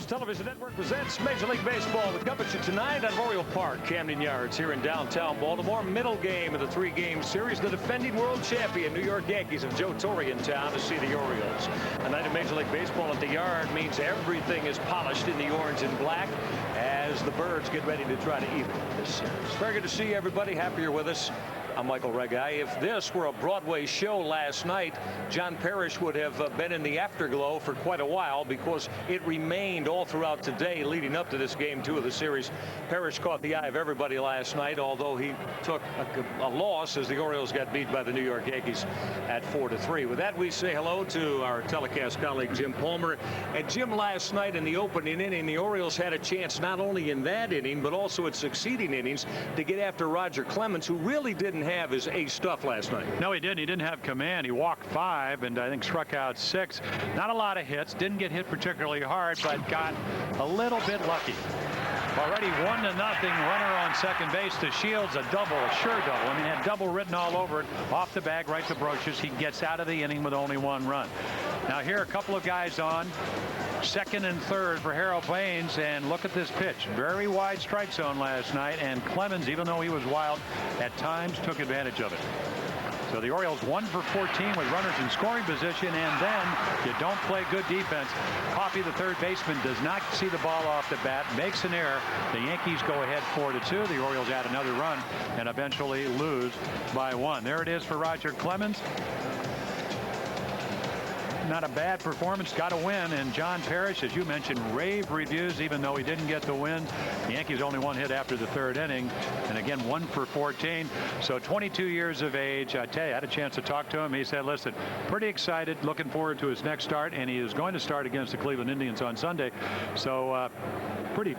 Television Network presents Major League Baseball. We cover you tonight at Oriole Park, Camden Yards, here in downtown Baltimore. Middle game of the three-game series. The defending world champion New York Yankees have Joe Torre in town to see the Orioles. A night of Major League Baseball at the Yard means everything is polished in the orange and black as the Birds get ready to try to even this series. Very good to see everybody. Happy you're with us. I'm Michael Regai. If this were a Broadway show last night, John Parrish would have been in the afterglow for quite a while because it remained all throughout today leading up to this game 2 of the series. Parrish caught the eye of everybody last night, although he took a loss as the Orioles got beat by the New York Yankees at 4-3. With that, we say hello to our telecast colleague Jim Palmer. And Jim, last night in the opening inning, the Orioles had a chance not only in that inning but also in succeeding innings to get after Roger Clemens, who really didn't have his ace stuff last night. No, he didn't. He didn't have command. He walked 5 and I think struck out 6. Not a lot of hits. Didn't get hit particularly hard, but got a little bit lucky. Already 1-0. Runner on second base to Shields. A double, a sure double. I mean, had double written all over it. Off the bag, right to Brocious. He gets out of the inning with only 1 run. Now here, a couple of guys on. Second and third for Harold Baines, and look at this pitch. Very wide strike zone last night, and Clemens, even though he was wild, at times took advantage of it. So the Orioles 1 for 14 with runners in scoring position, and then you don't play good defense. Coffey, the third baseman, does not see the ball off the bat, makes an error. The Yankees go ahead 4-2. The Orioles add another run and eventually lose by 1. There it is for Roger Clemens. Not a bad performance, got a win, and John Parrish, as you mentioned, rave reviews even though he didn't get the win. The Yankees only 1 hit after the 3rd inning, and again 1 for 14. So 22 years of age. I tell you, I had a chance to talk to him. He said, listen, pretty excited, looking forward to his next start, and he is going to start against the Cleveland Indians on Sunday. So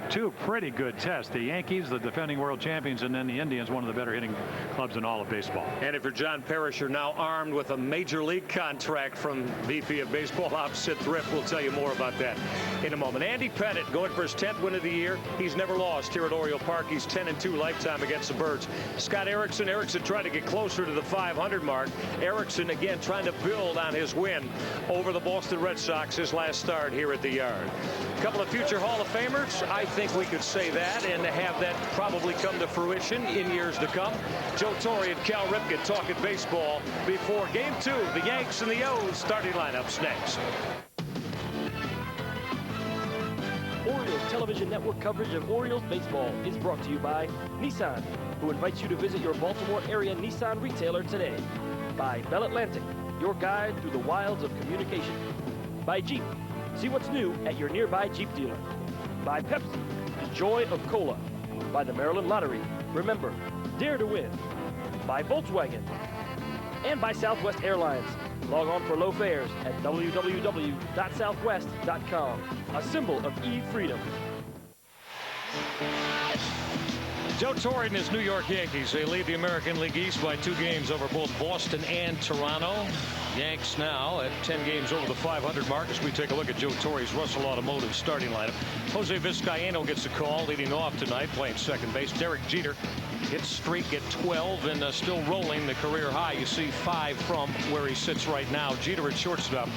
two pretty good tests. The Yankees, the defending world champions, and then the Indians, one of the better hitting clubs in all of baseball. And if you're John Parrish, you're now armed with a major league contract from VP of Baseball opposite Thrift. We'll tell you more about that in a moment. Andy Pettitte going for his 10th win of the year. He's never lost here at Oriole Park. He's 10-2 lifetime against the Birds. Scott Erickson trying to get closer to the 500 mark. Erickson again trying to build on his win over the Boston Red Sox, his last start here at the Yard. A couple of future Hall of Famers. I think we could say that and have that probably come to fruition in years to come. Joe Torre and Cal Ripken talking baseball before game 2. The Yanks and the O's starting lineups next. Orioles Television Network coverage of Orioles baseball is brought to you by Nissan, who invites you to visit your Baltimore area Nissan retailer today. By Bell Atlantic, your guide through the wilds of communication. By Jeep, see what's new at your nearby Jeep dealer. By Pepsi, the joy of cola. By the Maryland Lottery, remember, dare to win. By Volkswagen. And by Southwest Airlines. Log on for low fares at www.southwest.com, a symbol of e-freedom. Joe Torre and his New York Yankees. They lead the American League East by 2 games over both Boston and Toronto. Yanks now at 10 games over the 500 mark as we take a look at Joe Torre's Russell Automotive starting lineup. Jose Vizcaino gets the call leading off tonight, playing second base. Derek Jeter hits streak at 12 and still rolling the career high. You see 5 from where he sits right now. Jeter at shortstop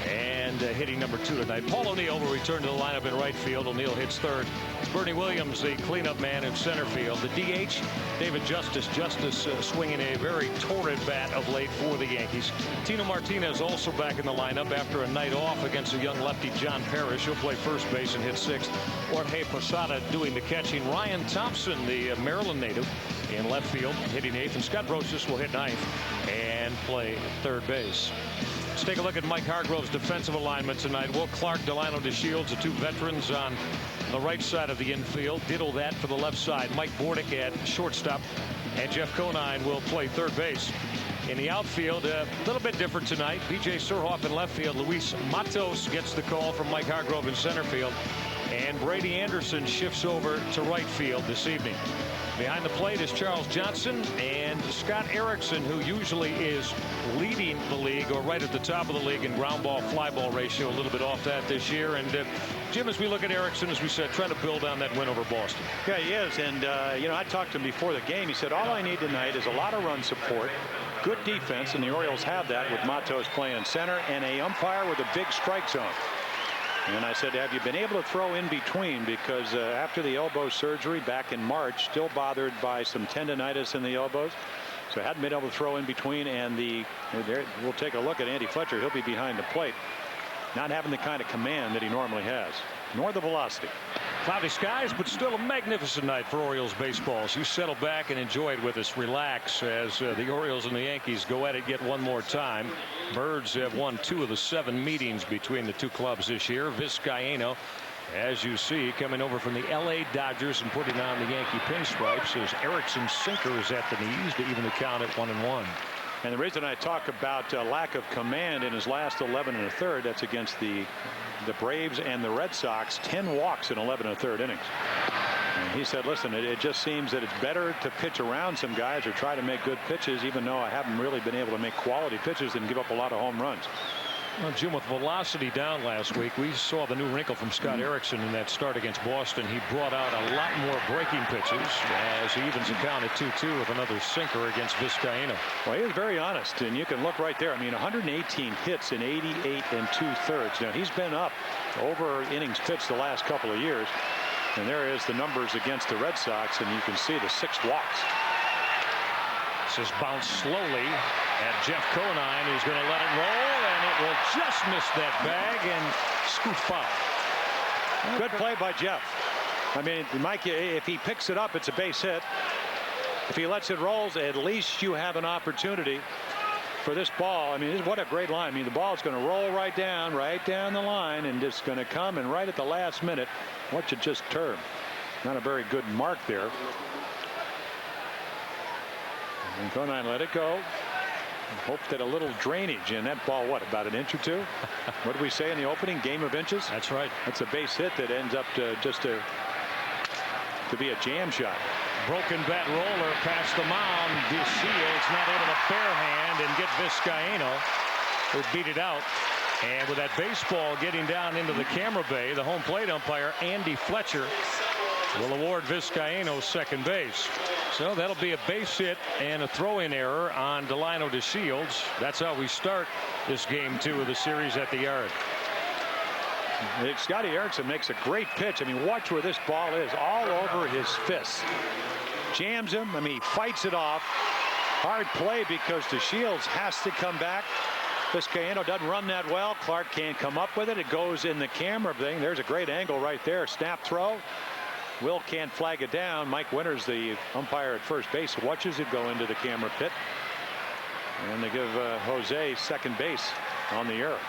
and hitting number 2 tonight. Paul O'Neill will return to the lineup in right field. O'Neill hits third. Bernie Williams, the cleanup man in center field. The DH, David Justice. Justice swinging a very torrid bat of late for the Yankees. Tino Martinez also back in the lineup after a night off against a young lefty, John Parrish. He'll play first base and hit 6th. Jorge Posada doing the catching. Ryan Thompson, the Maryland native, in left field, hitting 8th. And Scott Brocious will hit 9th and play third base. Let's take a look at Mike Hargrove's defensive alignment tonight. Will Clark, Delano DeShields, the 2 veterans on the right side of the infield. Ditto that for the left side. Mike Bordick at shortstop, and Jeff Conine will play third base. In the outfield, a little bit different tonight. B.J. Surhoff in left field. Luis Matos gets the call from Mike Hargrove in center field. And Brady Anderson shifts over to right field this evening. Behind the plate is Charles Johnson and Scott Erickson, who usually is leading the league or right at the top of the league in ground ball fly ball ratio. A little bit off that this year. And Jim, as we look at Erickson, as we said, trying to build on that win over Boston. Yeah, he is. And you know, I talked to him before the game. He said all I need tonight is a lot of run support, good defense, and the Orioles have that with Matos playing in center and a umpire with a big strike zone. And I said, have you been able to throw in between? Because after the elbow surgery back in March, still bothered by some tendonitis in the elbows. So hadn't been able to throw in between. And we'll take a look at Andy Fletcher. He'll be behind the plate, not having the kind of command that he normally has, nor the velocity. Cloudy skies, but still a magnificent night for Orioles baseball. So you settle back and enjoy it with us. Relax as the Orioles and the Yankees go at it yet one more time. Birds have won 2 of the 7 meetings between the two clubs this year. Vizcaino, as you see, coming over from the LA Dodgers and putting on the Yankee pinstripes as Erickson's sinker is at the knees to even the count at 1-1. And the reason I talk about lack of command in his last 11 1/3, that's against the Braves and the Red Sox. 10 walks in 11 1/3 innings. And he said, listen, it just seems that it's better to pitch around some guys or try to make good pitches, even though I haven't really been able to make quality pitches and give up a lot of home runs. Well, Jim, with velocity down last week, we saw the new wrinkle from Scott Erickson in that start against Boston. He brought out a lot more breaking pitches as he evens the count at 2-2 with another sinker against Vizcaino. Well, he was very honest, and you can look right there. I mean, 118 hits in 88 2/3. Now, he's been up over innings pitched the last couple of years, and there is the numbers against the Red Sox, and you can see the 6 walks. This is bounced slowly at Jeff Conine, who's going to let it roll, and it will just miss that bag and scoot foul. Good play by Jeff. I mean, Mike, if he picks it up, it's a base hit. If he lets it roll, at least you have an opportunity for this ball. I mean, what a great line. I mean, the ball is going to roll right down the line, and it's going to come, and right at the last minute, what you just termed. Not a very good mark there. And Conine let it go. Hoped that a little drainage in that ball, what, about an inch or two? What did we say in the opening? Game of inches? That's right. That's a base hit that ends up to be a jam shot. Broken bat roller past the mound. DeShields not able to barehand and get Vizcaino, who beat it out. And with that baseball getting down into the camera bay, the home plate umpire, Andy Fletcher, will award Vizcaino second base. So that'll be a base hit and a throw-in error on Delino DeShields. That's how we start this game 2 of the series at the yard. Scotty Erickson makes a great pitch. I mean, watch where this ball is, all over his fists. Jams him. I mean, he fights it off. Hard play because DeShields has to come back. Vizcaino doesn't run that well. Clark can't come up with it. It goes in the camera thing. There's a great angle right there. Snap throw. Will can't flag it down. Mike Winters, the umpire at first base, watches it go into the camera pit. And they give Jose second base on the error.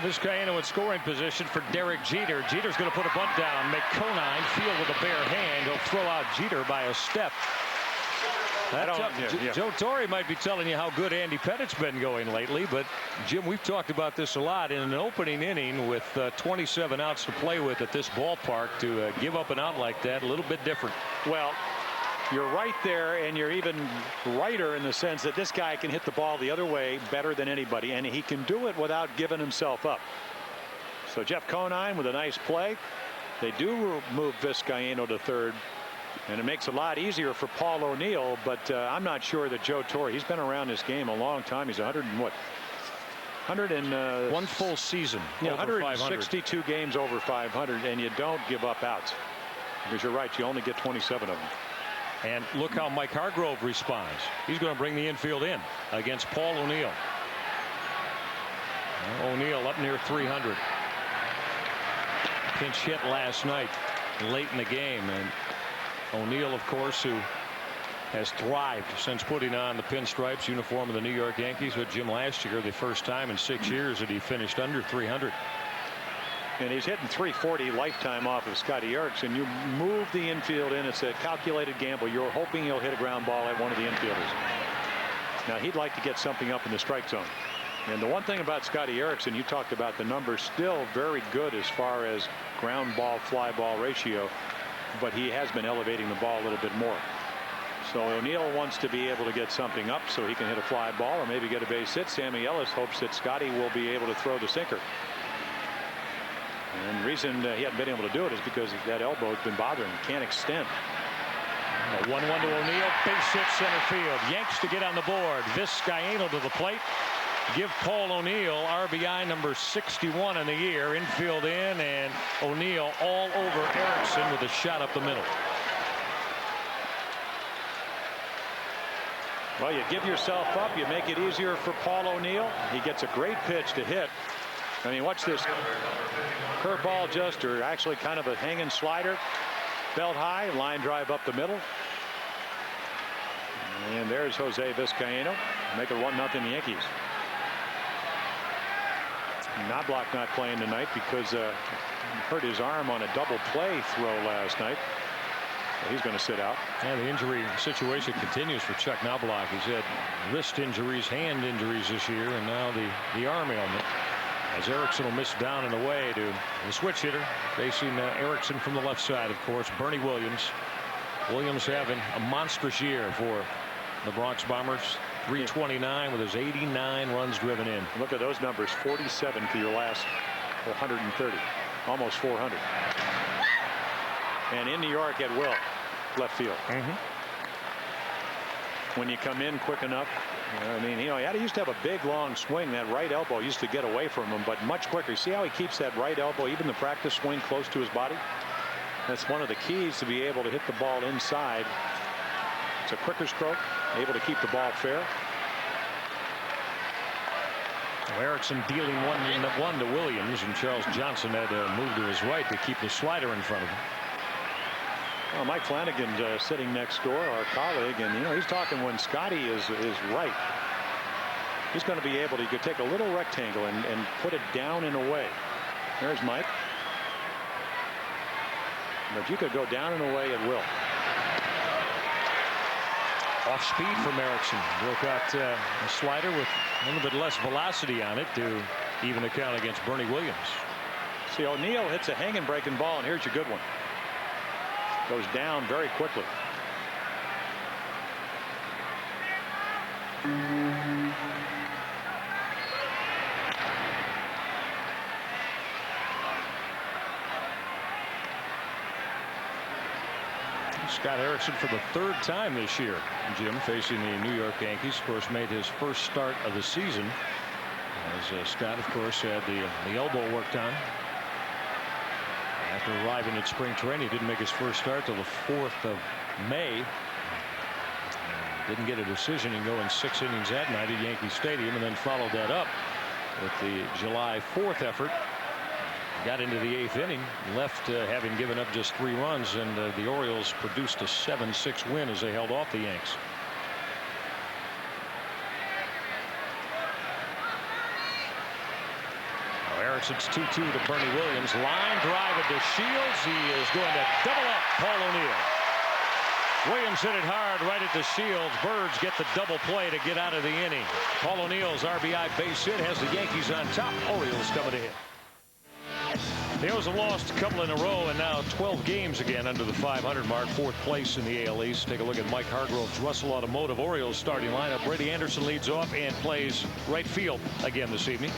Vizcaino in scoring position for Derek Jeter. Jeter's going to put a bunt down, make Conine field with a bare hand. He'll throw out Jeter by a step. Joe Torre might be telling you how good Andy Pettit's been going lately, but Jim, we've talked about this a lot. In an opening inning with 27 outs to play with at this ballpark, to give up an out like that, a little bit different. Well, you're right there, and you're even righter in the sense that this guy can hit the ball the other way better than anybody, and he can do it without giving himself up. So Jeff Conine with a nice play. They do move Vizcaino to third, and it makes it a lot easier for Paul O'Neill, but I'm not sure that Joe Torre, he's been around this game a long time. He's 1 full season. Yeah, 162 games over 500, and you don't give up outs. Because you're right, you only get 27 of them. And look how Mike Hargrove responds. He's going to bring the infield in against Paul O'Neill. O'Neill up near 300. Pinch hit last night late in the game, and O'Neill, of course, who has thrived since putting on the pinstripes uniform of the New York Yankees with Jim last year, the first time in 6 years that he finished under 300. And he's hitting 340 lifetime off of Scotty Erickson. You move the infield in. It's a calculated gamble. You're hoping he'll hit a ground ball at one of the infielders. Now, he'd like to get something up in the strike zone. And the one thing about Scotty Erickson, you talked about the numbers, still very good as far as ground ball fly ball ratio, but he has been elevating the ball a little bit more. So O'Neill wants to be able to get something up so he can hit a fly ball or maybe get a base hit. Sammy Ellis hopes that Scotty will be able to throw the sinker. And the reason he hasn't been able to do it is because that elbow has been bothering him. Can't extend. A 1-1 to O'Neill. Base hit center field. Yanks to get on the board. Vizcaino to the plate. give Paul O'Neill RBI number 61 in the year. Infield in, and O'Neill all over Erickson with a shot up the middle. Well, you give yourself up, you make it easier for Paul O'Neill. He gets a great pitch to hit. I mean, watch this curveball, just, or actually kind of a hanging slider, belt high, line drive up the middle. And there's Jose Vizcaino, make it 1-0 Yankees. Knobloch not playing tonight because hurt his arm on a double play throw last night. He's going to sit out. And the injury situation continues for Chuck Knobloch. He's had wrist injuries, hand injuries this year, and now the arm ailment. As Erickson will miss down and away to the switch hitter facing Erickson from the left side, of course, Bernie Williams. Williams having a monstrous year for the Bronx Bombers. 329 with his 89 runs driven in. Look at those numbers. 47 to your last 130, almost 400. And in New York at will, left field. When you come in quick enough, I mean, he used to have a big long swing. That right elbow used to get away from him, but much quicker. See how he keeps that right elbow, even the practice swing, close to his body? That's one of the keys to be able to hit the ball inside. It's a quicker stroke, able to keep the ball fair. Well, Erickson dealing 1-1 to Williams, and Charles Johnson had to move to his right to keep the slider in front of him. Well, Mike Flanagan sitting next door, our colleague, and he's talking when Scotty is right. He's going to be able to could take a little rectangle and put it down and away. There's Mike. But you could go down and away at will. Off speed from Erickson. Broke out a slider with a little bit less velocity on it to even the count against Bernie Williams. See, O'Neill hits a hanging breaking ball, and here's your good one. Goes down very quickly. Scott Erickson for the third time this year, Jim, facing the New York Yankees. Of course, made his first start of the season, as Scott, of course, had the elbow worked on. After arriving at spring training, he didn't make his first start till the 4th of May. Didn't get a decision and go in 6 innings that night at Yankee Stadium, and then followed that up with the July 4th effort. Got into the 8th inning, left having given up just 3 runs, and the Orioles produced a 7-6 win as they held off the Yanks. Erickson's 2-2 to Bernie Williams. Line drive at Shields. He is going to double up Paul O'Neill. Williams hit it hard right at the Shields. Birds get the double play to get out of the inning. Paul O'Neill's RBI base hit has the Yankees on top. Orioles coming to hit. The O's have lost a couple in a row, and now 12 games again under the 500 mark, 4th place in the AL East. Take a look at Mike Hargrove's Russell Automotive Orioles starting lineup. Brady Anderson leads off and plays right field again this evening.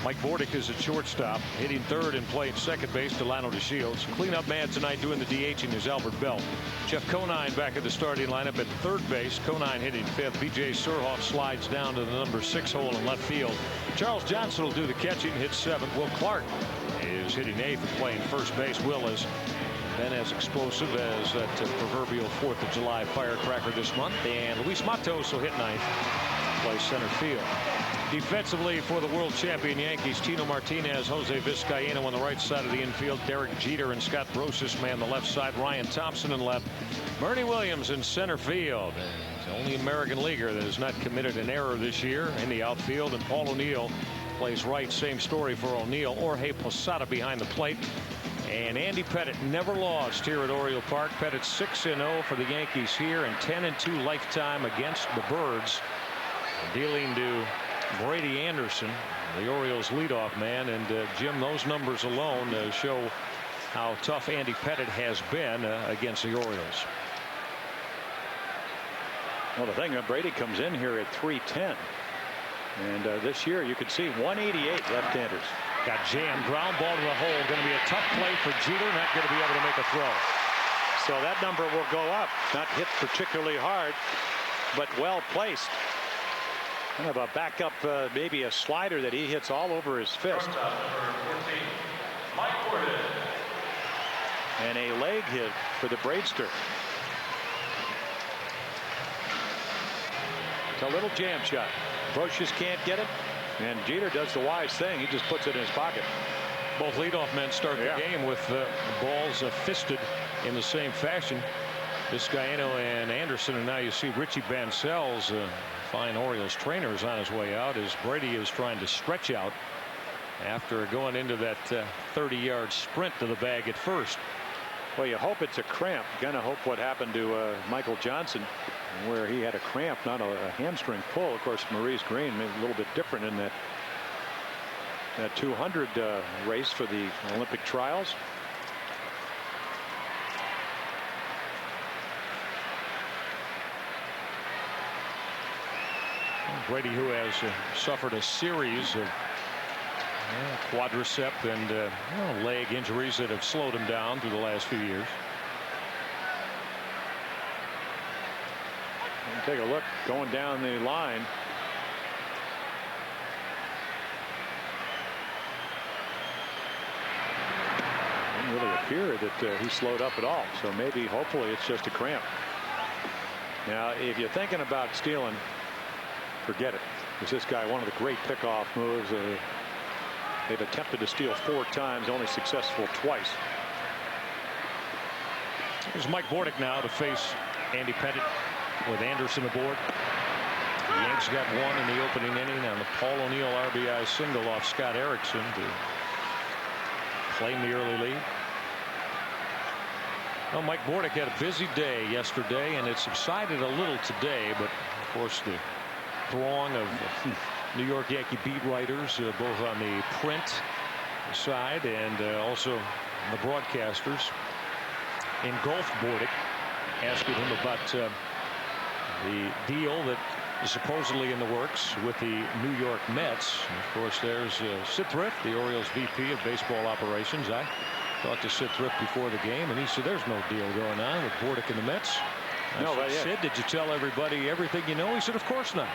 Mike Bordick is at shortstop, hitting 3rd and playing 2nd base. Delano DeShields. Cleanup man tonight doing the DHing is Albert Bell. Jeff Conine back at the starting lineup at 3rd base. Conine hitting 5th. B.J. Surhoff slides down to the number 6 hole in left field. Charles Johnson will do the catching, hit 7th. Will Clark is hitting 8th and playing 1st base. Will has been as explosive as that proverbial 4th of July firecracker this month. And Luis Matos will hit 9th, play center field. Defensively for the world champion Yankees, Tino Martinez, Jose Vizcaino on the right side of the infield. Derek Jeter and Scott Brosius man the left side. Ryan Thompson in left. Bernie Williams in center field. He's the only American leaguer that has not committed an error this year in the outfield. And Paul O'Neill plays right. Same story for O'Neill. Jorge Posada behind the plate. And Andy Pettitte never lost here at Oriole Park. Pettitte 6-0 for the Yankees here, and 10-2 lifetime against the Birds. Dealing to Brady Anderson, the Orioles leadoff man. And Jim, those numbers alone show how tough Andy Pettitte has been against the Orioles. Well, the thing, Brady comes in here at 310. And this year you could see 188 left-handers. Got jammed, ground ball to the hole. Going to be a tough play for Jeter. Not going to be able to make a throw. So that number will go up. Not hit particularly hard, but well placed. Kind of a backup, maybe a slider that he hits all over his fist. And a leg hit for the Braidster. It's a little jam shot. Bush just can't get it, and Jeter does the wise thing. He just puts it in his pocket. Both leadoff men start the game with balls fisted in the same fashion. Vizcaino and Anderson, and now you see Richie Bancels, fine Orioles trainer, is on his way out as Brady is trying to stretch out after going into that 30-yard sprint to the bag at first. Well, you hope it's a cramp. Gonna hope what happened to Michael Johnson, where he had a cramp, not a hamstring pull. Of course, Maurice Green made a little bit different in that 200 race for the Olympic trials. Brady, who has suffered a series of quadricep and leg injuries that have slowed him down through the last few years. And take a look going down the line. Didn't really appear that he slowed up at all, so maybe hopefully it's just a cramp. Now if you're thinking about stealing, forget it. Because this guy, one of the great pickoff moves. They've attempted to steal 4 times, only successful twice. Here's Mike Bordick now to face Andy Pettitte with Anderson aboard. The Yanks got one in the opening inning on the Paul O'Neill RBI single off Scott Erickson to claim the early lead. Well, Mike Bordick had a busy day yesterday, and it subsided a little today, but of course the throng of New York Yankee beat writers, both on the print side and also the broadcasters, engulfed Bordick, asking him about the deal that is supposedly in the works with the New York Mets. And of course, there's Sid Thrift, the Orioles VP of baseball operations. I talked to Sid Thrift before the game, and he said there's no deal going on with Bordick and the Mets. I said, Sid, did you tell everybody everything you know? He said, of course not.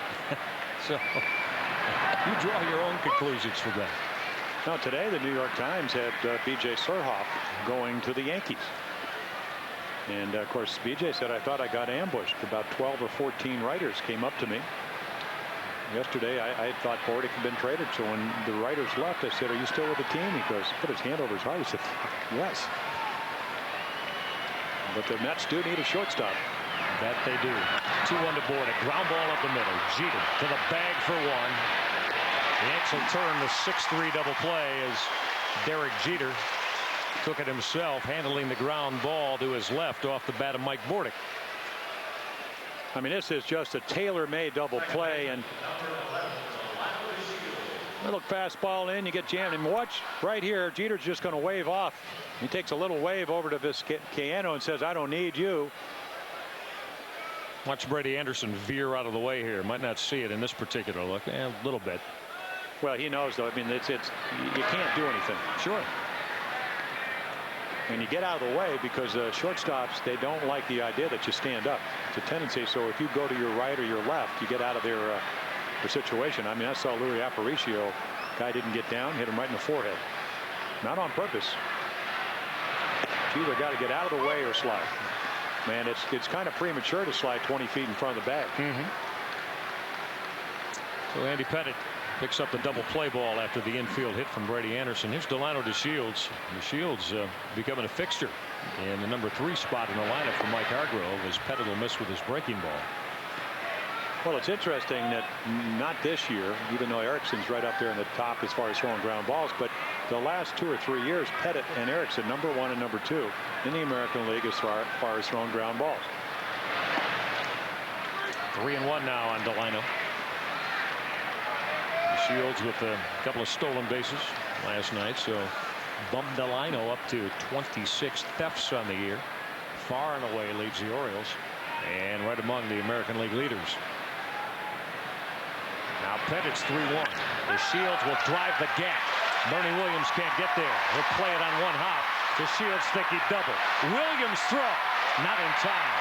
So you draw your own conclusions from that. Now today the New York Times had B.J. Surhoff going to the Yankees. And of course B.J. said, I thought I got ambushed. About 12 or 14 writers came up to me. Yesterday I thought Bordick had been traded. So when the writers left, I said, are you still with the team? He goes, put his hand over his heart. He said, yes. But the Mets do need a shortstop. That they do. 2-1 to Bordick. Ground ball up the middle. Jeter to the bag for one. The Yanks will turn the 6-3 double play as Derek Jeter took it himself, handling the ground ball to his left off the bat of Mike Bordick. I mean, this is just a tailor-made double play, and little fastball in, you get jammed, and watch right here. Jeter's just going to wave off. He takes a little wave over to Vizcaino and says, I don't need you. Watch Brady Anderson veer out of the way here. Might not see it in this particular look. A little bit. Well, he knows, though. I mean, you can't do anything. Sure. And you get out of the way because shortstops, they don't like the idea that you stand up. It's a tendency. So if you go to your right or your left, you get out of their situation. I mean, I saw Louis Aparicio. Guy didn't get down, hit him right in the forehead. Not on purpose. You either got to get out of the way or slide. Man, it's kind of premature to slide 20 feet in front of the bag. So Andy Pettitte picks up the double play ball after the infield hit from Brady Anderson. Here's Delano DeShields. DeShields becoming a fixture in the number 3 spot in the lineup for Mike Hargrove as Pettitte will miss with his breaking ball. Well, it's interesting that not this year, even though Erickson's right up there in the top as far as throwing ground balls, but the last 2 or 3 years, Pettitte and Erickson, number 1 and number 2 in the American League as far as throwing ground balls. 3-1 now on Delano. Shields with a couple of stolen bases last night, so bumped Delano up to 26 thefts on the year. Far and away leads the Orioles, and right among the American League leaders. Now Pettitte's 3-1. DeShields will drive the gap. Bernie Williams can't get there. He'll play it on one hop. DeShields think he double. Williams throw. Not in time.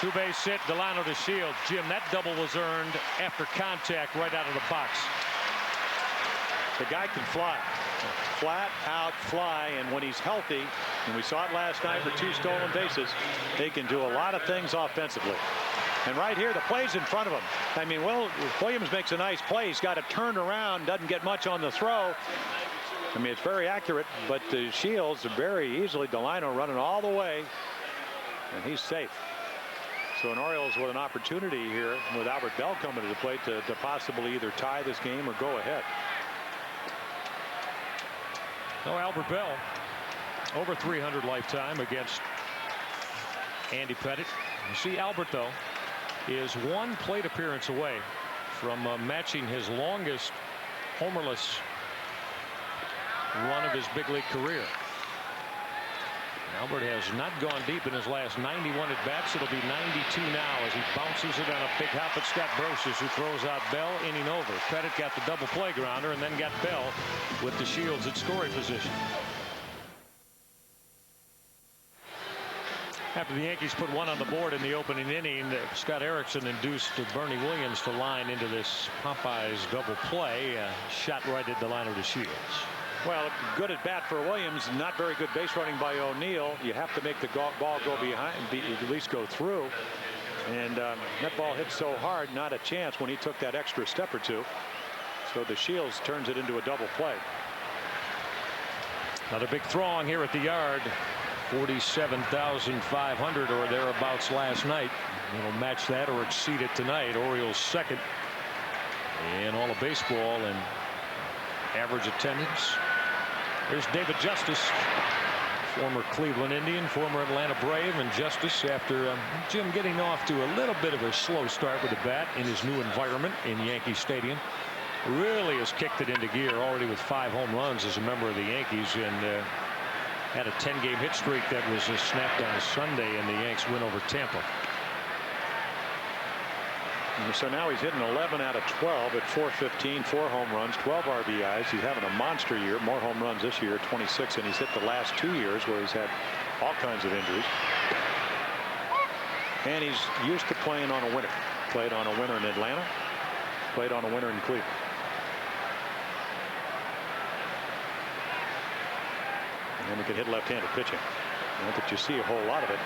Two-base hit, Delano to Shields. Jim, that double was earned after contact right out of the box. The guy can fly. Flat out fly, and when he's healthy, and we saw it last night for 2 stolen bases, they can do a lot of things offensively. And right here, the play's in front of him. I mean, Williams makes a nice play. He's got it turned around, doesn't get much on the throw. I mean, it's very accurate, but the Shields very easily, Delano running all the way, and he's safe. So an Orioles with an opportunity here with Albert Bell coming to the plate to possibly either tie this game or go ahead. No, Albert Bell over 300 lifetime against Andy Pettitte. You see, Albert, though, is 1 plate appearance away from matching his longest homerless run of his big league career. Albert has not gone deep in his last 91 at bats. It'll be 92 now as he bounces it on a big hop at Scott Brosius, who throws out Bell, inning over. Pettitte got the double play grounder and then got Bell with the Shields at scoring position. After the Yankees put 1 on the board in the opening inning, Scott Erickson induced Bernie Williams to line into this Popeyes double play. Shot right at Delano to Shields. Well, good at bat for Williams, not very good base running by O'Neill. You have to make the ball go behind, at least go through. And that ball hit so hard, not a chance when he took that extra step or 2. So the Shields turns it into a double play. Another big throng here at the Yard. 47,500 or thereabouts last night. It'll match that or exceed it tonight. Orioles second in all of baseball in average attendance. There's David Justice, former Cleveland Indian, former Atlanta Brave, and Justice, after Jim getting off to a little bit of a slow start with the bat in his new environment in Yankee Stadium, really has kicked it into gear already with 5 home runs as a member of the Yankees, and had a 10-game hit streak that was snapped on Sunday in the Yanks win over Tampa. So now he's hitting 11 out of 12 at .415, 4 home runs, 12 RBIs. He's having a monster year, more home runs this year, 26, and he's hit the last 2 years where he's had all kinds of injuries. And he's used to playing on a winner. Played on a winner in Atlanta, played on a winner in Cleveland. And he can hit left-handed pitching. Not that you see a whole lot of it.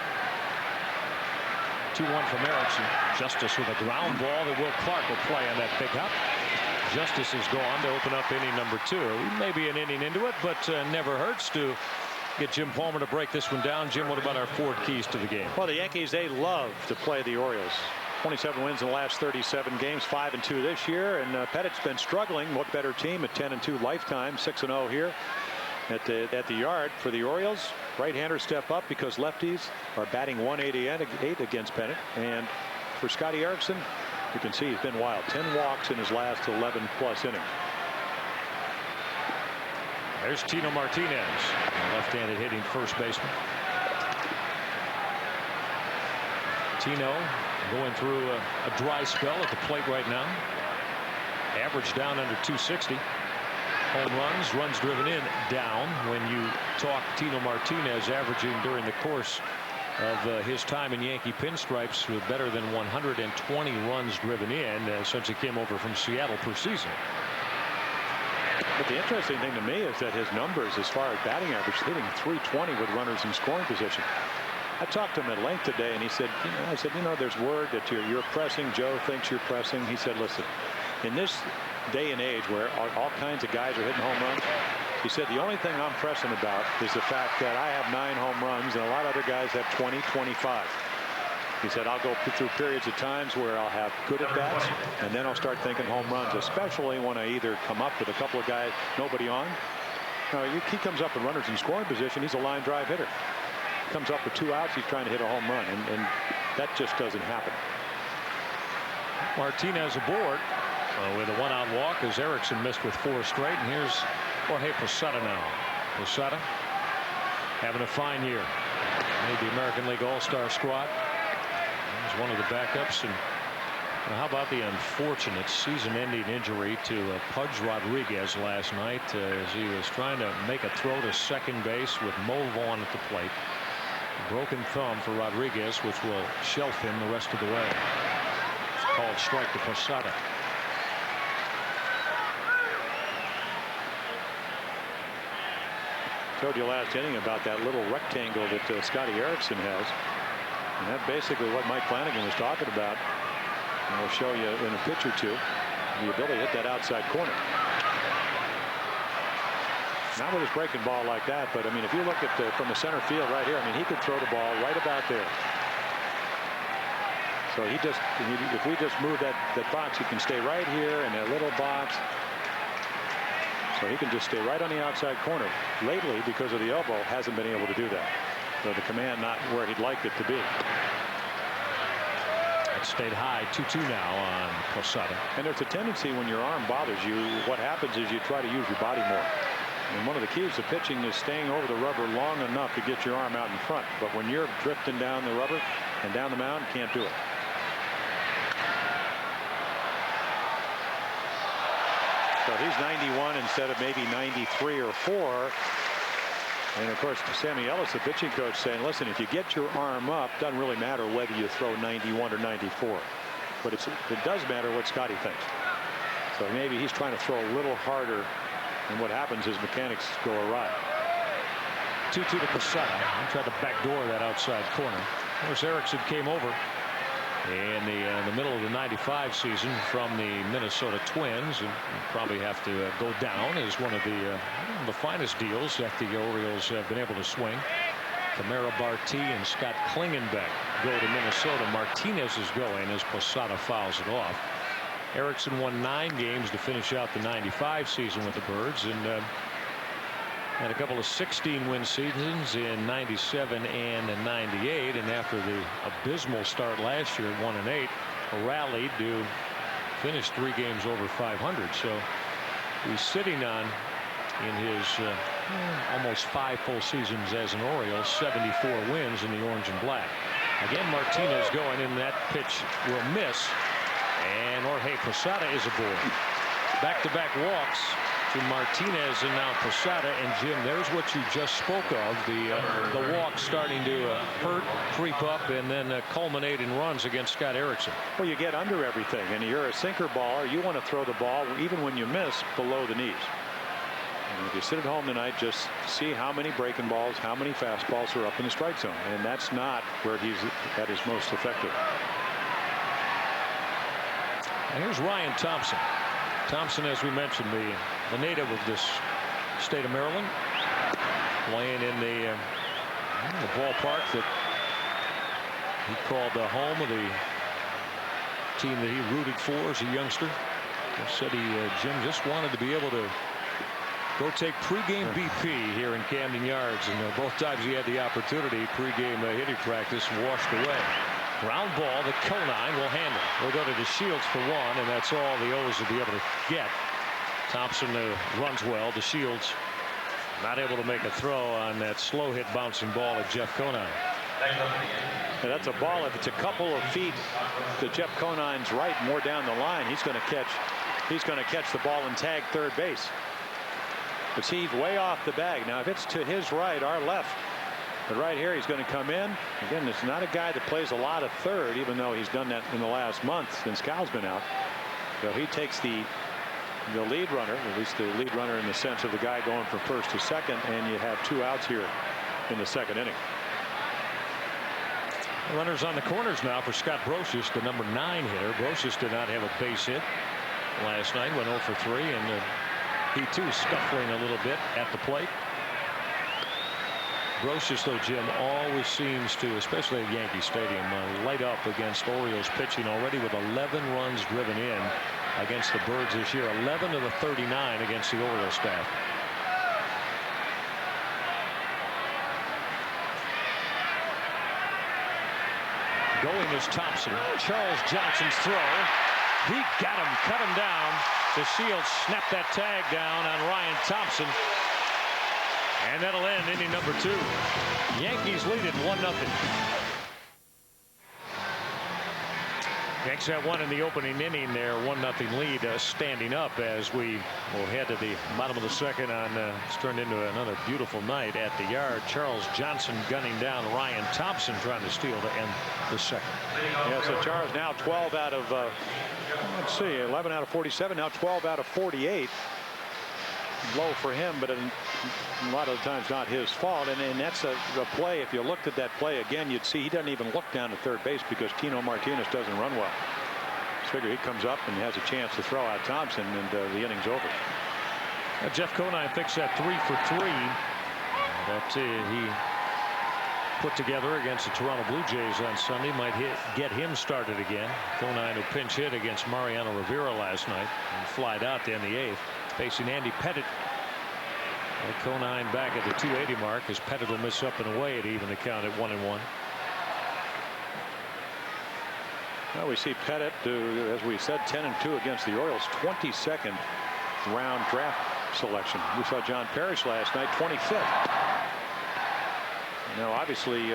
2-1 from Erickson. Justice with a ground ball that Will Clark will play on that big hop. Justice is gone to open up inning number 2. Maybe an inning into it, but never hurts to get Jim Palmer to break this one down. Jim, what about our 4 keys to the game? Well, the Yankees, they love to play the Orioles. 27 wins in the last 37 games, 5-2 this year, and Pettitte's been struggling. What better team at 10-2 lifetime, 6-0 here at the Yard for the Orioles. Right-handers step up because lefties are batting .188 against Pettitte. And for Scotty Erickson, you can see he's been wild. 10 walks in his last 11+ innings. There's Tino Martinez, left-handed hitting first baseman. Tino going through a dry spell at the plate right now. Average down under 260. Home runs driven in, down. When you talk Tino Martinez averaging during the course of his time in Yankee pinstripes with better than 120 runs driven in since he came over from Seattle per season. But the interesting thing to me is that his numbers as far as batting average, hitting .320 with runners in scoring position. I talked to him at length today, and he said, I said, there's word that you're pressing. Joe thinks you're pressing. He said, listen, in this day and age where all kinds of guys are hitting home runs, he said the only thing I'm pressing about is the fact that I have 9 home runs and a lot of other guys have 20, 25. He said I'll go through periods of times where I'll have good at bats, and then I'll start thinking home runs, especially when I either come up with a couple of guys, nobody on. He comes up with runners in scoring position. He's a line drive hitter. Comes up with 2 outs, he's trying to hit a home run, and that just doesn't happen. Martinez aboard with a 1-out walk as Erickson missed with 4 straight, and here's Jorge Posada now. Posada having a fine year. Made the American League All-Star squad. He's one of the backups. And how about the unfortunate season-ending injury to Pudge Rodriguez last night as he was trying to make a throw to second base with Mo Vaughn at the plate. Broken thumb for Rodriguez, which will shelf him the rest of the way. It's called strike to Posada. Told you last inning about that little rectangle that Scotty Erickson has, and that's basically what Mike Flanagan was talking about. And we'll show you in a pitch or two the ability to hit that outside corner. Not with his breaking ball like that, but I mean, if you look at from the center field right here, I mean, he could throw the ball right about there. So he just, if we just move that box, he can stay right here in that little box. So he can just stay right on the outside corner. Lately, because of the elbow, hasn't been able to do that. So the command not where he'd like it to be. It stayed high, 2-2 now on Posada. And there's a tendency when your arm bothers you, what happens is you try to use your body more. And one of the keys to pitching is staying over the rubber long enough to get your arm out in front. But when you're drifting down the rubber and down the mound, you can't do it. So he's 91 instead of maybe 93 or 4. And of course, Sammy Ellis, the pitching coach, saying, listen, if you get your arm up, doesn't really matter whether you throw 91 or 94. But it does matter what Scotty thinks. So maybe he's trying to throw a little harder, and what happens is mechanics go awry. 2-2 to Posada. He tried to backdoor that outside corner. Of course, Erickson came over in the middle of the '95 season from the Minnesota Twins, and probably have to go down as one of the finest deals that the Orioles have been able to swing. Camara Barti and Scott Klingenbeck go to Minnesota. Martinez is going as Posada fouls it off. Erickson won 9 games to finish out the '95 season with the Birds, and had a couple of 16-win seasons in '97 and '98, and after the abysmal start last year at 1-8, rallied to finish 3 games over 500. So he's sitting on, in his almost 5 full seasons as an Oriole, 74 wins in the orange and black. Again, Martinez going, and that pitch will miss, and Jorge Posada is aboard. Back-to-back walks to Martinez and now Posada. And Jim, there's what you just spoke of, the walk starting to hurt, creep up, and then culminate in runs against Scott Erickson. Well, you get under everything, and you're a sinker baller. You want to throw the ball, even when you miss, below the knees. And if you sit at home tonight, just see how many breaking balls, how many fastballs are up in the strike zone, and that's not where he's at his most effective. And here's Ryan Thompson. Thompson, as we mentioned, the native of this state of Maryland, playing in the ballpark that he called the home of the team that he rooted for as a youngster. He said Jim just wanted to be able to go take pregame BP here in Camden Yards, and both times he had the opportunity, pregame hitting practice washed away. Ground ball that Conine will handle. We'll go to DeShields for 1, and that's all the O's will be able to get. Thompson runs well. DeShields not able to make a throw on that slow hit bouncing ball at Jeff Conine. And that's a ball. If it's a couple of feet to Jeff Conine's right, more down the line, he's going to catch the ball and tag third base. But see, he's way off the bag. Now, if it's to his right, our left. But right here, he's going to come in. Again, it's not a guy that plays a lot of third, even though he's done that in the last month since Cal's been out. So he takes the lead runner, at least the lead runner in the sense of the guy going from first to second, and you have 2 outs here in the second inning. Runners on the corners now for Scott Brosius, the number 9 hitter. Brosius did not have a base hit last night, went 0 for 3, and he too scuffling a little bit at the plate. Brosius, though, Jim, always seems to, especially at Yankee Stadium, light up against Orioles pitching, already with 11 runs driven in against the Birds this year. 11 of the 39 against the Orioles staff. Going is Thompson. Charles Johnson's throw. He got him, cut him down. DeShields snapped that tag down on Ryan Thompson. And that'll end inning number 2. Yankees lead it 1-0. Yanks have one in the opening inning there. 1-0 lead, standing up as we will head to the bottom of the second on it's turned into another beautiful night at the yard. Charles Johnson gunning down Ryan Thompson, trying to steal to end the second. Yeah, so Charles now 12 out of let's see, 11 out of 47, now 12 out of 48. Low for him, but a lot of the times not his fault. And that's a play. If you looked at that play again, you'd see he doesn't even look down to third base because Tino Martinez doesn't run well. Just figure he comes up and has a chance to throw out Thompson, and the inning's over. Jeff Conine thinks that 3 for 3 that he put together against the Toronto Blue Jays on Sunday might get him started again. Conine, who pinch hit against Mariano Rivera last night and flied out to end the 8th. Facing Andy Pettitte. Conine back at the 280 mark as Pettitte will miss up and away to even the count at 1-1. Well, we see Pettitte, who, as we said, 10-2 against the Orioles, 22nd round draft selection. We saw John Parrish last night, 25th. Now, obviously,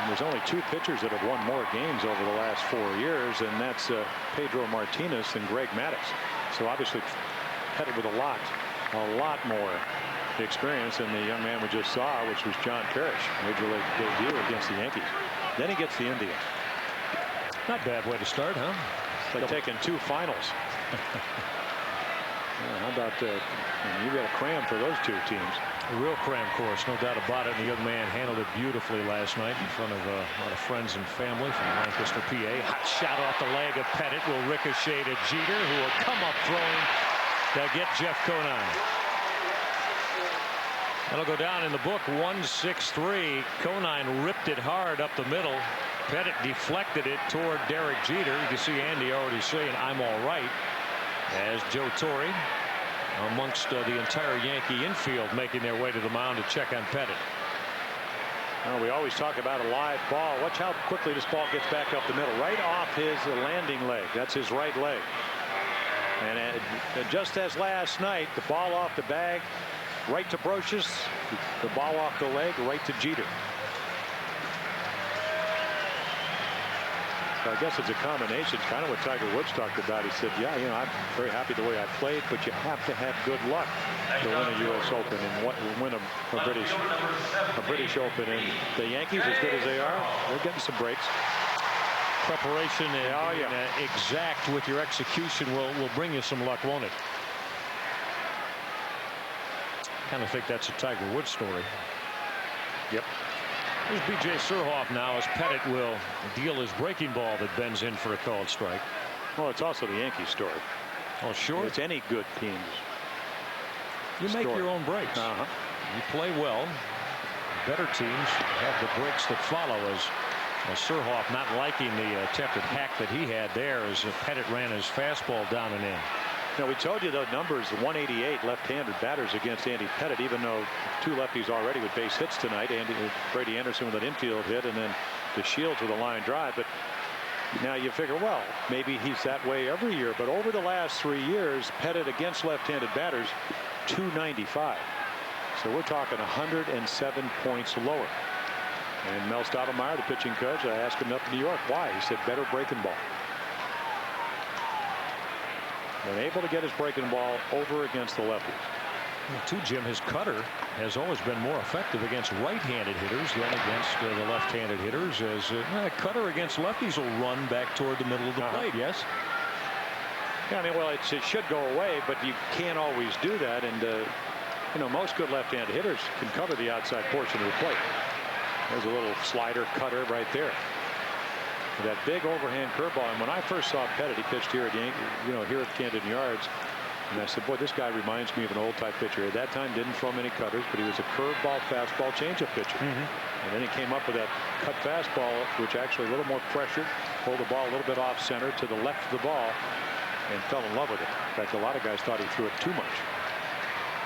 there's only 2 pitchers that have won more games over the last 4 years, and that's Pedro Martinez and Greg Maddux. So obviously Pettitte with a lot more experience than the young man we just saw, which was John Parrish, major league debut against the Yankees. Then he gets the Indians. Not bad way to start, huh? It's like taking 2 finals. How about you got a cram for those 2 teams? A real cram course, no doubt about it. And the young man handled it beautifully last night in front of a lot of friends and family from Lancaster, PA. Hot shot off the leg of Pettitte will ricochet to Jeter, who will come up throwing to get Jeff Conine. That'll go down in the book, 1-6-3. Conine ripped it hard up the middle. Pettitte deflected it toward Derek Jeter. You can see Andy already saying, "I'm all right," as Joe Torre amongst the entire Yankee infield making their way to the mound to check on Pettitte. Well, we always talk about a live ball. Watch how quickly this ball gets back up the middle, right off his landing leg. That's his right leg. And just as last night, the ball off the bag, right to Brocious, the ball off the leg, right to Jeter. So I guess it's a combination, kind of what Tiger Woods talked about. He said, "Yeah, I'm very happy the way I played, but you have to have good luck to win a U.S. Open and win a British Open." And the Yankees, as good as they are, they're getting some breaks. Preparation and exact with your execution will bring you some luck, won't it? Kind of think that's a Tiger Woods story. Yep. Here's B.J. Surhoff now as Pettitte will deal his breaking ball that bends in for a called strike. Well, it's also the Yankees story. Oh, sure. It's any good team's You make your own breaks. You play well. Better teams have the breaks that follow, as Surhoff not liking the attempted hack that he had there as Pettitte ran his fastball down and in. Now, we told you the numbers, 188 left-handed batters against Andy Pettitte, even though 2 lefties already with base hits tonight. Brady Anderson with an infield hit, and then DeShields with a line drive. But now you figure, well, maybe he's that way every year. But over the last 3 years, Pettitte against left-handed batters, 295. So we're talking 107 points lower. And Mel Stottlemyre, the pitching coach, I asked him up in New York why. He said better breaking ball. Been able to get his breaking ball over against the lefties. Well, too, Jim, his cutter has always been more effective against right-handed hitters than against the left-handed hitters. As cutter against lefties will run back toward the middle of the plate. Yes. Yeah, I mean, well, it should go away, but you can't always do that. And most good left-handed hitters can cover the outside portion of the plate. There's a little slider cutter right there. That big overhand curveball. And when I first saw Pettitte, he pitched here at here at Camden Yards, and I said, boy, this guy reminds me of an old type pitcher. At that time, didn't throw many cutters, but he was a curveball, fastball, changeup pitcher. And then he came up with that cut fastball, which actually a little more pressure, pulled the ball a little bit off center to the left of the ball, and fell in love with it. In fact, a lot of guys thought he threw it too much.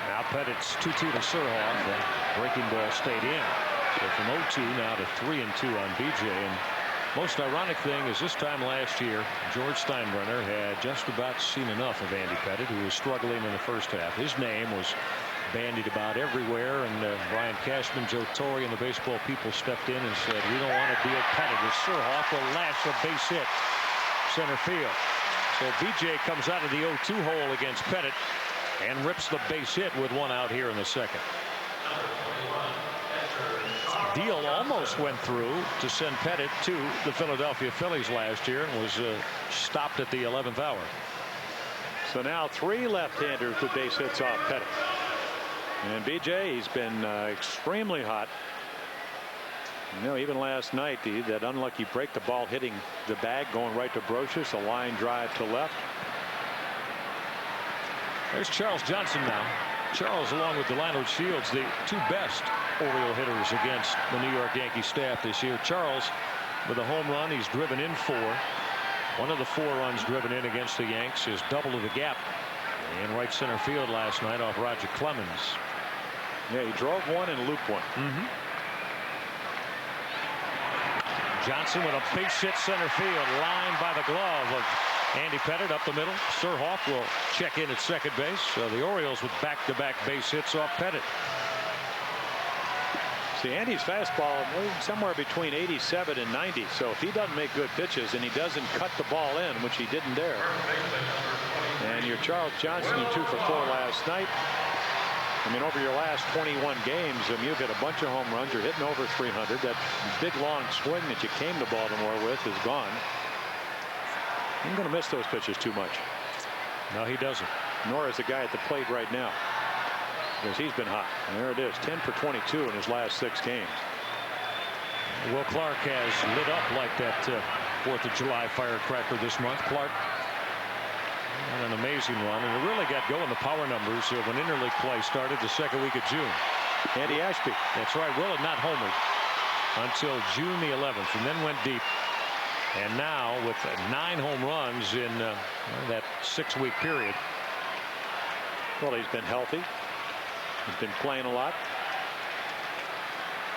Now Pettitte's 2-2 to Surhoff. The breaking ball stayed in. So from 0-2 now to 3-2 on BJ. And most ironic thing is this time last year, George Steinbrenner had just about seen enough of Andy Pettitte, who was struggling in the first half. His name was bandied about everywhere, and Brian Cashman, Joe Torre, and the baseball people stepped in and said, we don't want to deal Pettit as Surhoff will lash a base hit center field. So BJ comes out of the 0-2 hole against Pettit and rips the base hit with one out here in the second. Deal almost went through to send Pettit to the Philadelphia Phillies last year and was stopped at the 11th hour. So now 3 left-handers with base hits off Pettit. And BJ, he's been extremely hot. You know, even last night, that unlucky break, the ball hitting the bag, going right to Brocious, a line drive to left. There's Charles Johnson now. Charles, along with Delano Shields, the 2 best Oriole hitters against the New York Yankees staff this year. Charles with a home run. He's driven in 4. One of the 4 runs driven in against the Yanks is double to the gap in right center field last night off Roger Clemens. Yeah, he drove one and looped one. Johnson with a base hit center field, lined by the glove of Andy Pettit up the middle. Surhoff will check in at second base. So the Orioles with back-to-back base hits off Pettit. See, Andy's fastball somewhere between 87 and 90. So if he doesn't make good pitches and he doesn't cut the ball in, which he didn't there, and your Charles Johnson, you 2 for 4 last night. I mean, over your last 21 games, you've hit a bunch of home runs. You're hitting over 300. That big long swing that you came to Baltimore with is gone. I'm going to miss those pitches too much. No, he doesn't. Nor is the guy at the plate right now, because he's been hot. And there it is, 10 for 22 in his last 6 games. Will Clark has lit up like that 4th of July firecracker this month. Clark had an amazing run, and it really got going, the power numbers, when interleague play started the second week of June. Andy Ashby. That's right. Will had not homered until June the 11th, and then went deep. And now with 9 home runs in that 6-week period. Well, he's been healthy. He's been playing a lot.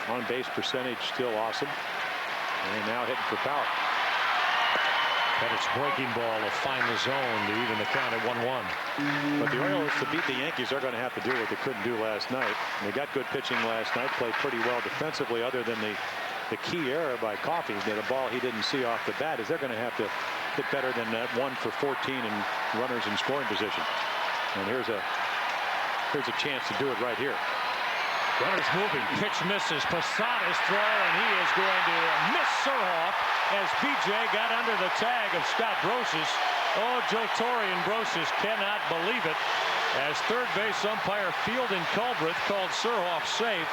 On base percentage still awesome. And now hitting for power. Pettit's breaking ball will find the zone to even the count at 1-1. But the Orioles, to beat the Yankees, are going to have to do what they couldn't do last night. They got good pitching last night, played pretty well defensively, other than the key error by Coffey, the ball he didn't see off the bat. Is they're going to have to hit better than that 1 for 14 and runners in scoring position. And here's a chance to do it right here. Runners moving. Pitch misses. Posada's throw, and he is going to miss Surhoff as BJ got under the tag of Scott Brocious. Oh, Joe Torre and Brocious cannot believe it as third base umpire Fielding Culbreth called Surhoff safe.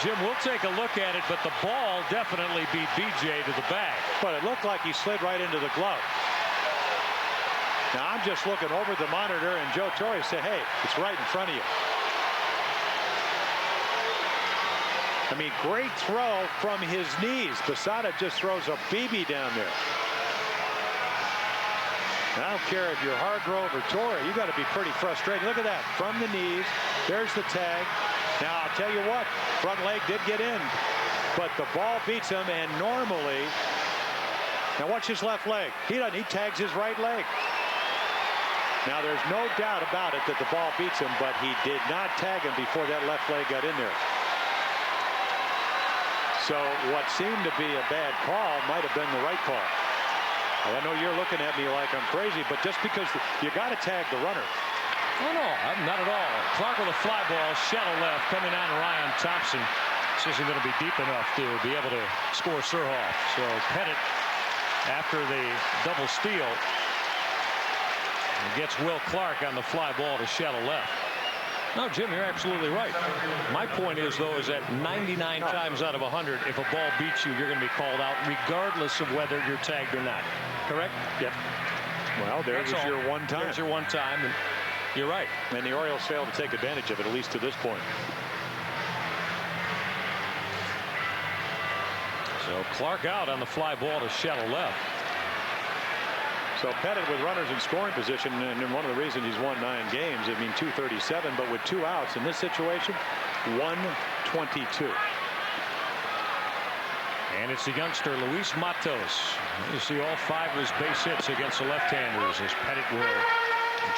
Jim, we'll take a look at it, but the ball definitely beat BJ to the bag. But it looked like he slid right into the glove. Now I'm just looking over the monitor, and Joe Torre said, hey, it's right in front of you. I mean, great throw from his knees. Posada just throws a BB down there. I don't care if you're Hargrove or Torre, you got to be pretty frustrated. Look at that, from the knees. There's the tag. Now I'll tell you what, front leg did get in, but the ball beats him. And normally, now watch his left leg. He tags his right leg. Now there's no doubt about it that the ball beats him, but he did not tag him before that left leg got in there. So what seemed to be a bad call might have been the right call. I know you're looking at me like I'm crazy, but just because you got to tag the runner. Oh, no, not at all. Clark with a fly ball, shallow left, coming on Ryan Thompson. This isn't going to be deep enough to be able to score Surhoff. So Pettit, after the double steal, gets Will Clark on the fly ball to shallow left. No, Jim, you're absolutely right. My point is, though, is that 99 times out of 100, if a ball beats you, you're going to be called out regardless of whether you're tagged or not. Correct? Yep. Well, there's your one time. There's your one time, and you're right. And the Orioles failed to take advantage of it, at least to this point. So Clark out on the fly ball to shallow left. So Pettit with runners in scoring position, and one of the reasons he's won 9 games, I mean 237, but with 2 outs in this situation, 122. And it's the youngster Luis Matos. You see all 5 of his base hits against the left-handers as Pettit will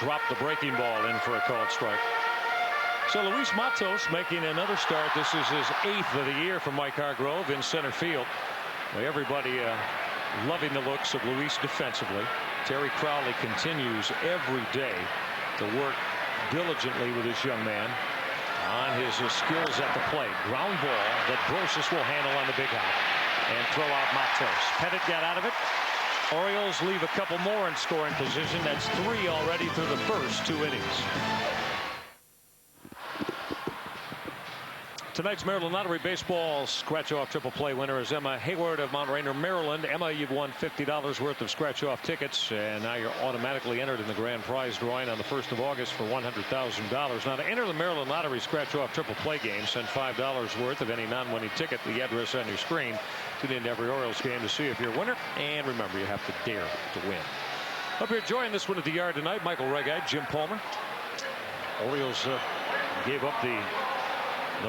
drop the breaking ball in for a called strike. So Luis Matos making another start. This is his 8th of the year for Mike Hargrove in center field. Everybody loving the looks of Luis defensively. Terry Crowley continues every day to work diligently with this young man on his skills at the plate. Ground ball that Brosius will handle on the big hop and throw out Matos. Pettit got out of it. Orioles leave a couple more in scoring position. That's 3 already through the first 2 innings. Tonight's Maryland Lottery Baseball scratch-off triple play winner is Emma Hayward of Mount Rainier, Maryland. Emma, you've won $50 worth of scratch-off tickets, and now you're automatically entered in the grand prize drawing on the 1st of August for $100,000. Now, to enter the Maryland Lottery scratch-off triple play game, send $5 worth of any non-winning ticket to the address on your screen. Tune in to every Orioles game to see if you're a winner, and remember, you have to dare to win. Up here joining this one at the yard tonight, Michael Regide, Jim Palmer. Orioles gave up the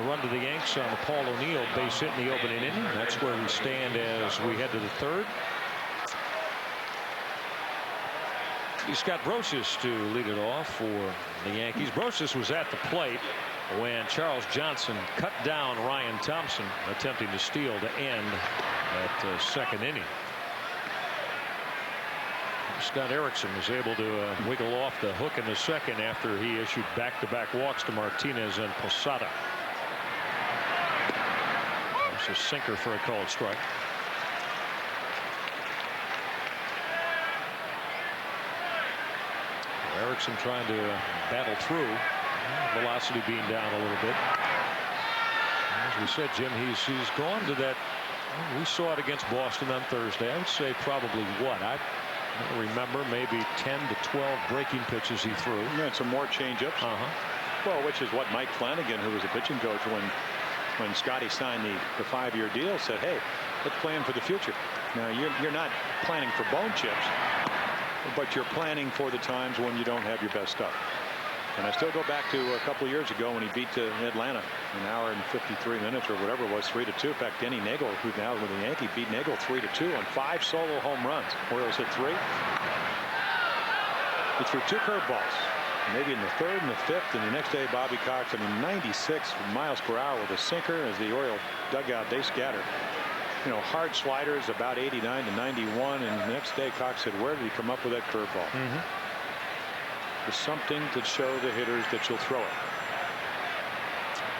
run to the Yanks on the Paul O'Neill base hit in the opening inning. That's where we stand as we head to the 3rd. He's got Brosius to lead it off for the Yankees. Brosius was at the plate when Charles Johnson cut down Ryan Thompson, attempting to steal to end that 2nd inning. Scott Erickson was able to wiggle off the hook in the 2nd after he issued back-to-back walks to Martinez and Posada. A sinker for a called strike. Erickson trying to battle through, velocity being down a little bit. As we said, Jim, he's gone to that. We saw it against Boston on Thursday. I would say probably what I don't remember, maybe 10 to 12 breaking pitches he threw. And some more changeups. Well, which is what Mike Flanagan, who was a pitching coach when Scotty signed the 5-year deal, said, hey, let's plan for the future. Now you're not planning for bone chips, but you're planning for the times when you don't have your best stuff. And I still go back to a couple of years ago when he beat Atlanta an hour and 53 minutes or whatever it was, 3-2. In fact, Denny Nagel, who now with the Yankees, beat Nagel 3-2 on 5 solo home runs. Orioles hit 3. He threw 2 curveballs. Maybe in the 3rd and the 5th, and the next day Bobby Cox, 96 miles per hour with a sinker. As the Oriole dugout, they scattered. Hard sliders about 89 to 91, and the next day Cox said, where did he come up with that curveball? There's something to show the hitters that you'll throw it.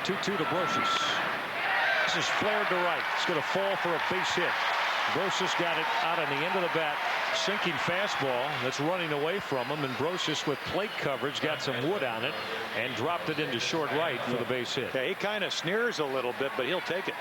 2-2 to Brosius. This is flared to right. It's going to fall for a base hit. Brosius got it out on the end of the bat. Sinking fastball that's running away from him, and Brosius with plate coverage got some wood on it and dropped it into short right for the base hit. Yeah, he kind of sneers a little bit, but he'll take it.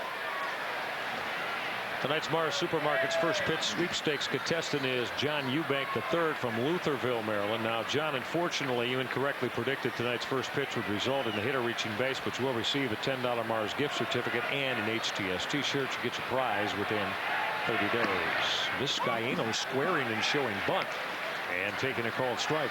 Tonight's Mars Supermarket's first pitch sweepstakes contestant is John Eubank III from Lutherville, Maryland. Now, John, unfortunately, you incorrectly predicted tonight's first pitch would result in the hitter reaching base, but you will receive a $10 Mars gift certificate and an HTS t-shirt. You get your prize within 30 days. Vizcaino squaring and showing bunt and taking a called strike.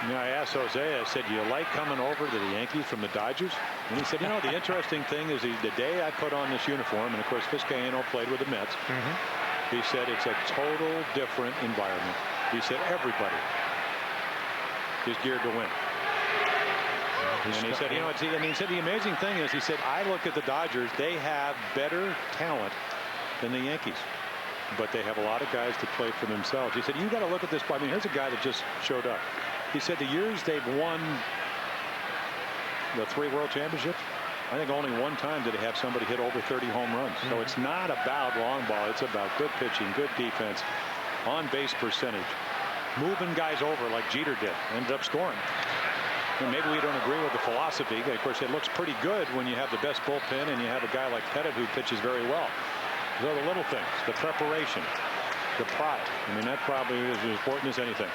I asked Jose, I said, do you like coming over to the Yankees from the Dodgers? And he said, the interesting thing is the day I put on this uniform, and of course Vizcaino played with the Mets, he said it's a total different environment. He said everybody is geared to win. And he said, he said the amazing thing is, he said, I look at the Dodgers, they have better talent than the Yankees, but they have a lot of guys to play for themselves. He said, you got to look at this. I mean, here's a guy that just showed up. He said the years they've won the 3 World Championships, I think only one time did they have somebody hit over 30 home runs. So it's not about long ball. It's about good pitching, good defense, on base percentage, moving guys over like Jeter did, ended up scoring. And maybe we don't agree with the philosophy. Of course, it looks pretty good when you have the best bullpen and you have a guy like Pettit who pitches very well. Those are the little things, the preparation, the pride. I mean, that probably is as important as anything.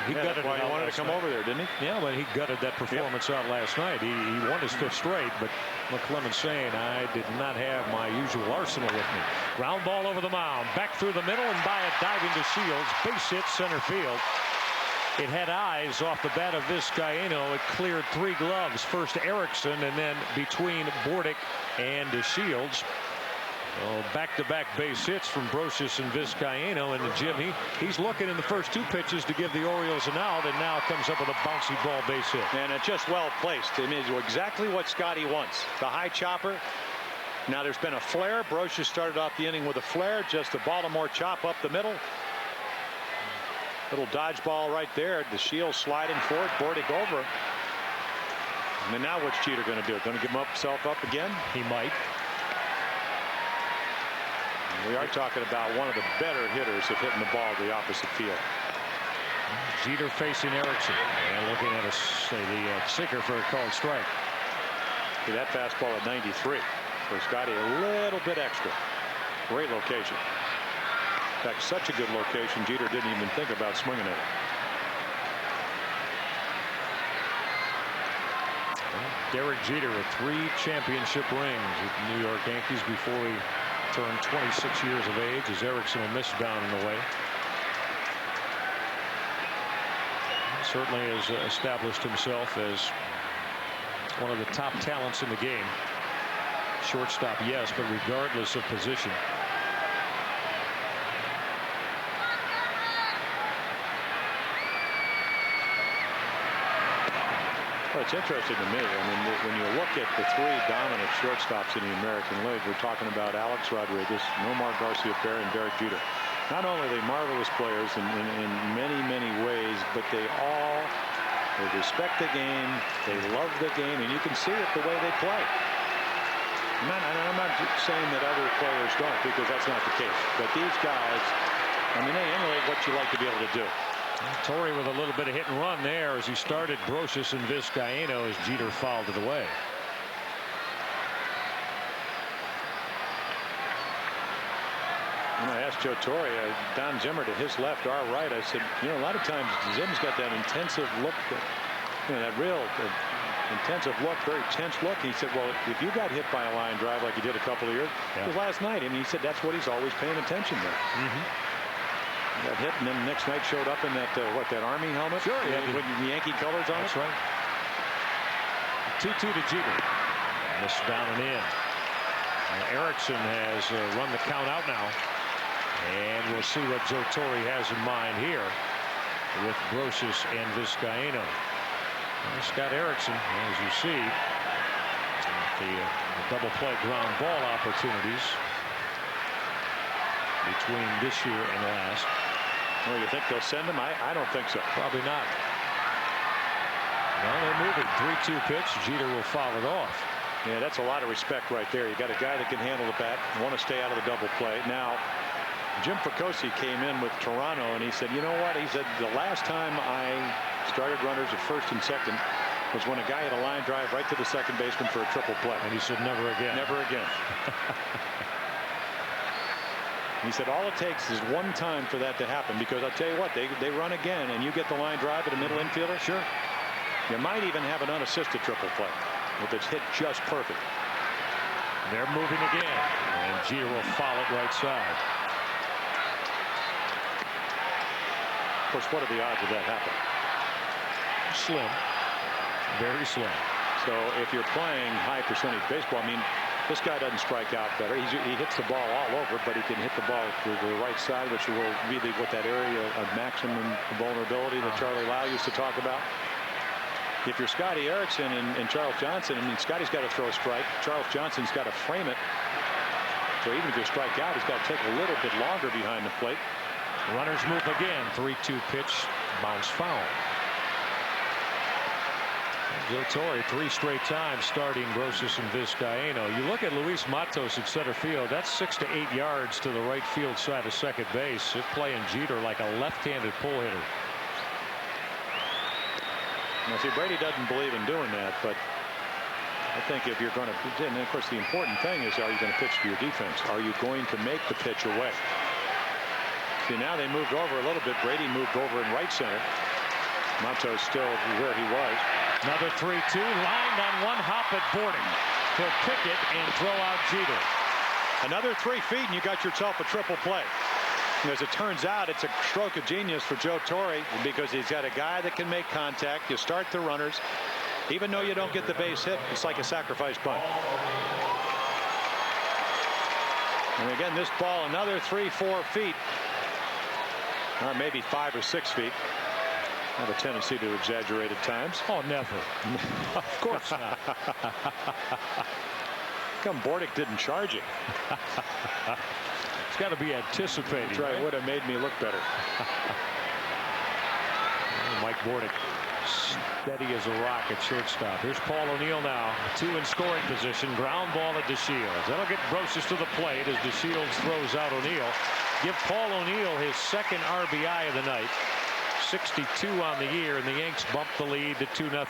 He gutted why he wanted to come over there, didn't he? Yeah, but he gutted that performance out last night. He won his 5th straight, but McClellan saying, I did not have my usual arsenal with me. Ground ball over the mound, back through the middle, and by a diving to Shields. Base hit center field. It had eyes off the bat of Vizcaino. It cleared 3 gloves. First Erickson, and then between Bordick and Shields. Oh, back-to-back base hits from Brosius and Vizcaino, and Jim, he's looking in the first 2 pitches to give the Orioles an out, and now comes up with a bouncy ball base hit. And it's just well placed. I mean, it's exactly what Scotty wants. The high chopper. Now there's been a flare. Brosius started off the inning with a flare, just a Baltimore chop up the middle. Little dodgeball right there. The Shield sliding forward, Bordick over. And then now what's Jeter going to do? Going to give himself up again? He might. We are talking about one of the better hitters of hitting the ball to the opposite field. Jeter facing Erickson and looking at the sinker for a called strike. See that fastball at 93. So Scotty a little bit extra. Great location. In fact, such a good location, Jeter didn't even think about swinging at it. Derek Jeter with 3 championship rings with the New York Yankees before he turned 26 years of age, as Erickson will miss down and away. Certainly has established himself as one of the top talents in the game. Shortstop, yes, but regardless of position. Well, it's interesting to me. I mean, when you look at the 3 dominant shortstops in the American League, we're talking about Alex Rodriguez, Nomar Garciaparra, and Derek Jeter. Not only are they marvelous players in many ways, but they respect the game, they love the game, and you can see it the way they play. I'm not saying that other players don't, because that's not the case. But these guys, I mean, they emulate what you like to be able to do. Torrey with a little bit of hit and run there as he started Brosius and Vizcaino as Jeter fouled it away. When I asked Joe Torre, Don Zimmer to his left, our right, I said, you know, a lot of times Zim's got that intensive look, that real intensive look, very tense look. He said, well, if you got hit by a line drive like you did a couple of years, it was last night. And he said that's what he's always paying attention to. Got hit, and then the next night showed up in that that Army helmet? Sure, with the Yankee colors on it. That's right. 2-2 to Jeter. Missed down and in. Erickson has run the count out now, and we'll see what Joe Torre has in mind here with Brosius and Vizcaino. Scott Erickson, as you see, the double play ground ball opportunities between this year and last. Well, you think they'll send him? I don't think so. Probably not. Well, they're moving. 3-2 pitch. Jeter will foul it off. Yeah, that's a lot of respect right there. You got a guy that can handle the bat, want to stay out of the double play. Now, Jim Frecosi came in with Toronto, and he said, you know what? He said, the last time I started runners at first and second was when a guy had a line drive right to the second baseman for a triple play. And he said, never again. Never again. He said all it takes is one time for that to happen, because I'll tell you what, they run again and you get the line drive at a middle infielder. Sure. You might even have an unassisted triple play if it's hit just perfect. They're moving again, and Jeter will foul it right side. Of course, what are the odds of that happening? Slim. Very slim. So if you're playing high percentage baseball, I mean, this guy doesn't strike out better. He hits the ball all over, but he can hit the ball to the right side, which will be that area of maximum vulnerability that Charlie Lau used to talk about. If you're Scotty Erickson and Charles Johnson, I mean, Scotty's got to throw a strike. Charles Johnson's got to frame it. So even if you strike out, he's got to take a little bit longer behind the plate. Runners move again. 3-2 pitch. Bounce foul. Joe Torre 3 straight times starting Brosius and Vizcaino. You look at Luis Matos at center field. That's 6 to 8 yards to the right field side of second base. They're playing Jeter like a left-handed pull hitter. Now, see, Brady doesn't believe in doing that, but I think if you're going to, and of course the important thing is, are you going to pitch to your defense? Are you going to make the pitch away? See, now they moved over a little bit. Brady moved over in right center. Matos still where he was. Another 3-2, lined on one hop at Bordick. He'll pick it and throw out Jeter. Another 3 feet and you got yourself a triple play. As it turns out, it's a stroke of genius for Joe Torre, because he's got a guy that can make contact. You start the runners. Even though you don't get the base hit, it's like a sacrifice bunt. And again, this ball another 3-4 feet. Or maybe 5 or 6 feet. I have a tendency to exaggerate at times. Oh, never. Of course not. Come Bordick didn't charge it. It's got to be anticipated. That's right. It would have made me look better. Mike Bordick steady as a rock at shortstop. Here's Paul O'Neill now. 2 in scoring position. Ground ball at DeShields. That'll get Brosius to the plate as DeShields throws out O'Neill. Give Paul O'Neill his second RBI of the night. 62 on the year, and the Yanks bump the lead to 2-0.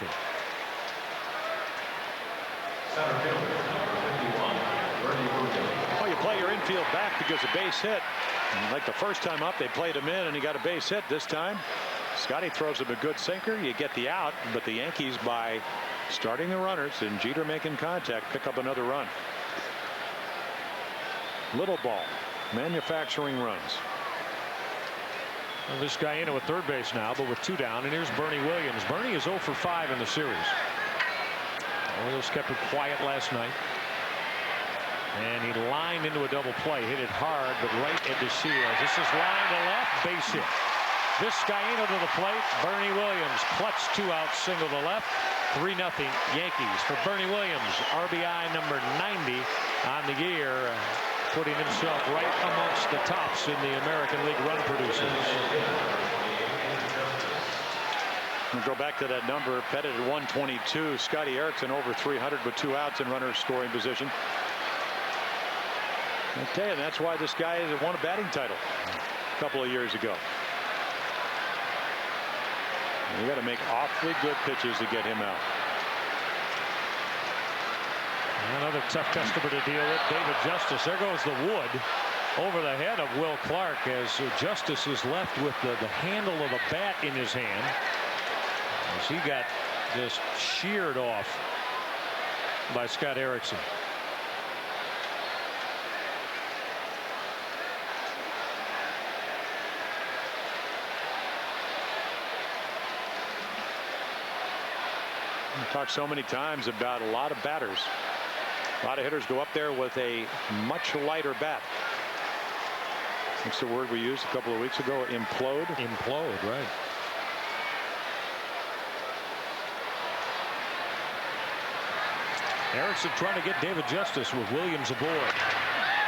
Well, you play your infield back because a base hit. And like the first time up, they played him in, and he got a base hit. This time, Scotty throws him a good sinker. You get the out, but the Yankees, by starting the runners and Jeter making contact, pick up another run. Little ball, manufacturing runs. Well, this guy in at third base now, but with 2 down, and here's Bernie Williams. Bernie is 0 for 5 in the series. Orioles kept it quiet last night. And he lined into a double play, hit it hard, but right at DeShields. This is line to left, base hit. This guy into the plate, Bernie Williams, clutch 2-out single to left. 3-0 Yankees for Bernie Williams. RBI number 90 on the year, putting himself right amongst the tops in the American League run producers. We'll go back to that number. Pettit at 122. Scotty Erickson over 300 with 2 outs in runner scoring position. Okay, and that's why this guy has won a batting title a couple of years ago. You got to make awfully good pitches to get him out. Another tough customer to deal with, David Justice. There goes the wood over the head of Will Clark as Justice is left with the handle of the bat in his hand as he got just sheared off by Scott Erickson. We talked so many times about a lot of batters. A lot of hitters go up there with a much lighter bat. What's the word we used a couple of weeks ago? Implode? Implode, right. Erickson trying to get David Justice with Williams aboard.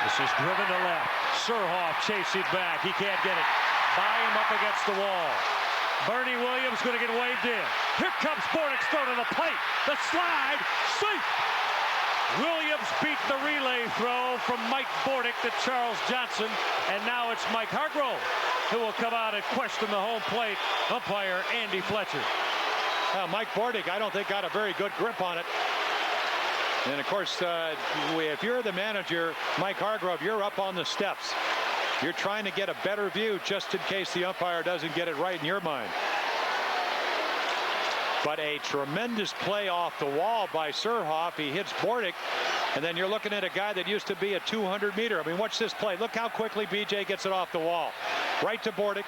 This is driven to left. Surhoff chasing back. He can't get it. By him up against the wall. Bernie Williams going to get waved in. Here comes Bordick's throw to the plate. The slide. Safe. Williams beat the relay throw from Mike Bordick to Charles Johnson. And now it's Mike Hargrove who will come out and question the home plate umpire Andy Fletcher. Mike Bordick, I don't think, got a very good grip on it. And of course, if you're the manager, Mike Hargrove, you're up on the steps. You're trying to get a better view just in case the umpire doesn't get it right in your mind. But a tremendous play off the wall by Surhoff. He hits Bordick, and then you're looking at a guy that used to be a 200-meter. I mean, watch this play. Look how quickly BJ gets it off the wall. Right to Bordick.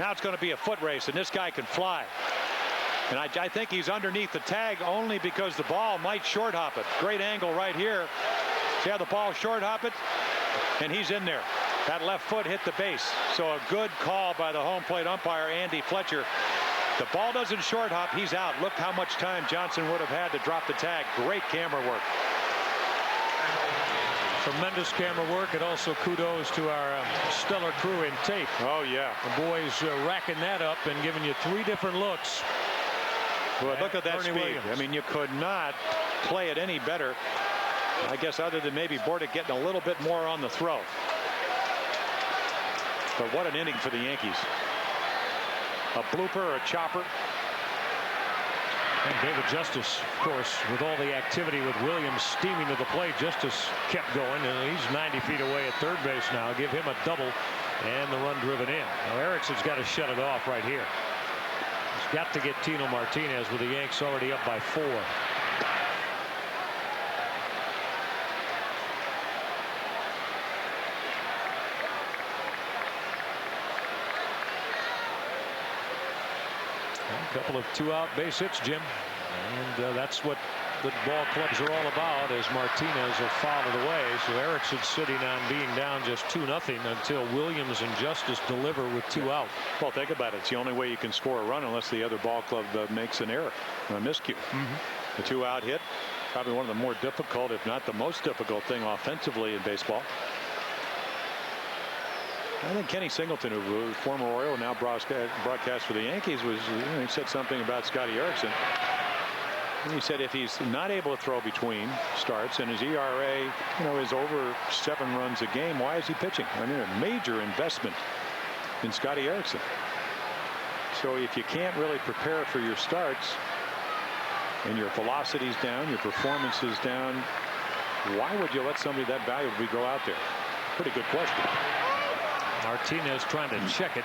Now it's going to be a foot race, and this guy can fly. And I think he's underneath the tag only because the ball might short hop it. Great angle right here. See how the ball short hop it? And he's in there. That left foot hit the base. So a good call by the home plate umpire, Andy Fletcher. The ball doesn't short hop. He's out. Look how much time Johnson would have had to drop the tag. Great camera work. Tremendous camera work, and also kudos to our stellar crew in tape. Oh, yeah. The boys racking that up and giving you 3 different looks. Well, look at that Bernie speed. Williams. I mean, you could not play it any better. I guess other than maybe Bordick getting a little bit more on the throw. But what an inning for the Yankees. A blooper or a chopper. And David Justice, of course, with all the activity with Williams steaming to the plate, Justice kept going, and he's 90 feet away at third base now. Give him a double and the run driven in. Now Erickson's got to shut it off right here. He's got to get Tino Martinez with the Yanks already up by 4. A couple of 2-out base hits, Jim, and that's what the ball clubs are all about as Martinez will foul it away. So Ericksson sitting on being down just 2-0 until Williams and Justice deliver with 2 out. Well, think about it. It's the only way you can score a run unless the other ball club makes an error, a miscue. The 2-out hit, probably one of the more difficult, if not the most difficult thing offensively in baseball. I think Kenny Singleton, who was former Oriole, now broadcast for the Yankees, was he said something about Scotty Ericksson. He said if he's not able to throw between starts and his ERA, is over 7 runs a game, why is he pitching? I mean, a major investment in Scotty Ericksson. So if you can't really prepare for your starts and your velocity's down, your performance is down, why would you let somebody that valuable go out there? Pretty good question. Martinez trying to check it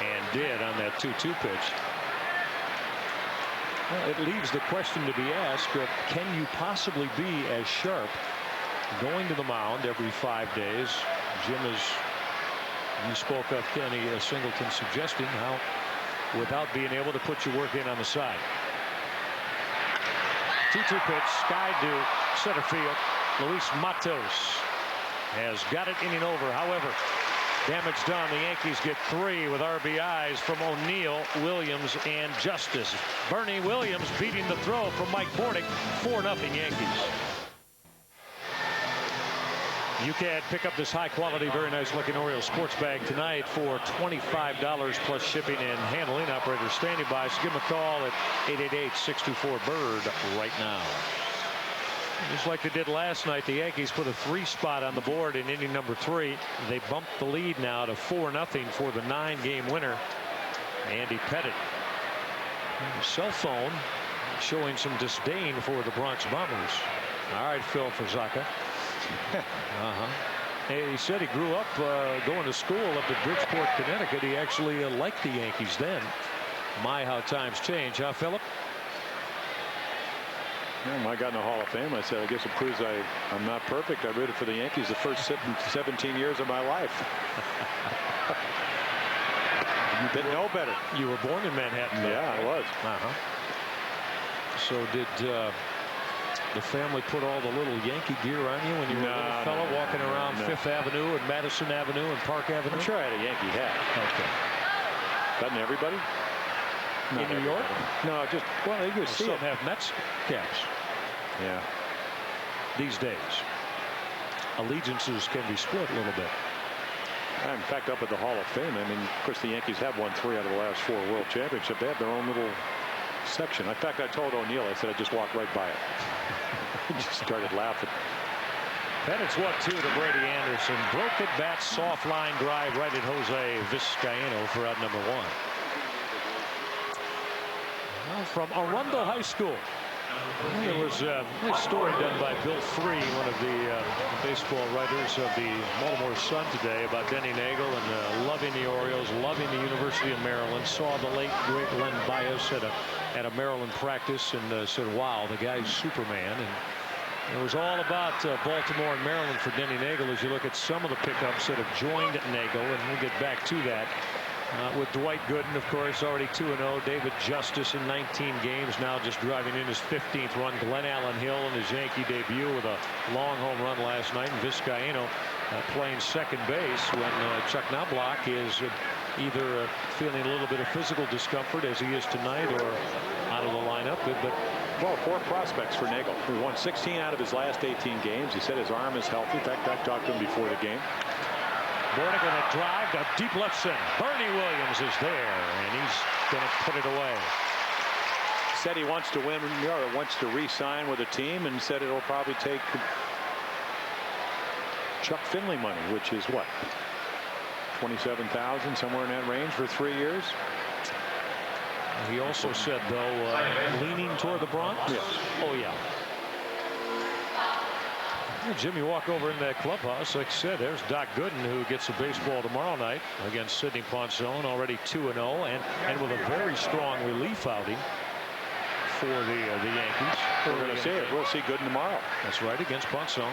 and did on that 2-2 pitch. Well, it leaves the question to be asked, can you possibly be as sharp going to the mound every 5 days? Jim, as you spoke of Kenny Singleton suggesting how without being able to put your work in on the side. 2-2 pitch, sky to center field. Luis Matos has got it inning over. However, damage done. The Yankees get 3 with RBIs from O'Neill, Williams, and Justice. Bernie Williams beating the throw from Mike Bordick. 4-0 Yankees. You can pick up this high-quality, very nice-looking Orioles sports bag tonight for $25 plus shipping and handling. Operator standing by, so give them a call at 888-624-BIRD right now. Just like they did last night, the Yankees put a 3 spot on the board in inning number 3. They bumped the lead now to 4-0 for the 9-game winner, Andy Pettitte. Cell phone showing some disdain for the Bronx Bombers. All right, Phil Fazaka. He said he grew up going to school up at Bridgeport, Connecticut. He actually liked the Yankees then. My, how times change, huh, Philip? When I got in the Hall of Fame, I said, I guess it proves I'm not perfect. I rooted for the Yankees the first 17 years of my life. You didn't know better. You were born in Manhattan. Yeah, I was. So did the family put all the little Yankee gear on you when you were a little fella walking around Fifth Avenue and Madison Avenue and Park Avenue? I'm sure I had a Yankee hat. Okay. Doesn't everybody? In New York? No, just, well, you can see some it. have Mets caps. Yeah. These days. Allegiances can be split a little bit. In fact, up at the Hall of Fame, I mean, of course, the Yankees have won 3 out of the last 4 World Championships. They have their own little section. In fact, I told O'Neill, I said I just walked right by it. He just started laughing. Pettitte's 1-2 to Brady Anderson. Broken bat, soft line drive right at Jose Vizcaino for out number 1. Well, from Arundel High School. There was a nice story done by Bill Free, one of the baseball writers of the Baltimore Sun today, about Denny Nagel and loving the Orioles, loving the University of Maryland. Saw the late great Len Bias at a Maryland practice and said, wow, the guy's Superman. And it was all about Baltimore and Maryland for Denny Nagel as you look at some of the pickups that have joined Nagel, and we'll get back to that. With Dwight Gooden, of course, already 2-0. David Justice in 19 games, now just driving in his 15th run. Glenn Allen Hill in his Yankee debut with a long home run last night. And Vizcaino playing second base when Chuck Knobloch is either feeling a little bit of physical discomfort as he is tonight or out of the lineup. But well, 4 prospects for Nagel. He won 16 out of his last 18 games. He said his arm is healthy. In fact, I talked to him before the game. Bordick going to drive to deep left center. Bernie Williams is there, and he's going to put it away. Said he wants to win, or wants to re-sign with a team, and said it'll probably take Chuck Finley money, which is what, $27,000, somewhere in that range for 3 years. He also said, though, leaning toward the Bronx. Yes. Oh yeah. Well, Jimmy, walk over in that clubhouse. Like I said, there's Doc Gooden, who gets a baseball tomorrow night against Sidney Ponson, already 2-0, and with a very strong relief outing for the Yankees. We're going to see it. We'll see Gooden tomorrow. That's right, against Ponson.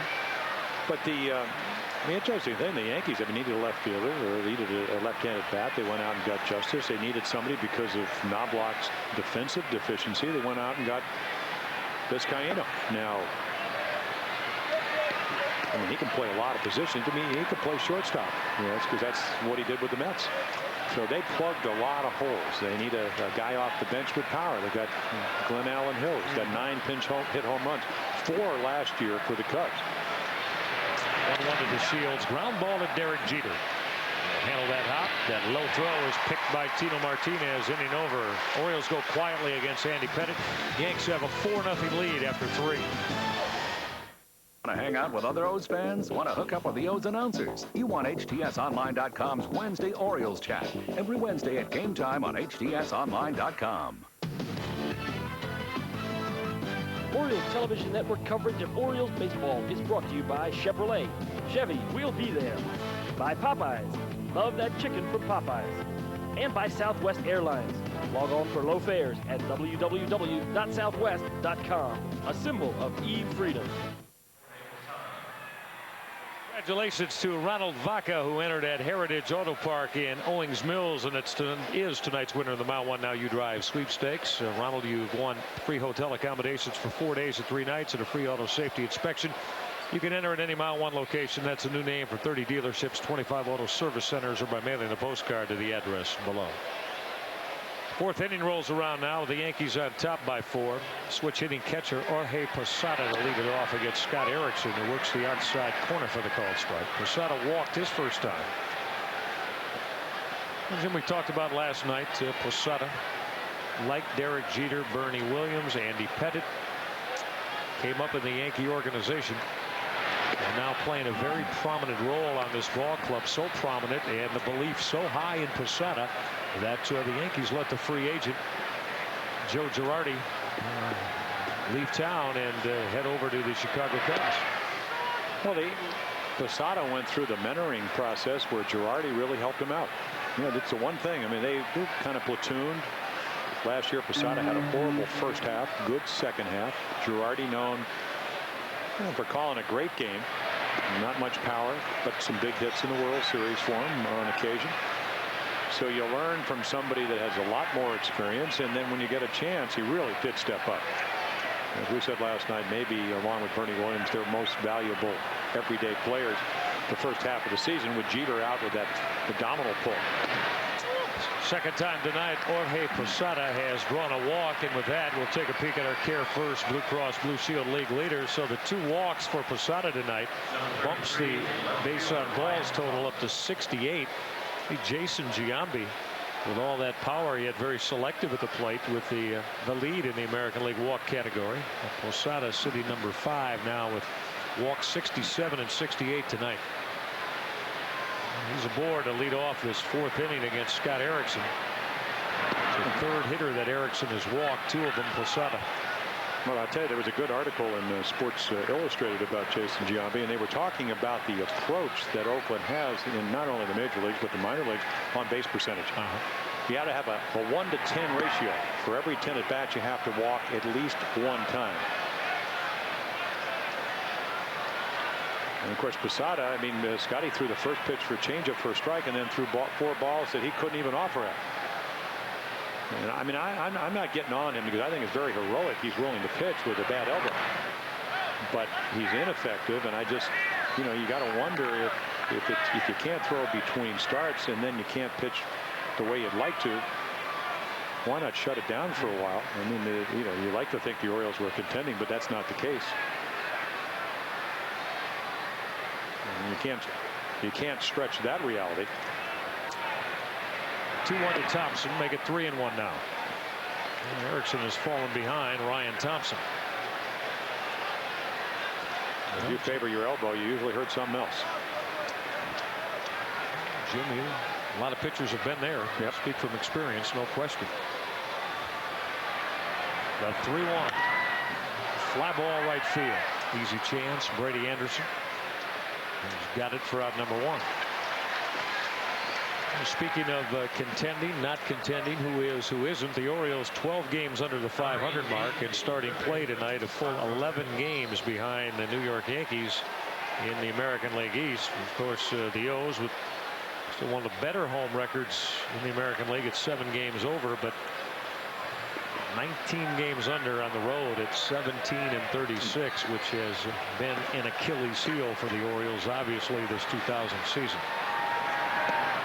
But the interesting thing, the Yankees have needed a left fielder, or needed a left-handed bat. They went out and got Justice. They needed somebody because of Knobloch's defensive deficiency. They went out and got Vizcaíno. Now, I mean, he can play a lot of positions. I mean, he can play shortstop. Because that's what he did with the Mets. So they plugged a lot of holes. They need a guy off the bench with power. They've got Glenn Allen Hill. He's got 9 pinch hit home runs, 4 last year for the Cubs. 1-1 to the Shields. Ground ball to Derek Jeter. Handle that hop. That low throw is picked by Tino Martinez. Inning over. Orioles go quietly against Andy Pettitte. Yanks have a 4-0 lead after 3. Want to hang out with other O's fans? Want to hook up with the O's announcers? You want HTSonline.com's Wednesday Orioles chat every Wednesday at game time on HTSonline.com. Orioles Television Network coverage of Orioles baseball is brought to you by Chevrolet. Chevy, we'll be there. By Popeyes. Love that chicken from Popeyes. And by Southwest Airlines. Log on for low fares at www.southwest.com. A symbol of e-freedom. Congratulations to Ronald Vaca, who entered at Heritage Auto Park in Owings Mills, and is tonight's winner of the Mount One Now You Drive sweepstakes. Ronald, you've won free hotel accommodations for 4 days and 3 nights and a free auto safety inspection. You can enter at any Mount One location. That's a new name for 30 dealerships, 25 auto service centers, or by mailing a postcard to the address below. 4th inning rolls around now with the Yankees on top by 4. Switch hitting catcher Jorge Posada to lead it off against Scott Erickson, who works the outside corner for the called strike. Posada walked his first time. As we talked about last night, Posada, like Derek Jeter, Bernie Williams, Andy Pettitte, came up in the Yankee organization and now playing a very prominent role on this ball club. So prominent, and the belief so high in Posada that the Yankees let the free agent Joe Girardi leave town and head over to the Chicago Cubs. Well, Posada went through the mentoring process where Girardi really helped him out. That's the one thing. I mean, they were kind of platooned. Last year, Posada had a horrible first half, good second half. Girardi known for calling a great game. Not much power, but some big hits in the World Series for him on occasion. So you learn from somebody that has a lot more experience, and then when you get a chance, he really did step up. As we said last night, maybe along with Bernie Williams, their most valuable everyday players the first half of the season, with Jeter out with that abdominal pull. Second time tonight, Jorge Posada has drawn a walk, and with that, we'll take a peek at our Care First Blue Cross Blue Shield League leaders. So the 2 walks for Posada tonight bumps the base on balls total up to 68. Jason Giambi, with all that power, yet very selective at the plate with the lead in the American League walk category. Posada sitting number 5 now with walks 67 and 68 tonight. He's aboard to lead off this 4th inning against Scott Erickson. It's the 3rd hitter that Erickson has walked, 2 of them Posada. Well, I'll tell you, there was a good article in Sports Illustrated about Jason Giambi, and they were talking about the approach that Oakland has in not only the major leagues but the minor leagues on base percentage. You got to have a 1 to 10 ratio. For every 10 at bats, you have to walk at least 1 time. And of course, Posada, I mean, Scotty threw the first pitch for a changeup for a strike, and then threw 4 balls that he couldn't even offer at. And I mean, I'm not getting on him because I think it's very heroic. He's willing to pitch with a bad elbow, but he's ineffective. And I just, you got to wonder if you can't throw between starts and then you can't pitch the way you'd like to. Why not shut it down for a while? I mean, you like to think the Orioles were contending, but that's not the case. And you can't stretch that reality. 2-1 to Thompson, make it 3-1 now. And Erickson has fallen behind Ryan Thompson. If you favor your elbow, you usually hurt something else. Jimmy, a lot of pitchers have been there. Yep. Speak from experience, no question. The 3-1. Fly ball right field. Easy chance. Brady Anderson. He's got it for out number 1. Speaking of contending, not contending, who is, who isn't, the Orioles 12 games under the 500 mark and starting play tonight, a full 11 games behind the New York Yankees in the American League East. Of course, the O's with still one of the better home records in the American League at 7 games over, but 19 games under on the road at 17-36, which has been an Achilles heel for the Orioles, obviously, this 2000 season.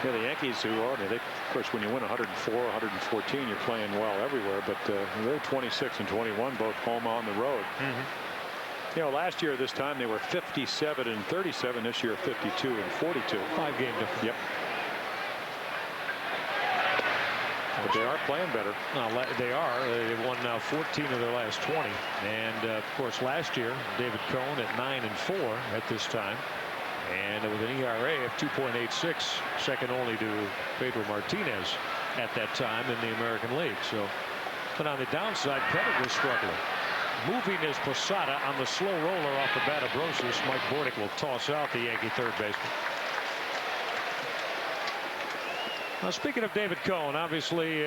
Yeah, the Yankees, who are, of course, when you win 104, 114, you're playing well everywhere. But they're 26-21, both home on the road. You know, last year this time they were 57-37. This year 52-42. 5-game difference. Yep. But they are playing better. No, they are. They've won now 14 of their last 20. And of course, last year, David Cone at 9-4 at this time. And with an ERA of 2.86, second only to Pedro Martinez at that time in the American League. So, but on the downside, Pettit was struggling. Moving is Posada on the slow roller off the bat of Brosius. Mike Bordick will toss out the Yankee third baseman. Now, speaking of David Cone, obviously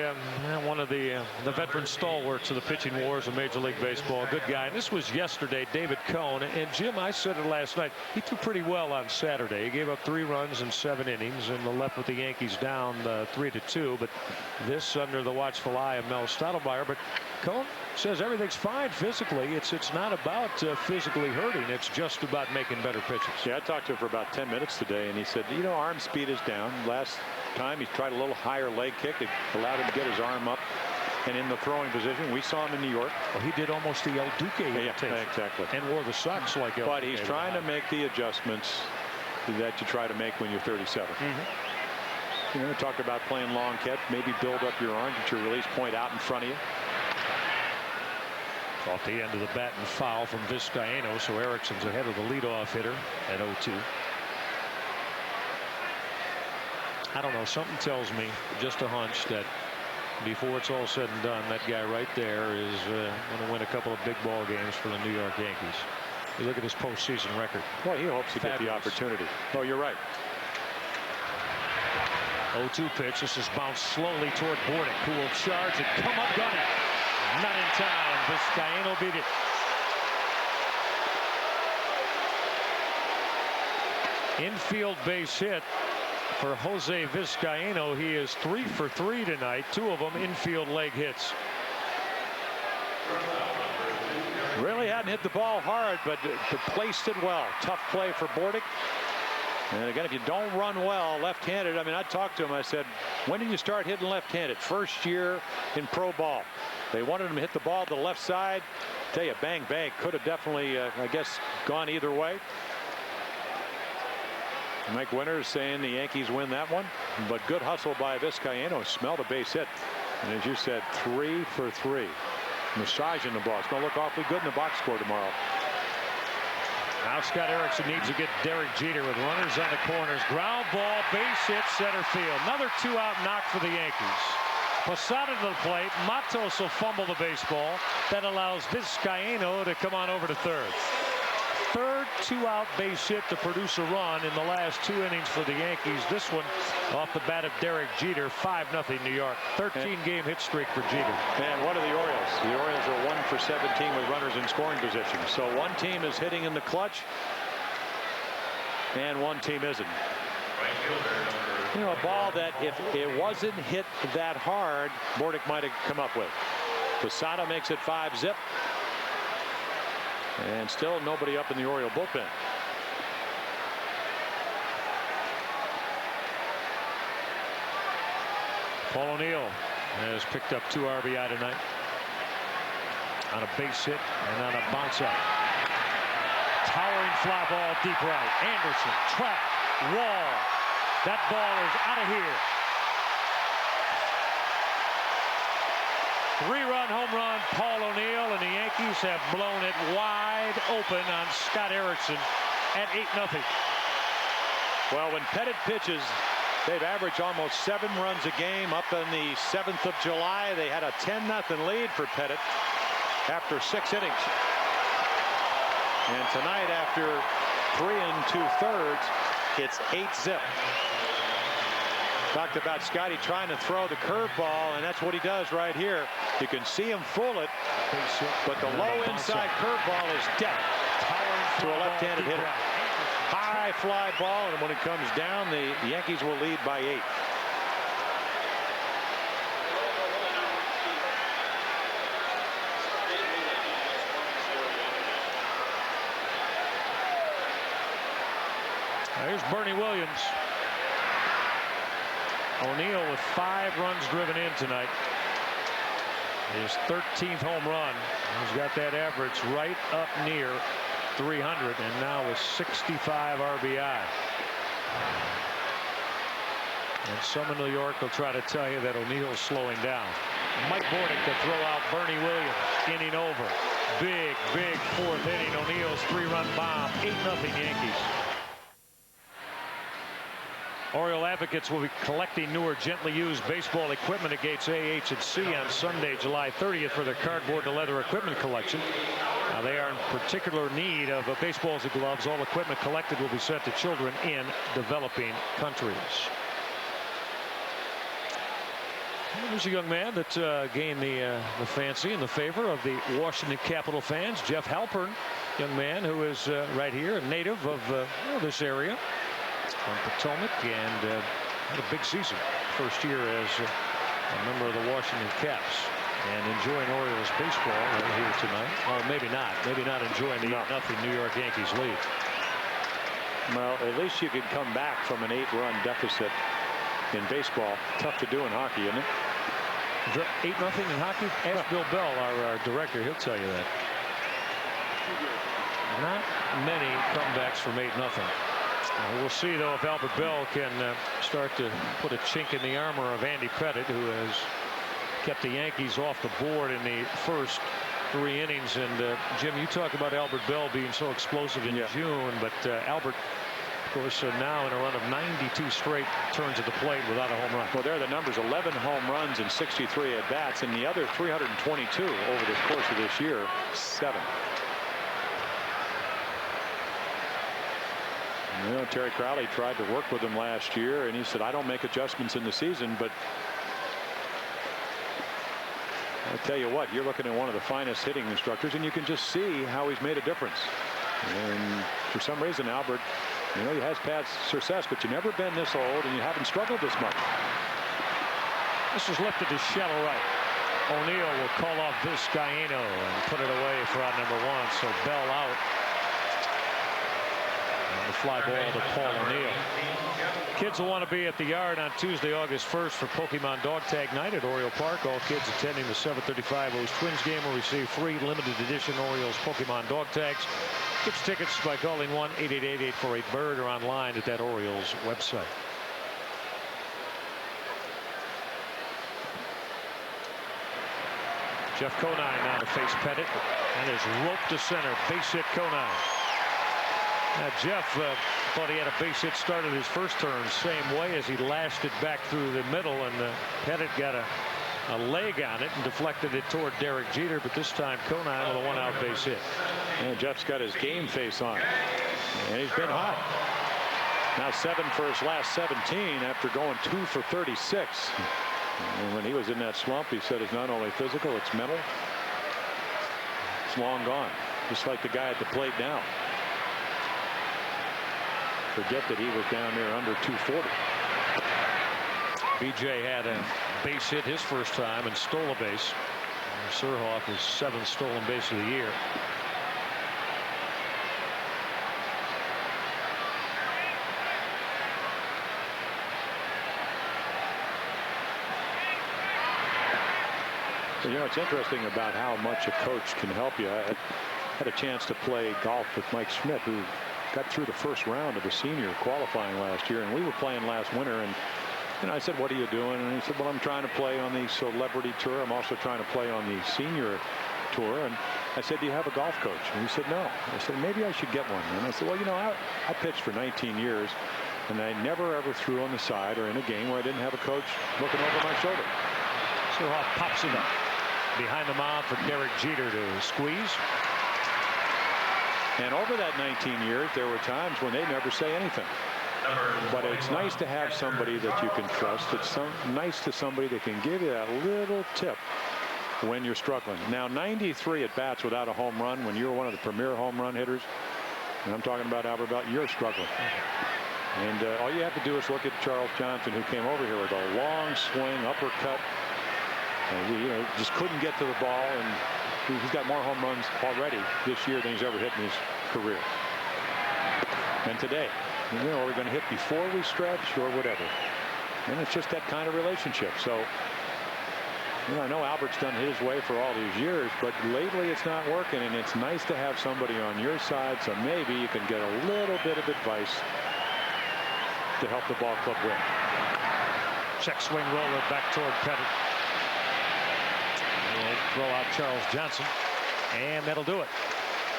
one of the veteran stalwarts of the pitching wars of Major League Baseball. Good guy. And this was yesterday, David Cone. And Jim, I said it last night. He threw pretty well on Saturday. He gave up 3 runs in 7 innings and left with the Yankees down 3-2. But this under the watchful eye of Mel Stottlemyre. But Cone says everything's fine physically. It's not about physically hurting. It's just about making better pitches. Yeah, I talked to him for about 10 minutes today, and he said, you know, arm speed is down. Last time he tried a little higher leg kick. It allowed him to get his arm up and in the throwing position. We saw him in New York. Well, he did almost the El Duque imitation. Yeah, exactly. And wore the socks like El But Duque. he's trying to make the adjustments that you try to make when you're 37. You know, talk about playing long catch, maybe build up your arm, get your release point out in front of you. Off the end of the bat and foul from Vizcaino, so Erickson's ahead of the leadoff hitter at 0-2. I don't know, something tells me, just a hunch, that before it's all said and done, that guy right there is going to win a couple of big ball games for the New York Yankees. You look at his postseason record. Well, he hopes to get the opportunity. Oh, you're right. 0-2 pitch. This is bounced slowly toward Bordick, who will charge and come up gunning. Not in time. Vizcaino beat it. Infield base hit for Jose Vizcaino. He is 3 for 3 tonight. 2 of them infield leg hits. Really hadn't hit the ball hard, but placed it well. Tough play for Bordick. And again, if you don't run well left-handed, I mean, I talked to him. I said, when did you start hitting left-handed? First year in pro ball. They wanted him to hit the ball to the left side. Tell you, bang, bang. Could have definitely, I guess, gone either way. Mike Winters saying the Yankees win that one. But good hustle by Vizcaino. Smelled a base hit. And as you said, 3 for 3. Massaging the ball. It's going to look awfully good in the box score tomorrow. Now Scott Erickson needs to get Derek Jeter with runners on the corners. Ground ball, base hit, center field. Another 2-out knock for the Yankees. Posada to the plate. Matos will fumble the baseball. That allows Vizcaino to come on over to third. Third 2-out base hit to produce a run in the last 2 innings for the Yankees. This one off the bat of Derek Jeter. 5-0 New York. 13-game hit streak for Jeter. And what are the Orioles? The Orioles are 1 for 17 with runners in scoring position. So one team is hitting in the clutch, and one team isn't. You know, a ball that if it wasn't hit that hard, Bordick might have come up with. Posada makes it 5-zip. And still nobody up in the Oriole bullpen. Paul O'Neill has picked up 2 RBI tonight on a base hit and on a bounce out. Towering fly ball deep right. Anderson, trap, wall. That ball is out of here. 3-run home run, Paul O'Neill, and the Yankees have blown it wide open on Scott Erickson at 8-0. Well, when Pettit pitches, they've averaged almost 7 runs a game. Up on the 7th of July, they had a 10-0 lead for Pettit after 6 innings. And tonight, after 3 2/3, it's 8-zip. Talked about Scotty trying to throw the curveball, and that's what he does right here. You can see him fool it, but the low inside curveball is dead to a left-handed hitter. High fly ball, and when it comes down, the Yankees will lead by 8. Here's Bernie Williams. O'Neill with 5 runs driven in tonight. His 13th home run. He's got that average right up near 300, and now with 65 RBI. And some in New York will try to tell you that O'Neill's slowing down. Mike Bordick to throw out Bernie Williams. Inning over. Big 4th inning. O'Neill's 3-run bomb. 8-0 Yankees. Oriole advocates will be collecting newer gently used baseball equipment at gates A, H, and C on Sunday, July 30th for their cardboard to leather equipment collection. Now they are in particular need of baseballs and gloves. All equipment collected will be sent to children in developing countries. There's a young man that gained the fancy and the favor of the Washington Capitol fans. Jeff Halpern, young man who is right here, a native of this area from Potomac, and had a big season. First year as a member of the Washington Caps, and enjoying Orioles baseball right here tonight. Oh, maybe not. Maybe not enjoying the 8-0 New York Yankees lead. Well, at least you could come back from an 8-run deficit in baseball. Tough to do in hockey, isn't it? 8-0 in hockey? Ask Bill Bell, our director. He'll tell you that. Not many comebacks from 8-0. We'll see, though, if Albert Bell can start to put a chink in the armor of Andy Pettitte, who has kept the Yankees off the board in the first 3 innings. And Jim, you talk about Albert Bell being so explosive in June, but Albert, of course, now in a run of 92 straight turns at the plate without a home run. Well, there are the numbers: 11 home runs and 63 at bats, and the other 322 over the course of this year, 7. You know, Terry Crowley tried to work with him last year, and he said, I don't make adjustments in the season, but I'll tell you what, you're looking at one of the finest hitting instructors, and you can just see how he's made a difference. And for some reason, Albert, you know, he has past success, but you've never been this old, and you haven't struggled this much. This is lifted to shallow right. O'Neill will call off Vizcaíno and put it away for out number 1. So Bell out. And the fly ball to Paul O'Neill. Kids will want to be at the yard on Tuesday, August 1st for Pokemon Dog Tag Night at Oriole Park. All kids attending the 7:35 O's Twins game will receive free limited edition Orioles Pokemon Dog Tags. Get your tickets by calling 1-888-848-BIRD or online at that Orioles website. Jeff Conine now to face Pettitte, and is roped to center. Base hit Conine. Now Jeff thought he had a base hit started his first turn same way as he lashed it back through the middle, and Pettitte got a leg on it and deflected it toward Derek Jeter, but this time Conine with a 1-out base hit. And Jeff's got his game face on, and he's been hot. Now 7 for his last 17 after going 2 for 36. And when he was in that slump, he said it's not only physical, it's mental. It's long gone, just like the guy at the plate now. Forget that he was down there under 240. BJ had a base hit his first time and stole a base. Surhoff, his 7th stolen base of the year. You know, it's interesting about how much a coach can help you. I had a chance to play golf with Mike Schmidt, who got through the first round of the senior qualifying last year, and we were playing last winter, and you know, I said, what are you doing? And he said, well, I'm trying to play on the celebrity tour. I'm also trying to play on the senior tour. And I said, do you have a golf coach? And he said, no. I said, maybe I should get one. And I said, well, you know, I pitched for 19 years, and I never ever threw on the side or in a game where I didn't have a coach looking over my shoulder. Surhoff pops it up behind the mound for Derek Jeter to squeeze. And over that 19 years, there were times when they never say anything. But it's nice to have somebody that you can trust. It's nice to somebody that can give you that little tip when you're struggling. Now, 93 at bats without a home run when you're one of the premier home run hitters, and I'm talking about Albert Bell, you're struggling. And all you have to do is look at Charles Johnson, who came over here with a long swing, uppercut. You know, just couldn't get to the ball, and he's got more home runs already this year than he's ever hit in his career. And today, You know, are we going to hit before we stretch or whatever? And it's just that kind of relationship. So, you know, I know Albert's done his way for all these years, but lately it's not working, and it's nice to have somebody on your side, so maybe you can get a little bit of advice to help the ball club win. Check swing roller back toward Pettit. We'll throw out Charles Johnson, and that'll do it.